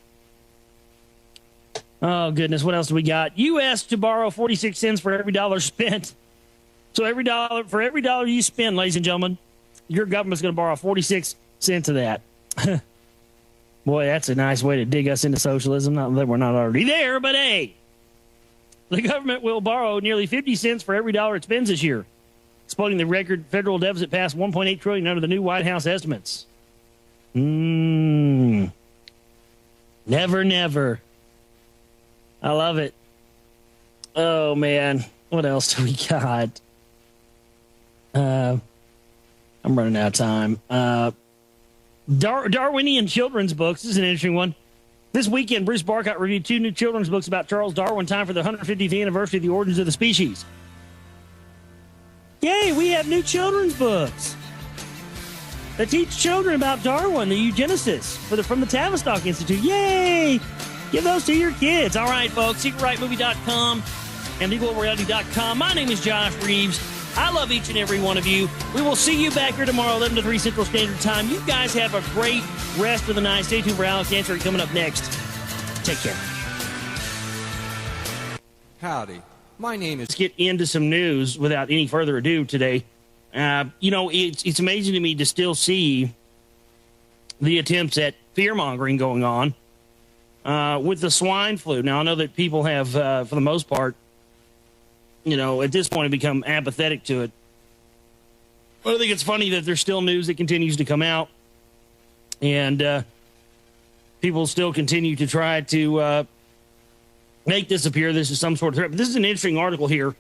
Oh, goodness. What else do we got? U.S. to borrow 46 cents for every dollar spent. So for every dollar you spend, ladies and gentlemen, your government's going to borrow 46 cents of that. Boy, that's a nice way to dig us into socialism. Not that we're not already there, but hey, the government will borrow nearly 50 cents for every dollar it spends this year, exploiting the record federal deficit past $1.8 trillion under the new White House estimates. Never. I love it. Oh, man. What else do we got? I'm running out of time. Darwinian children's books. This is an interesting one. This weekend, Bruce Barcott reviewed 2 new children's books about Charles Darwin, time for the 150th anniversary of the origins of the species. Yay, we have new children's books that teach children about Darwin, the eugenicist, from the Tavistock Institute. Yay! Give those to your kids. All right, folks, SecretRightMovie.com and TheGlobalReality.com. My name is Josh Reeves. I love each and every one of you. We will see you back here tomorrow, 11 to 3 Central Standard Time. You guys have a great rest of the night. Stay tuned for Alex Answer coming up next. Take care. Howdy. My name is... Let's get into some news without any further ado today. You know, it's amazing to me to still see the attempts at fear-mongering going on with the swine flu. Now, I know that people have, for the most part, at this point, have become apathetic to it. But I think it's funny that there's still news that continues to come out, and people still continue to try to make this appear this is some sort of threat. But this is an interesting article here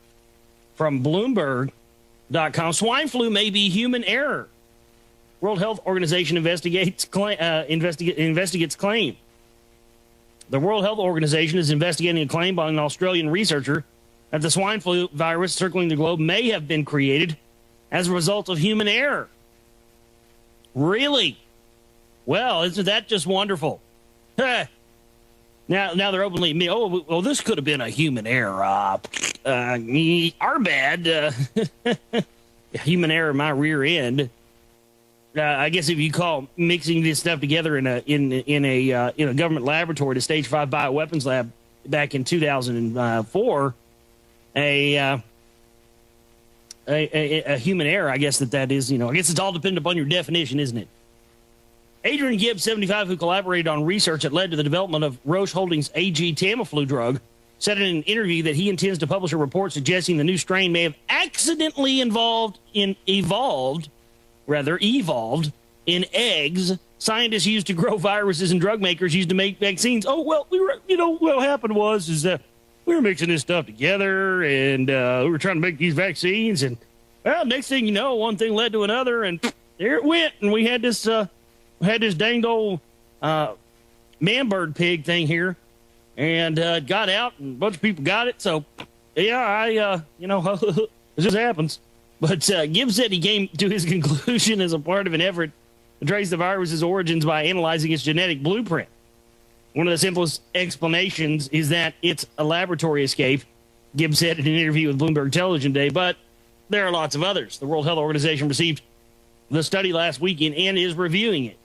from Bloomberg.com. Swine flu may be human error. World Health Organization investigates claim. The World Health Organization is investigating a claim by an Australian researcher that the swine flu virus circling the globe may have been created as a result of human error. Really? Well, isn't that just wonderful? Now they're openly admitting, well, this could have been a human error. Our bad. Human error in my rear end. I guess if you call mixing this stuff together in a government laboratory, the Stage 5 bioweapons lab back in 2004, a human error, I guess that is, I guess it's all dependent upon your definition, isn't it? Adrian Gibbs, 75, who collaborated on research that led to the development of Roche Holdings' AG Tamiflu drug, said in an interview that he intends to publish a report suggesting the new strain may have accidentally evolved in eggs scientists used to grow viruses and drug makers used to make vaccines. Oh, well, what happened was that we were mixing this stuff together and we were trying to make these vaccines. And, well, next thing you know, one thing led to another and there it went. And we had this danged old man-bird pig thing here and got out and a bunch of people got it. So, yeah, it just happens. But Gibbs said he came to his conclusion as a part of an effort to trace the virus's origins by analyzing its genetic blueprint. One of the simplest explanations is that it's a laboratory escape, Gibbs said in an interview with Bloomberg Television Day, but there are lots of others. The World Health Organization received the study last weekend and is reviewing it.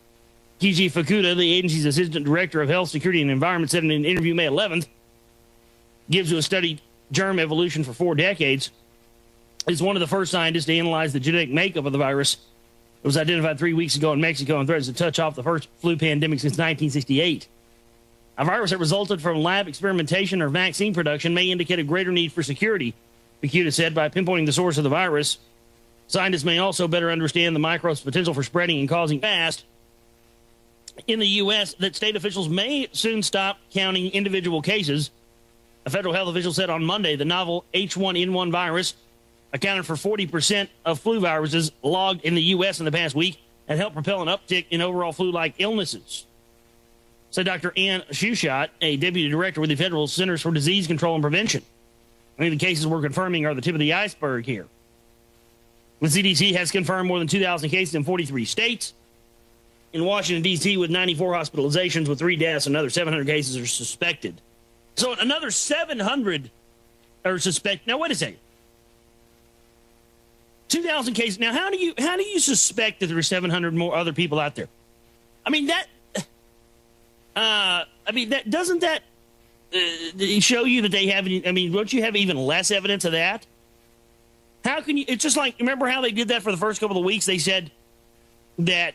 Kiji Fukuda, the agency's assistant director of health, security, and environment, said in an interview May 11th, Gibbs, who has studied germ evolution for 4 decades, is one of the first scientists to analyze the genetic makeup of the virus. It was identified 3 weeks ago in Mexico and threatens to touch off the first flu pandemic since 1968. A virus that resulted from lab experimentation or vaccine production may indicate a greater need for security, Fukuda said. By pinpointing the source of the virus, scientists may also better understand the microbe's potential for spreading and causing fast. In the U.S., that state officials may soon stop counting individual cases. A federal health official said on Monday the novel H1N1 virus accounted for 40% of flu viruses logged in the U.S. in the past week and helped propel an uptick in overall flu-like illnesses. Said Dr. Ann Shushat, a deputy director with the Federal Centers for Disease Control and Prevention. Many of the cases we're confirming are the tip of the iceberg here. The CDC has confirmed more than 2,000 cases in 43 states. In Washington, D.C., with 94 hospitalizations with 3 deaths, another 700 cases are suspected. So another 700 are suspect. Now, wait a second. 2,000 cases. Now, how do you suspect that there are 700 more other people out there? I mean, doesn't that show you that they have? Don't you have even less evidence of that? How can you? It's just like, remember how they did that for the first couple of weeks? They said that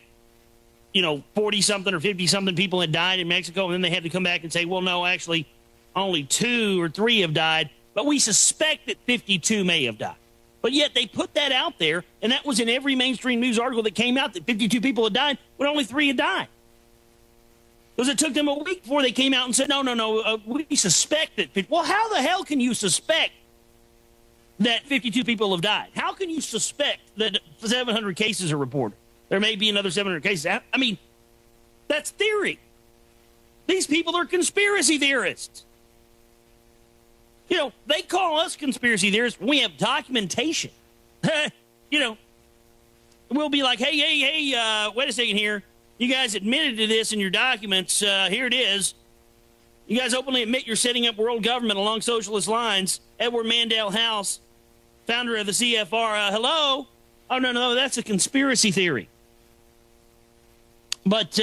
40-something or 50-something people had died in Mexico, and then they had to come back and say, well, no, actually, only 2 or 3 have died, but we suspect that 52 may have died. But yet they put that out there, and that was in every mainstream news article that came out that 52 people had died when only 3 had died. Because it took them a week before they came out and said, no, we suspect that. Well, how the hell can you suspect that 52 people have died? How can you suspect that 700 cases are reported? There may be another 700 cases. I mean, that's theory. These people are conspiracy theorists. They call us conspiracy theorists. We have documentation. We'll be like, hey, wait a second here. You guys admitted to this in your documents. Here it is. You guys openly admit you're setting up world government along socialist lines. Edward Mandel House, founder of the CFR. Hello? Oh, no, that's a conspiracy theory. But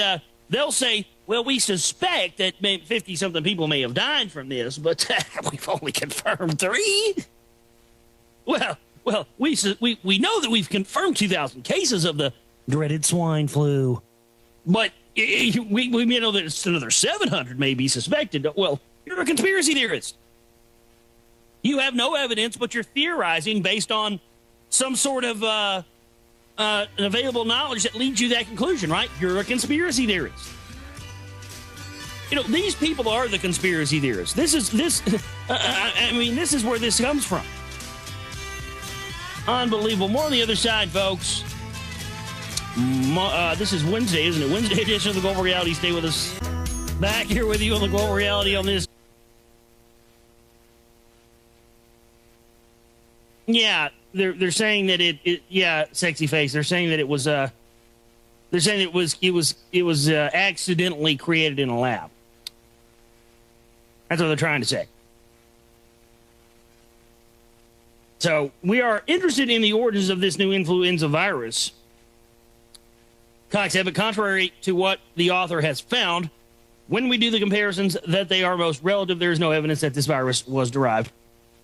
they'll say, well, we suspect that 50-something people may have died from this, but we've only confirmed 3. Well, we know that we've confirmed 2,000 cases of the dreaded swine flu. But we may know that it's another 700 may be suspected. Well, you're a conspiracy theorist. You have no evidence, but you're theorizing based on some sort of available knowledge that leads you to that conclusion, right? You're a conspiracy theorist. You know, these people are the conspiracy theorists. This is where this comes from. Unbelievable. More on the other side, folks. This is Wednesday, isn't it? Wednesday edition of the Global Reality. Stay with us. Back here with you on the Global Reality on this. Yeah, they're saying that it sexy face. They're saying that it was it was accidentally created in a lab. That's what they're trying to say. So we are interested in the origins of this new influenza virus. Cox said, but contrary to what the author has found, when we do the comparisons that they are most relative, there is no evidence that this virus was derived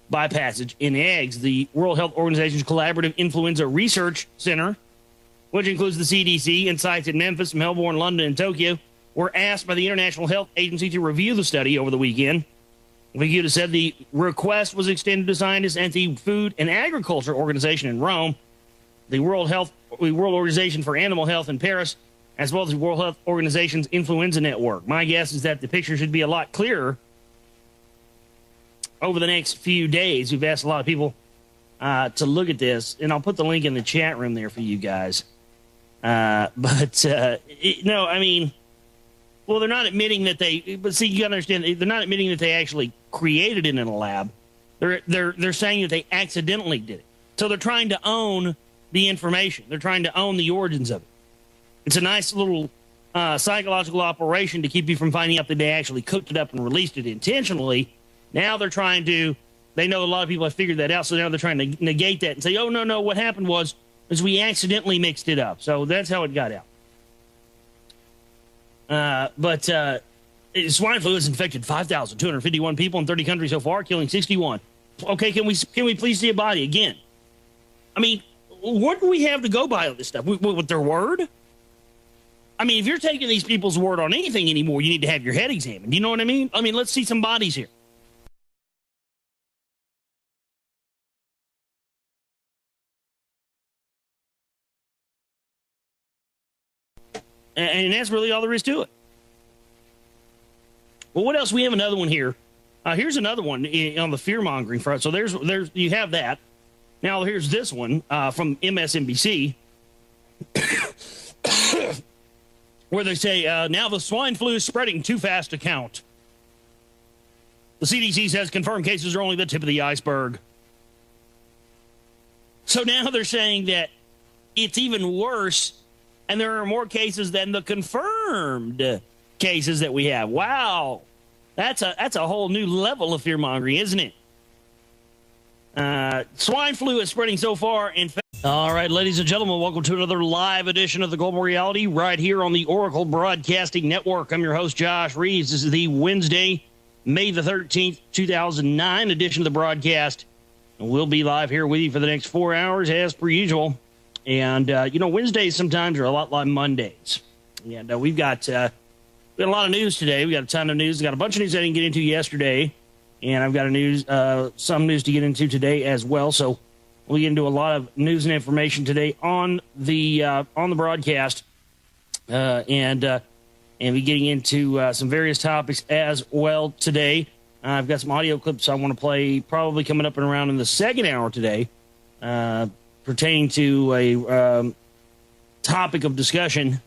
by passage in eggs. The World Health Organization's Collaborative Influenza Research Center, which includes the CDC and sites in Memphis, Melbourne, London, and Tokyo, were asked by the International Health Agency to review the study over the weekend. Viguta said the request was extended to scientists and the Food and Agriculture Organization in Rome, the World Organization for Animal Health in Paris, as well as the World Health Organization's Influenza Network. My guess is that the picture should be a lot clearer over the next few days. We've asked a lot of people to look at this, and I'll put the link in the chat room there for you guys. No, I mean, well, they're not admitting that but see, you gotta understand, they're not admitting that they actually created it in a lab. They're saying that they accidentally did it. So they're trying to own the information. They're trying to own the origins of it. It's a nice little psychological operation to keep you from finding out that they actually cooked it up and released it intentionally. Now they're trying to, they know a lot of people have figured that out, so now they're trying to negate that and say, oh, no, what happened was we accidentally mixed it up. So that's how it got out. But swine flu has infected 5,251 people in 30 countries so far, killing 61. Okay, can we please see a body again? I mean, what do we have to go by on this stuff? With their word? I mean, if you're taking these people's word on anything anymore, you need to have your head examined. You know what I mean? I mean, let's see some bodies here. And that's really all there is to it. Well, what else? We have another one here. Here's another one on the fear-mongering front. So there's you have that. Now here's this one from MSNBC, where they say, now the swine flu is spreading too fast to count. The CDC says confirmed cases are only the tip of the iceberg. So now they're saying that it's even worse, and there are more cases than the confirmed cases that we have. Wow. That's a whole new level of fear-mongering, isn't it? Swine flu is spreading so far. All right, ladies and gentlemen, welcome to another live edition of the Global Reality right here on the Oracle Broadcasting Network. I'm your host, Josh Reeves. This is the Wednesday, May the 13th, 2009 edition of the broadcast. And we'll be live here with you for the next 4 hours as per usual. And, Wednesdays sometimes are a lot like Mondays. And we got a lot of news today. We got a ton of news. We got a bunch of news I didn't get into yesterday. And I've got some news to get into today as well. So we'll get into a lot of news and information today on the broadcast, and be getting into some various topics as well today. I've got some audio clips I want to play, probably coming up and around in the second hour today, pertaining to a topic of discussion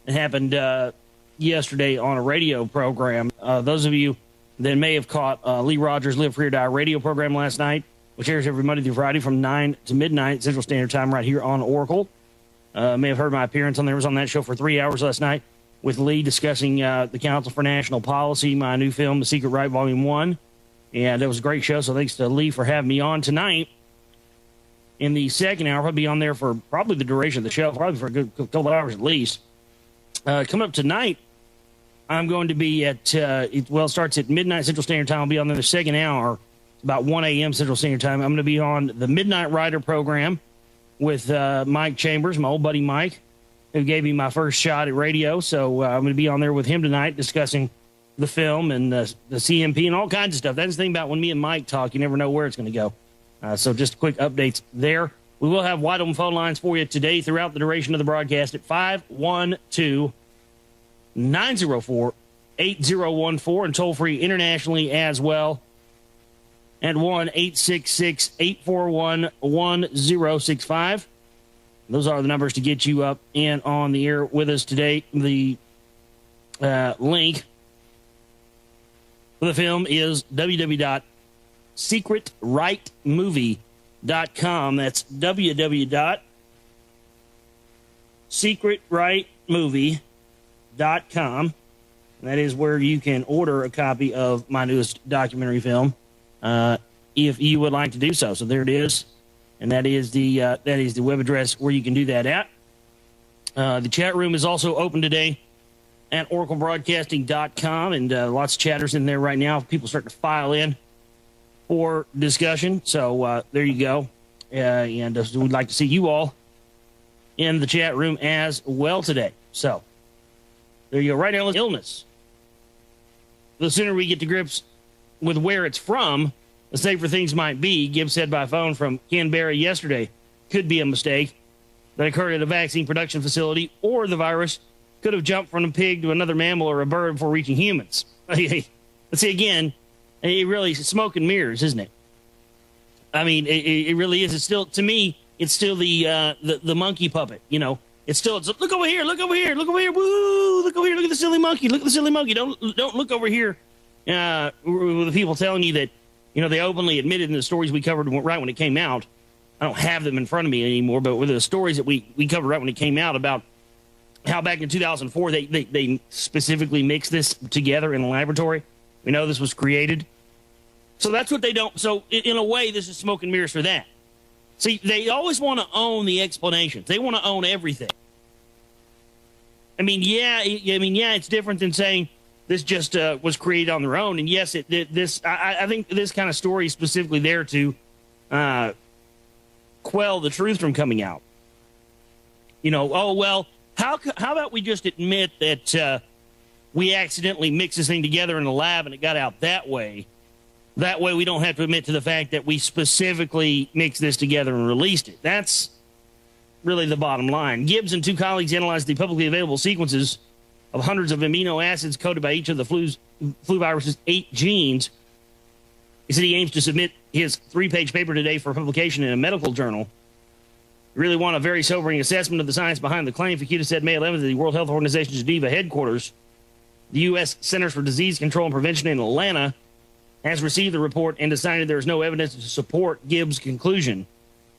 that happened yesterday on a radio program. Those of you that may have caught Lee Rogers' Live Free or Die radio program last night, which airs every Monday through Friday from 9 to midnight Central Standard Time right here on Oracle. May have heard my appearance on there. I was on that show for 3 hours last night with Lee discussing the Council for National Policy, my new film, The Secret Right, Volume 1. And it was a great show, so thanks to Lee for having me on tonight. In the second hour, I'll be on there for probably the duration of the show, probably for a good couple of hours at least. Coming up tonight, I'm going to be at, it starts at midnight Central Standard Time. I'll be on there the second hour, about 1 a.m. Central Standard Time. I'm going to be on the Midnight Rider program with Mike Chambers, my old buddy Mike, who gave me my first shot at radio. So I'm going to be on there with him tonight discussing the film and the CMP and all kinds of stuff. That's the thing about when me and Mike talk, you never know where it's going to go. So just quick updates there. We will have wide open phone lines for you today throughout the duration of the broadcast at 512-904-8014 and toll free internationally as well at 1-866-841-1065. Those are the numbers to get you up and on the air with us today. The link for the film is www.secretrightmovie.com. That's www.secretrightmovie.com. That is where you can order a copy of my newest documentary film, if you would like to do so. So there it is, and that is the web address where you can do that at. The chat room is also open today at oraclebroadcasting.com, and lots of chatters in there right now. People starting to file in for discussion. So there you go. And we'd like to see you all in the chat room as well today. So there you go. Right now, illness. The sooner we get to grips with where it's from, the safer things might be. Gibbs said by phone from Ken Berry yesterday, could be a mistake that occurred at a vaccine production facility, or the virus could have jumped from a pig to another mammal or a bird before reaching humans. Let's see, again, it really is smoke and mirrors, isn't it? I mean, it really is. It's still, to me, it's still the monkey puppet, you know. It's look over here, look over here, look over here, woo, look over here, look at the silly monkey, look at the silly monkey. Don't look over here. With the people telling you that, you know, they openly admitted in the stories we covered right when it came out. I don't have them in front of me anymore, but with the stories that we covered right when it came out about how back in 2004 they specifically mixed this together in a laboratory. We know this was created. So that's what they don't. So in a way, this is smoke and mirrors for that. See, they always want to own the explanations. They want to own everything. I mean, yeah, it's different than saying this just was created on their own. And yes, I think this kind of story is specifically there to quell the truth from coming out. You know, oh, well, how about we just admit that we accidentally mixed this thing together in the lab and it got out that way? That way we don't have to admit to the fact that we specifically mixed this together and released it. That's really the bottom line. Gibbs and two colleagues analyzed the publicly available sequences of hundreds of amino acids coded by each of the flu virus's 8 genes. He said he aims to submit his 3-page paper today for publication in a medical journal. You really want a very sobering assessment of the science behind the claim. Fukita said May 11th at the World Health Organization Geneva headquarters. The U.S. Centers for Disease Control and Prevention in Atlanta has received the report and decided there is no evidence to support Gibbs' conclusion,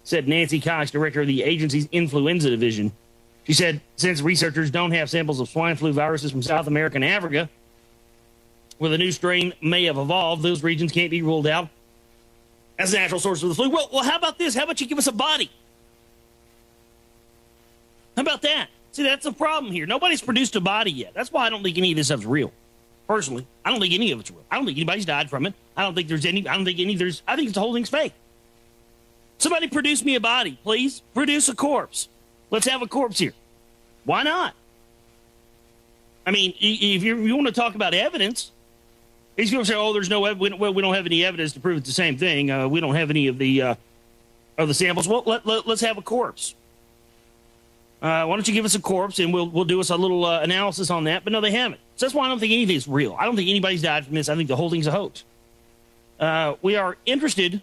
said Nancy Cox, director of the agency's influenza division. She said, since researchers don't have samples of swine flu viruses from South America and Africa, where the new strain may have evolved, those regions can't be ruled out as a natural source of the flu. Well, how about this? How about you give us a body? How about that? See, that's the problem here. Nobody's produced a body yet. That's why I don't think any of this stuff's real. Personally, I don't think any of it's real. I don't think anybody's died from it. I think the whole thing's fake. Somebody produce me a body, please. Produce a corpse. Let's have a corpse here. Why not? I mean, if you want to talk about evidence, these people say, "Oh, there's no we don't have any evidence to prove it's the same thing. We don't have any of the samples." Well, let's have a corpse. Why don't you give us a corpse and we'll do us a little analysis on that? But no, they haven't. So that's why I don't think anything's real. I don't think anybody's died from this. I think the whole thing's a hoax. We are interested